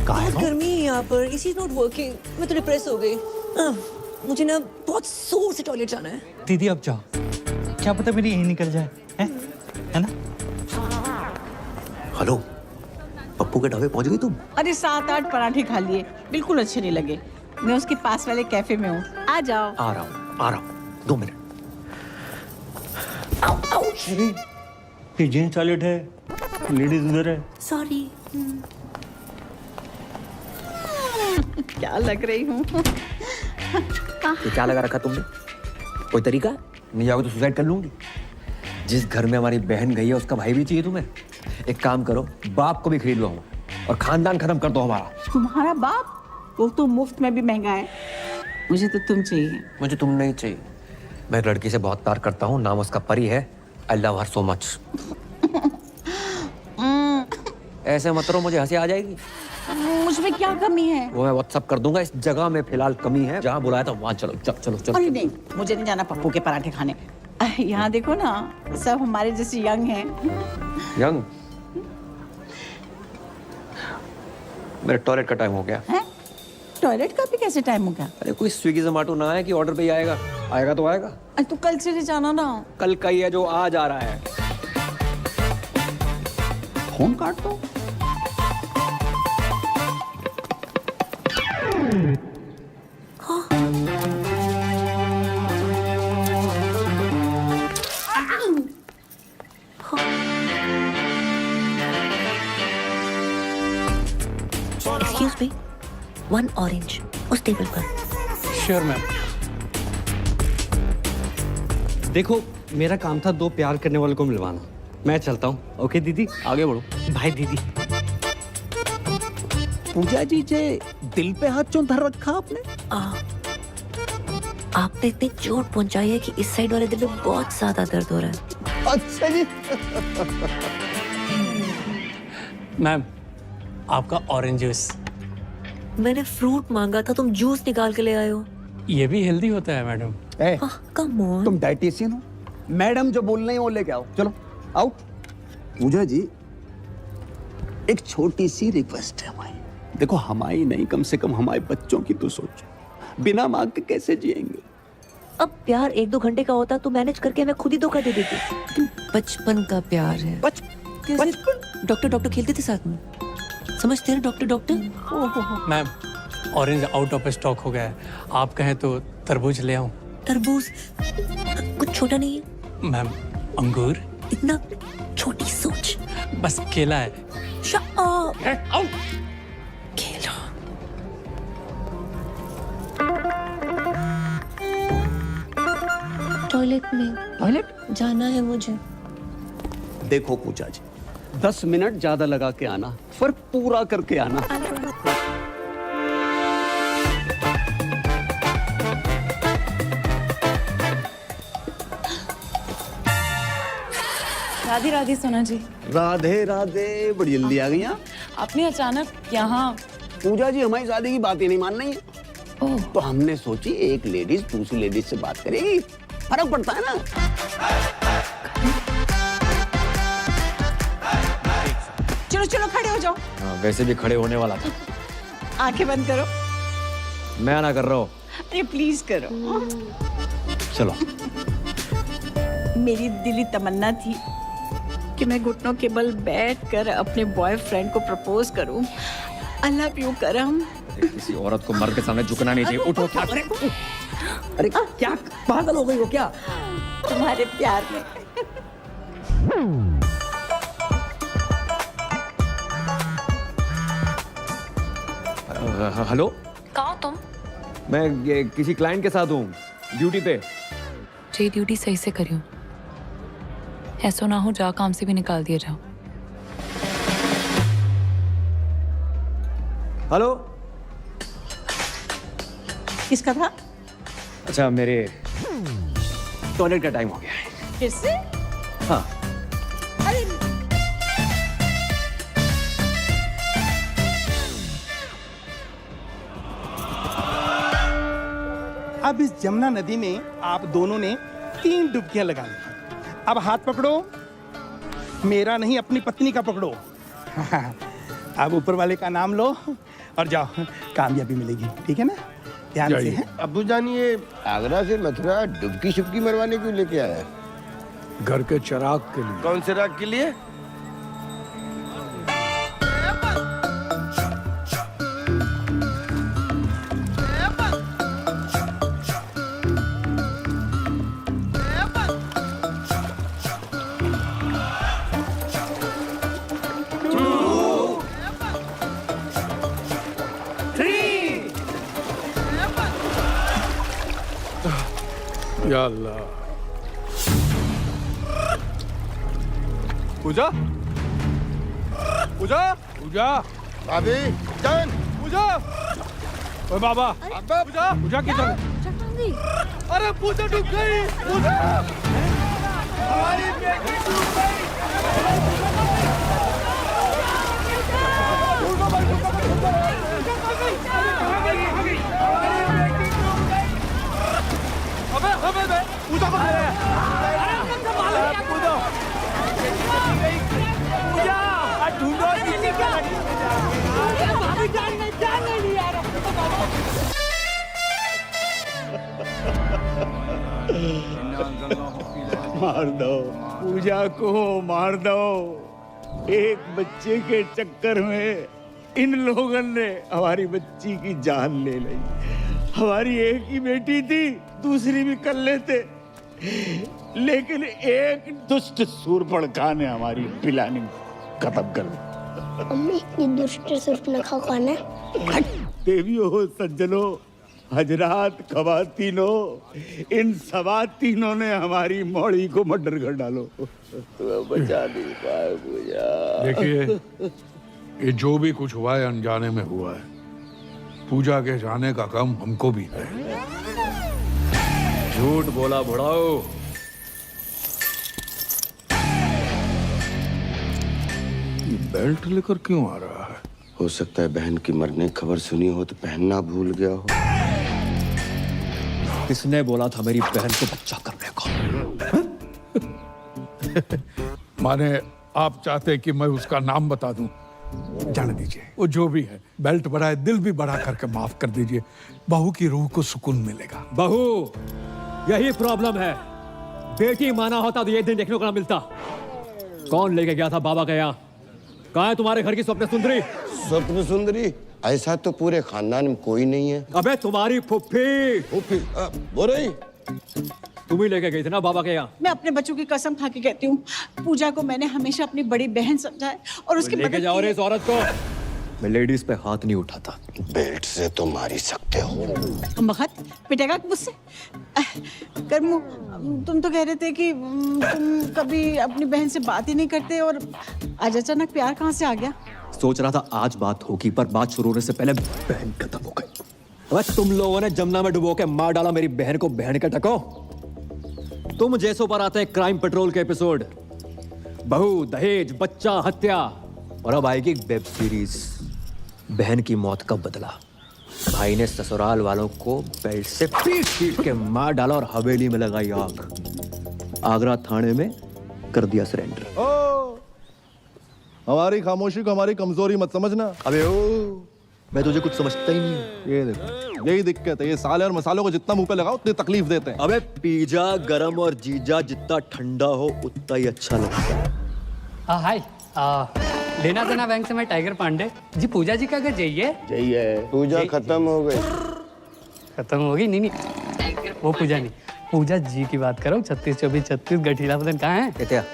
[SPEAKER 10] बहुत गर्मी है यहाँ पर, इसी नॉट वर्किंग। मैं तो डिप्रेस हो गई। मुझे ना बहुत जोर से टॉयलेट जाना है।
[SPEAKER 6] दीदी अब जाओ, क्या पता मेरी यही निकल जाए, है ना?
[SPEAKER 2] हेलो, पप्पू के ढाबे पहुंच गई तुम?
[SPEAKER 14] अरे 7-8 पराठे खा लिए, बिल्कुल अच्छे नहीं लगे। मैं उसके पास वाले कैफे में हूँ, आ जाओ।
[SPEAKER 2] आ रहा हूँ 2 मिनट।
[SPEAKER 6] ये जेंट्स टॉयलेट है, लेडीज उधर है।
[SPEAKER 10] सॉरी।
[SPEAKER 14] क्या लग रही हूँ?
[SPEAKER 2] ये क्या लगा रखा तुमने? कोई तरीका है? नहीं आओगे तो सुसाइड कर लूंगी। जिस घर में हमारी बहन गई है उसका भाई भी चाहिए तुम्हें। एक काम करो, बाप को भी खरीद लो और खानदान खत्म कर दो हमारा।
[SPEAKER 14] तुम्हारा बाप? वो तो मुफ्त में भी महंगा है। मुझे तो तुम चाहिए।
[SPEAKER 2] मुझे तुम नहीं चाहिए। मैं लड़की से बहुत प्यार करता हूँ, नाम उसका परी है। I love her so much. ऐसे मत करो, मुझे हंसी आ जाएगी।
[SPEAKER 14] मुझमें क्या कमी है?
[SPEAKER 2] वो मैं व्हाट्सअप कर दूंगा। इस जगह में फिलहाल कमी है, जहाँ बुलाया था वहाँ चलो। चलो चलो।
[SPEAKER 14] अरे नहीं, मुझे नहीं जाना पप्पू के पराठे खाने। यहाँ देखो ना, सब हमारे जैसे यंग हैं।
[SPEAKER 2] यंग? मेरे टॉयलेट का टाइम हो गया
[SPEAKER 14] है? टॉयलेट का भी कैसे टाइम हो गया?
[SPEAKER 2] अरे कोई स्विगी जोमेटो ना है कि ऑर्डर पे ही आएगा? आएगा तो आएगा।
[SPEAKER 14] अरे तो कल चले जाना ना।
[SPEAKER 2] कल का ही है जो आज आ रहा है।
[SPEAKER 14] फोन काट दो।
[SPEAKER 10] एक्सक्यूज मी, 1 ऑरेंज उस टेबल पर।
[SPEAKER 9] Sure ma'am.
[SPEAKER 6] देखो, मेरा काम था 2 प्यार करने वालों को मिलवाना। मैं चलता हूँ। ओके दीदी, आगे बढ़ो। बाय दीदी।
[SPEAKER 4] पूजा जी जे दिल पे हाथ क्यों धर रखा आपने?
[SPEAKER 10] आपने इतनी चोट पहुंचाई है कि इस साइड वाले दिल में बहुत ज्यादा दर्द हो रहा है।
[SPEAKER 4] अच्छा जी।
[SPEAKER 9] मैम, आपका ऑरेंज जूस।
[SPEAKER 10] मैंने फ्रूट मांगा था, तुम जूस निकाल के ले आए हो।
[SPEAKER 9] ये भी हेल्दी होता है मैडम।
[SPEAKER 10] Come on.
[SPEAKER 4] तुम डाइटिशियन हो? मैडम जो बोल रही है वो लेके आओ। चलो आओ। पूजा जी, एक छोटी सी रिक्वेस्ट है हमारी। देखो, हमारी नहीं, कम से कम हमारे बच्चों की तो सोचो। बिना मांग के कैसे जिएंगे?
[SPEAKER 10] अब प्यार 1-2 घंटे का होता तो मैनेज करके मैं खुद ही धोखा दे देती। बचपन का प्यार है। बचपन? डॉक्टर खेलते थे साथ में, समझते हैं doctor.
[SPEAKER 9] Ma'am, orange out of stock हो गया है। आप कहें तो तरबूज ले आऊं?
[SPEAKER 10] तरबूज कुछ छोटा नहीं है।
[SPEAKER 9] मैम, अंगूर?
[SPEAKER 10] इतना छोटी सोच।
[SPEAKER 9] बस केला है।
[SPEAKER 10] Shut up. केला। टॉयलेट में।
[SPEAKER 4] टॉयलेट
[SPEAKER 10] जाना है मुझे।
[SPEAKER 4] देखो पूजा जी, 10 मिनट ज्यादा लगा के आना, पर पूरा करके आना।
[SPEAKER 1] राधे राधे सोना जी।
[SPEAKER 4] राधे राधे, बड़ी जल्दी आ गई आप।
[SPEAKER 1] आपने अचानक यहाँ?
[SPEAKER 4] पूजा जी, हमारी शादी की बात ही नहीं मान रही है। तो हमने सोची एक लेडीज दूसरी लेडीज से बात करेगी, फर्क पड़ता है ना।
[SPEAKER 14] चलो चलो, खड़े हो जाओ।
[SPEAKER 2] वैसे भी खड़े होने वाला था।
[SPEAKER 14] आंखें बंद करो।
[SPEAKER 2] मैं ना कर रहा हूँ।
[SPEAKER 14] अरे प्लीज करो।
[SPEAKER 2] चलो।
[SPEAKER 14] मेरी दिली तमन्ना थी कि मैं घुटनों के बल बैठकर अपने बॉयफ्रेंड को प्रपोज करूं। आई लव यू करम।
[SPEAKER 2] किसी औरत को मर्द के सामने झुकना नहीं चाहिए। उठो। क्या?
[SPEAKER 4] अरे क्या पागल हो गई हो क्या?
[SPEAKER 14] तुम्हारे प्यार में।
[SPEAKER 2] हेलो,
[SPEAKER 10] कहाँ हो तुम?
[SPEAKER 2] मैं किसी क्लाइंट के साथ हूँ, ड्यूटी पे।
[SPEAKER 19] जी, ड्यूटी सही से करियो, ऐसा ना हो जा काम से भी निकाल दिया जाओ।
[SPEAKER 2] हेलो।
[SPEAKER 14] किसका था?
[SPEAKER 2] अच्छा, मेरे टॉयलेट का टाइम हो गया है।
[SPEAKER 14] फिर से?
[SPEAKER 2] हाँ।
[SPEAKER 14] अरे
[SPEAKER 20] अब इस जमुना नदी में आप दोनों ने 3 डुबकियां लगा ली। अब हाथ पकड़ो, मेरा नहीं अपनी पत्नी का पकड़ो। अब ऊपर वाले का नाम लो और जाओ, कामयाबी मिलेगी। ठीक है ना? ध्यान से।
[SPEAKER 5] अब्बू जान, ये आगरा से मथुरा डुबकी शुबकी मरवाने क्यों लेके आया?
[SPEAKER 8] घर के चिराग के लिए।
[SPEAKER 5] कौन से राग के लिए?
[SPEAKER 8] या अल्लाह।
[SPEAKER 15] पूजा पूजा
[SPEAKER 8] पूजा
[SPEAKER 5] भाभी जान
[SPEAKER 15] पूजा
[SPEAKER 8] ओए बाबा
[SPEAKER 15] पूजा
[SPEAKER 8] पूजा किधर?
[SPEAKER 15] अरे पूजा डूब गई पूजा हमारी बेटी डूब गई अबे अबे पूजा को पूजा ढूंढो
[SPEAKER 4] मार दो पूजा को, मार दो। एक बच्चे के चक्कर में इन लोगों ने हमारी बच्ची की जान ले ली। हमारी एक ही बेटी थी, दूसरी भी कर लेते, लेकिन एक दुष्ट सूर्पणखा ने हमारी प्लानिंग खत्म कर दी।
[SPEAKER 17] अम्मी ये दुष्ट सूर्पणखा कौन है?
[SPEAKER 4] देवियों, सज्जनों, हजरात, खवातीनों, इन सवातीनों ने हमारी मौड़ी को मर्डर कर डालो। बचा नहीं पाए पूजा।
[SPEAKER 8] देखिए, ये जो भी कुछ हुआ है अनजाने में हुआ है। पूजा के जाने का गम हमको भी है।
[SPEAKER 2] झूठ बोला बुढ़ाओ।
[SPEAKER 8] ये बेल्ट लेकर क्यों आ रहा है?
[SPEAKER 5] हो सकता है बहन की मरने की खबर सुनी हो तो पहनना भूल गया हो।
[SPEAKER 2] किसने बोला था मेरी बहन को बच्चा करने को?
[SPEAKER 8] माने आप चाहते कि मैं उसका नाम बता दूं? जाने दीजिए, वो जो भी है, बेल्ट बड़ा है, दिल भी बड़ा करके माफ कर दीजिए। बहू की रूह को सुकून मिलेगा।
[SPEAKER 2] बहू, यही प्रॉब्लम है। बेटी माना होता तो ये दिन देखने को ना मिलता। कौन लेके गया था बाबा के यहाँ? कहाँ है तुम्हारे घर की स्वप्न सुंदरी?
[SPEAKER 5] स्वप्न सुंदरी? ऐसा तो पूरे खानदान में कोई नहीं है।
[SPEAKER 2] अबे तुम्हारी फुफ्फी।
[SPEAKER 5] फुफ्फी बोल रही?
[SPEAKER 2] तुम ही लेके गई थी ना बाबा के यहाँ?
[SPEAKER 14] मैं अपने बच्चों की कसम खा के कहती हूँ, पूजा को मैंने हमेशा अपनी बड़ी बहन समझा है और उसकी
[SPEAKER 2] लेके जाओ रे इस औरत को। मैं लेडीज पे हाथ नहीं उठाता।
[SPEAKER 5] बेल्ट से तो मार ही सकते हो।
[SPEAKER 14] मगध पिटेगा मुझसे? कर्मू, तुम तो कह रहे थे कि तुम कभी अपनी बहन से बात ही नहीं करते और आज अचानक प्यार कहाँ से आ गया?
[SPEAKER 2] सोच रहा था आज बात होगी, पर बात शुरू होने से पहले बहन खत्म हो गई। अबे तुम लोगों ने जमुना में डुबो के मार डाला मेरी बहन को। बहन के टको तुम जैसों पर आते हैं क्राइम पेट्रोल के एपिसोड। बहू, दहेज, बच्चा, हत्या, और अब आएगी वेब सीरीज बहन की मौत का बदला। भाई ने ससुराल वालों को बेल्ट से पीट के मार डाला और हवेली में लगाई आग। आगरा थाने में कर दिया सरेंडर।
[SPEAKER 15] हमारी खामोशी को हमारी कमजोरी मत समझना।
[SPEAKER 2] अबे ओ, मैं तुझे कुछ समझता ही नहीं।
[SPEAKER 15] ये देखो, यही दिक्कत है। ये साले और मसालों को जितना मुंह पे लगाओ उतनी तकलीफ देते हैं।
[SPEAKER 2] अबे पिज्जा गरम और जीजा जितना ठंडा हो उतना ही अच्छा लगता है।
[SPEAKER 9] हाय, लेना देना बैंक से मैं टाइगर पांडे जी। पूजा जी का घर जाइए।
[SPEAKER 5] पूजा खत्म हो गई।
[SPEAKER 9] खत्म हो गई? नहीं, वो पूजा नहीं, पूजा जी की बात करो। 36-24-36 गठीला बदन कहाँ है?
[SPEAKER 2] क्या?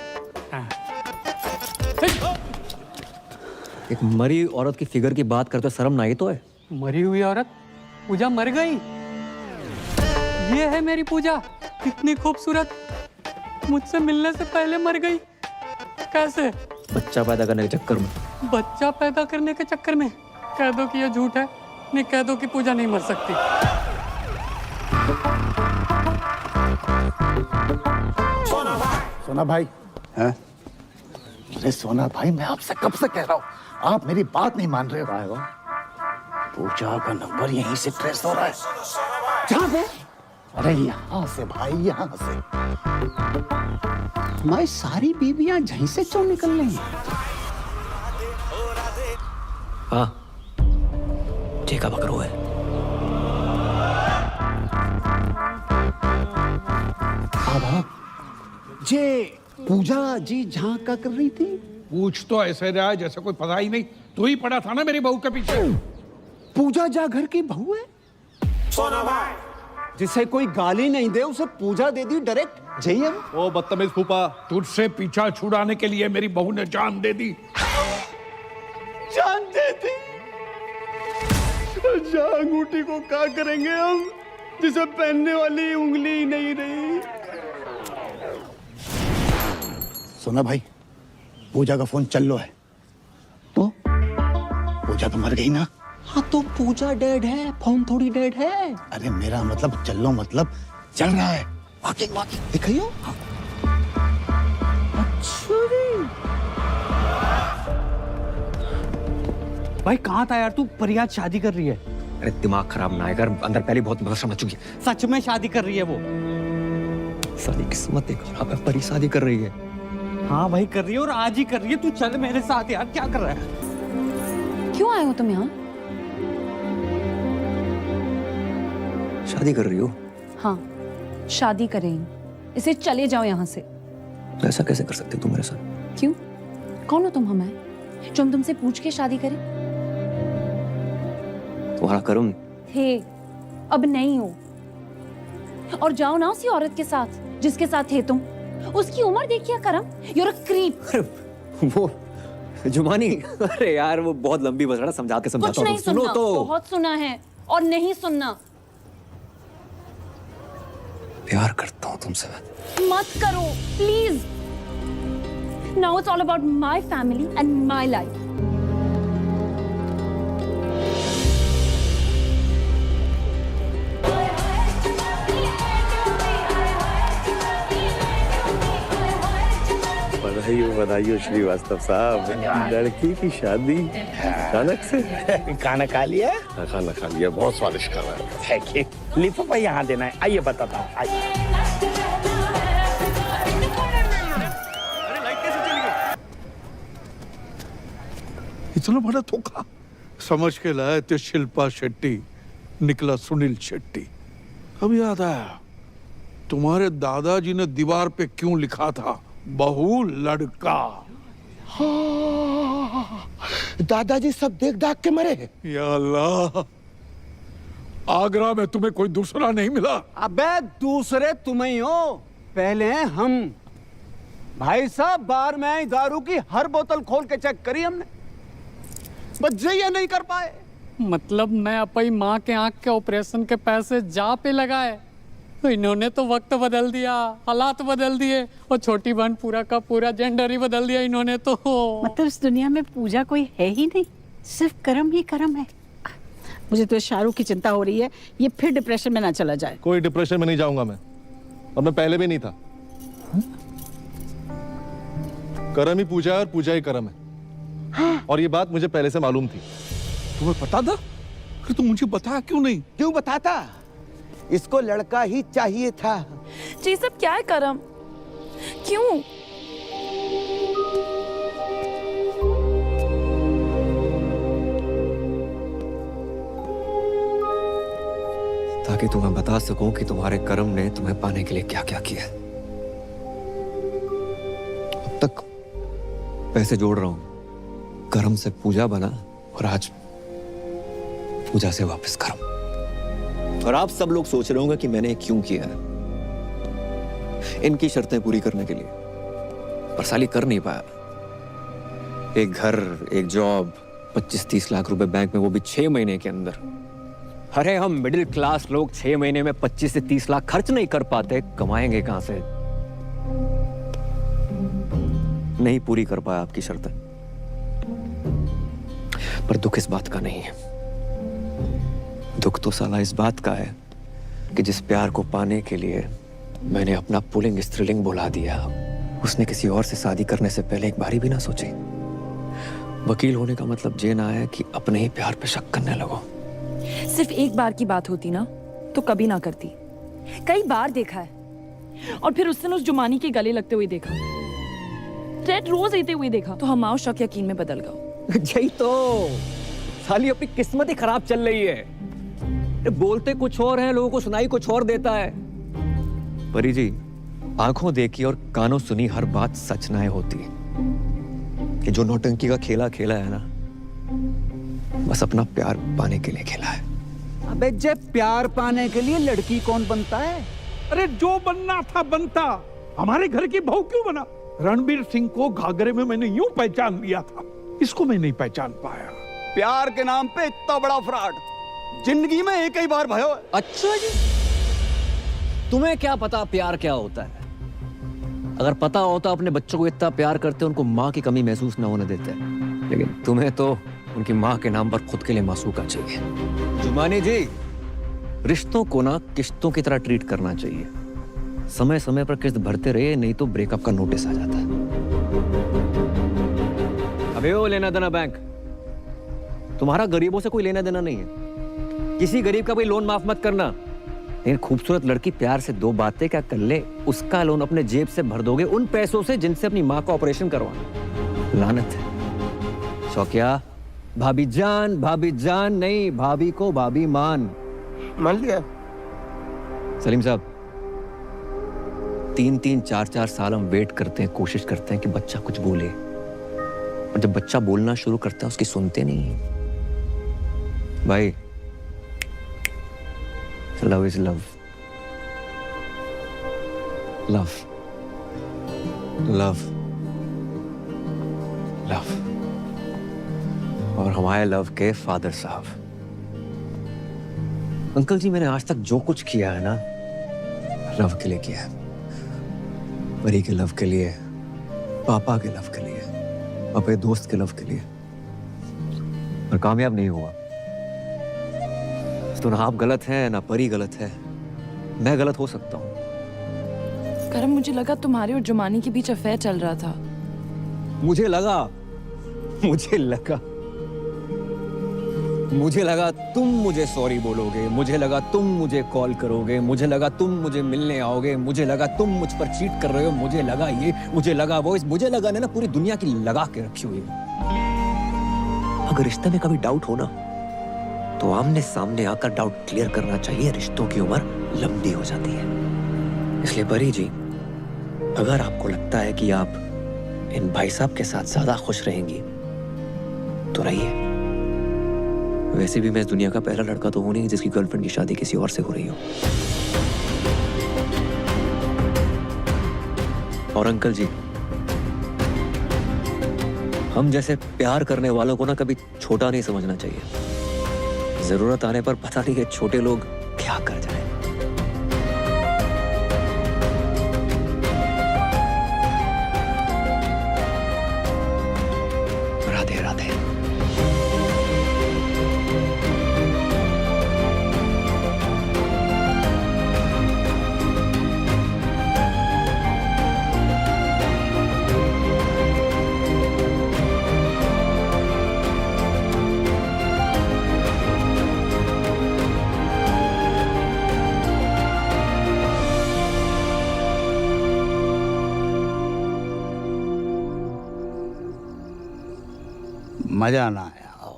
[SPEAKER 2] एक मरी औरत की फिगर की बात करते शर्म ना आई तो है?
[SPEAKER 9] मरी हुई औरत? पूजा मर गई? ये है मेरी पूजा, कितनी खूबसूरत। मुझसे मिलने से पहले मर गई। कैसे?
[SPEAKER 2] बच्चा पैदा करने के चक्कर में।
[SPEAKER 9] बच्चा पैदा करने के चक्कर में? कह दो कि ये झूठ है, नहीं कह दो कि पूजा नहीं मर सकती।
[SPEAKER 4] सोना भाई, हैं? अरे सोना भाई, मैं आपसे कब से कह रहा हूँ, आप मेरी बात नहीं मान रहे हो। पूजा का नंबर यहीं से ट्रेस हो रहा है। जहाँ पे? अरे यहाँ से भाई, यहाँ से। हमारी सारी बीबियां यहीं से क्यों निकल रही हैं?
[SPEAKER 2] हाँ, ठीक है, पकड़ो है।
[SPEAKER 4] जे पूजा जी जहाँ का कर रही थी?
[SPEAKER 8] पूछ तो ऐसे रहा है जैसे कोई पता ही नहीं। तू ही पड़ा था ना मेरी बहू के पीछे।
[SPEAKER 4] पूजा जा घर की बहू है? जिसे कोई गाली नहीं दे उसे पूजा दे दी डायरेक्ट। जय
[SPEAKER 15] ओ बदतमीज फूफा,
[SPEAKER 8] तुझसे पीछा छुड़ाने के लिए मेरी बहू ने जान दे दी।
[SPEAKER 4] जान दे दी? अंगूठी को क्या करेंगे हम? जिसे पहनने वाली उंगली ही नहीं रही। सुना भाई, पूजा का फोन चल लो है। तो पूजा तो मर गई ना।
[SPEAKER 11] हाँ तो पूजा डेड है, फोन थोड़ी डेड है।
[SPEAKER 4] अरे मेरा मतलब चल लो मतलब चल रहा है। वॉकिंग वॉकिंग दिखाइयो। हाँ।
[SPEAKER 6] भाई कहाँ था यार तू? परियाद शादी कर रही है।
[SPEAKER 2] अरे दिमाग खराब ना कर, अंदर पहले बहुत मदद समझ चुकी है।
[SPEAKER 6] सच में शादी कर रही है वो?
[SPEAKER 2] सारी किस्मत एक खराब है, परी शादी कर रही है।
[SPEAKER 6] हाँ भाई कर रही है और आज ही कर रही है। तू चल मेरे साथ यार, क्या कर रहा है?
[SPEAKER 1] क्यों आए हो तुम यहाँ?
[SPEAKER 2] शादी कर रही हो?
[SPEAKER 1] हाँ शादी करें, इसे चले जाओ यहाँ से।
[SPEAKER 2] तो ऐसा कैसे कर सकते तुम मेरे साथ?
[SPEAKER 1] क्यों? कौन हो तुम हमें जो हम तुमसे पूछ के शादी करें?
[SPEAKER 2] तुम्हारा कर्म
[SPEAKER 1] थे, अब नहीं हो। और जाओ ना उसी औरत के साथ जिसके साथ थे तुम। उसकी उम्र देखिए करम, you're a creep।
[SPEAKER 2] वो जुमानी, अरे यार वो बहुत लंबी बस रहा, समझा के समझाता
[SPEAKER 1] कुछ
[SPEAKER 2] हूँ।
[SPEAKER 1] नहीं
[SPEAKER 2] सुनो
[SPEAKER 1] सुनना,
[SPEAKER 2] तो।
[SPEAKER 1] बहुत सुना है और नहीं सुनना।
[SPEAKER 2] प्यार करता हूँ तुमसे मैं।
[SPEAKER 1] मत करो please. Now it's all about my family and my life.
[SPEAKER 5] बधाई श्रीवास्तव साहब, लड़की की शादी अचानक से।
[SPEAKER 20] खाना खा लिया?
[SPEAKER 5] हाँ, खाना खा लिया, बहुत स्वादिष्ट खाना है।
[SPEAKER 20] Thank you. लिफाफा यहाँ देना है, आइए बताता हूँ। आइए।
[SPEAKER 8] इतना बड़ा धोखा समझ के लाए थे शिल्पा शेट्टी, निकला सुनील शेट्टी। अब याद आया तुम्हारे दादाजी ने दीवार पे क्यों लिखा था, बहू लड़का।
[SPEAKER 5] हाँ, दादाजी सब देख दाग के मरे।
[SPEAKER 8] या अल्लाह, आगरा में तुम्हें कोई दूसरा नहीं मिला?
[SPEAKER 6] अबे दूसरे तुम ही हो, पहले हैं हम। भाई साहब बार में आई दारू की हर बोतल खोल के चेक करी हमने, बस ये नहीं कर पाए।
[SPEAKER 9] मतलब मैं अपनी माँ के आंख के ऑपरेशन के पैसे जा पे लगाए तो इन्होंने तो वक्त बदल दिया, हालात बदल दिए, और छोटी बहन पूरा का पूरा जेंडर ही बदल दिया इन्होंने तो।
[SPEAKER 14] मतलब इस दुनिया में पूजा कोई है ही नहीं, सिर्फ कर्म ही कर्म है। मुझे तो शाहरुख की चिंता हो रही है, ये फिर डिप्रेशन में ना चला जाए।
[SPEAKER 15] कोई डिप्रेशन में नहीं जाऊंगा मैं, और मैं पहले भी नहीं था। कर्म ही पूजा है और पूजा ही कर्म है। हाँ। और ये बात मुझे पहले से मालूम थी।
[SPEAKER 8] तुम्हें पता था? फिर तुम मुझे बताया क्यों नहीं?
[SPEAKER 5] क्यों बताता? इसको लड़का ही चाहिए था।
[SPEAKER 19] जी सब क्या है करम? क्यों?
[SPEAKER 2] ताकि तुम्हें बता सकूं कि तुम्हारे कर्म ने तुम्हें पाने के लिए क्या क्या किया। अब तक पैसे जोड़ रहा हूं, कर्म से पूजा बना और आज पूजा से वापस कर्म। और आप सब लोग सोच रहे होंगे कि मैंने क्यों किया है, इनकी शर्तें पूरी करने के लिए, पर साली कर नहीं पाया। एक घर, एक जॉब, 25-30 लाख रुपए बैंक में, वो भी 6 महीने के अंदर। अरे हम मिडिल क्लास लोग 6 महीने में 25 से 30 लाख खर्च नहीं कर पाते, कमाएंगे कहां से? नहीं पूरी कर पाया आपकी शर्तें, पर दुख इस बात का नहीं है। दुख तो साला इस बात का है कि जिस प्यार को पाने के लिए मैंने अपना पुल्लिंग स्त्रीलिंग बुला दिया, उसने किसी और से शादी करने से पहले एक बारी भी ना सोची। वकील होने का मतलब ये ना है कि अपने ही प्यार पे शक करने लगो।
[SPEAKER 19] सिर्फ एक बार की बात होती ना तो कभी ना करती। कई बार देखा है, और फिर उस दिन उस जुमानी के गले लगते हुए देखा, रेड रोज लेते हुए देखा, तो हमारा शक यकीन में बदल गया।
[SPEAKER 2] यही तो साली अपनी किस्मत ही खराब चल रही है। बोलते कुछ और है, लोगों को सुनाई कुछ और देता है। परी जी, आंखों देखी और कानों सुनी हर बात सच ना होती। कि जो नौटंकी का खेला खेला है ना, बस अपना प्यार पाने के लिए खेला है।
[SPEAKER 6] अबे जब प्यार पाने के लिए लड़की कौन बनता है?
[SPEAKER 8] अरे जो बनना था बनता, हमारे घर की बहू क्यों बना? रणबीर सिंह को घाघरे में मैंने यूं पहचान लिया था, इसको मैं नहीं पहचान पाया।
[SPEAKER 6] प्यार के नाम पे इतना बड़ा फ्रॉड जिंदगी में एक ही बार भयो।
[SPEAKER 2] अच्छा जी, तुम्हें क्या पता प्यार क्या होता है? अगर पता होता अपने बच्चों को इतना प्यार करते उनको माँ की कमी महसूस ना होने देते, लेकिन तुम्हें तो उनकी माँ के नाम पर खुद के लिए मासूका चाहिए। जुमानी जी, रिश्तों को ना किश्तों की तरह ट्रीट करना चाहिए। समय समय पर किस्त भरते रहिए, नहीं तो ब्रेकअप का नोटिस आ जाता है। अबे ओ लेना देना बैंक, तुम्हारा गरीबों से कोई लेना देना नहीं है। किसी गरीब का कोई लोन माफ मत करना। लेकिन खूबसूरत लड़की प्यार से 2 बातें क्या कर ले, उसका लोन अपने जेब से भर दोगे उन पैसों से जिनसे अपनी माँ का ऑपरेशन करवाना। लानत है। शौकिया, भाभी जान नहीं, भाभी को भाभी मान
[SPEAKER 5] लिया।
[SPEAKER 2] सलीम साहब, 3-3, 4-4 साल हम वेट करते हैं, कोशिश करते हैं कि बच्चा कुछ बोले, और जब बच्चा बोलना शुरू करता है उसकी सुनते नहीं। भाई, love is love, love love love. और हमारे लव के फादर साहब, अंकल जी, मैंने आज तक जो कुछ किया है ना, लव के लिए किया है। परी के लव के लिए, पापा के लव के लिए, अपने दोस्त के लव के लिए, और कामयाब नहीं हुआ। तो ना आप गलत हैं ना परी गलत है, मैं गलत हो सकता हूँ।
[SPEAKER 19] करम, मुझे लगा तुम्हारे और जुमानी के बीच अफेयर चल रहा था।
[SPEAKER 2] मुझे लगा तुम मुझे सॉरी बोलोगे, मुझे लगा तुम मुझे कॉल करोगे, मुझे लगा तुम मुझे मिलने आओगे, मुझे लगा तुम मुझ पर चीट कर रहे हो, मुझे लगा ये, मुझे लगा वो, मुझे लगा ना पूरी दुनिया की लगा के रखी हुई। अगर रिश्ते में कभी डाउट हो ना, तो आमने सामने आकर डाउट क्लियर करना चाहिए। रिश्तों की उम्र लंबी हो जाती है। इसलिए परी जी, अगर आपको लगता है कि आप इन भाई साहब के साथ ज्यादा खुश रहेंगी तो रहिए। वैसे भी मैं इस दुनिया का पहला लड़का तो हूं नहीं जिसकी गर्लफ्रेंड की शादी किसी और से हो रही हो। और अंकल जी, हम जैसे प्यार करने वालों को ना कभी छोटा नहीं समझना चाहिए। जरूरत आने पर पता नहीं है छोटे लोग क्या कर जाए। राधे राधे।
[SPEAKER 4] मजा ना आया।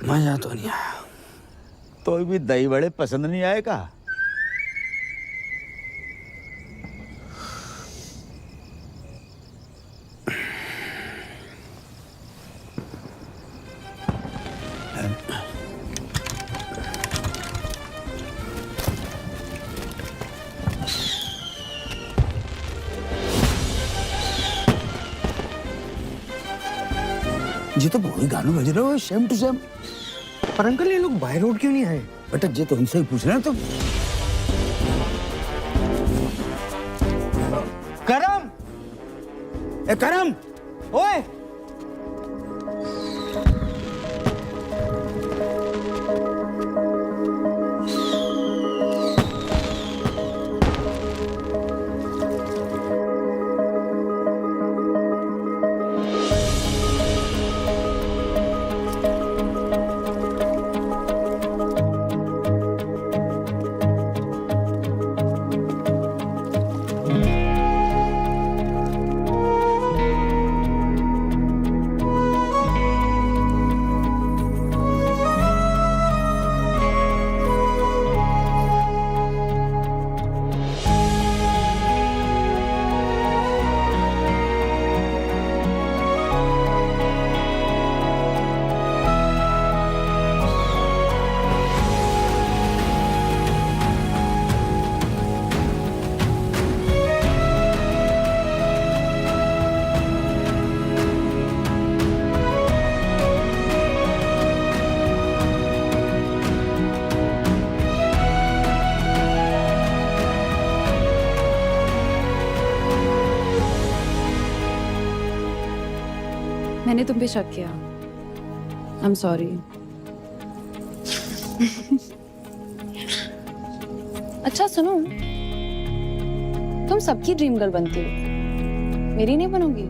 [SPEAKER 4] मजा तो नहीं आया। तो भी दही बड़े पसंद नहीं आए का? जी तो वही गाना बज रहा है, सेम टू सेम। पर अंकल, ये लोग बाय रोड क्यों नहीं आए? बेटा जी तो उनसे ही पूछ रहे हैं। तो करम, ए करम, ओए
[SPEAKER 1] मैंने तुम पे शक किया। I am sorry. अच्छा सुनो, तुम सबकी ड्रीम गर्ल बनती हो, मेरी नहीं बनोगी?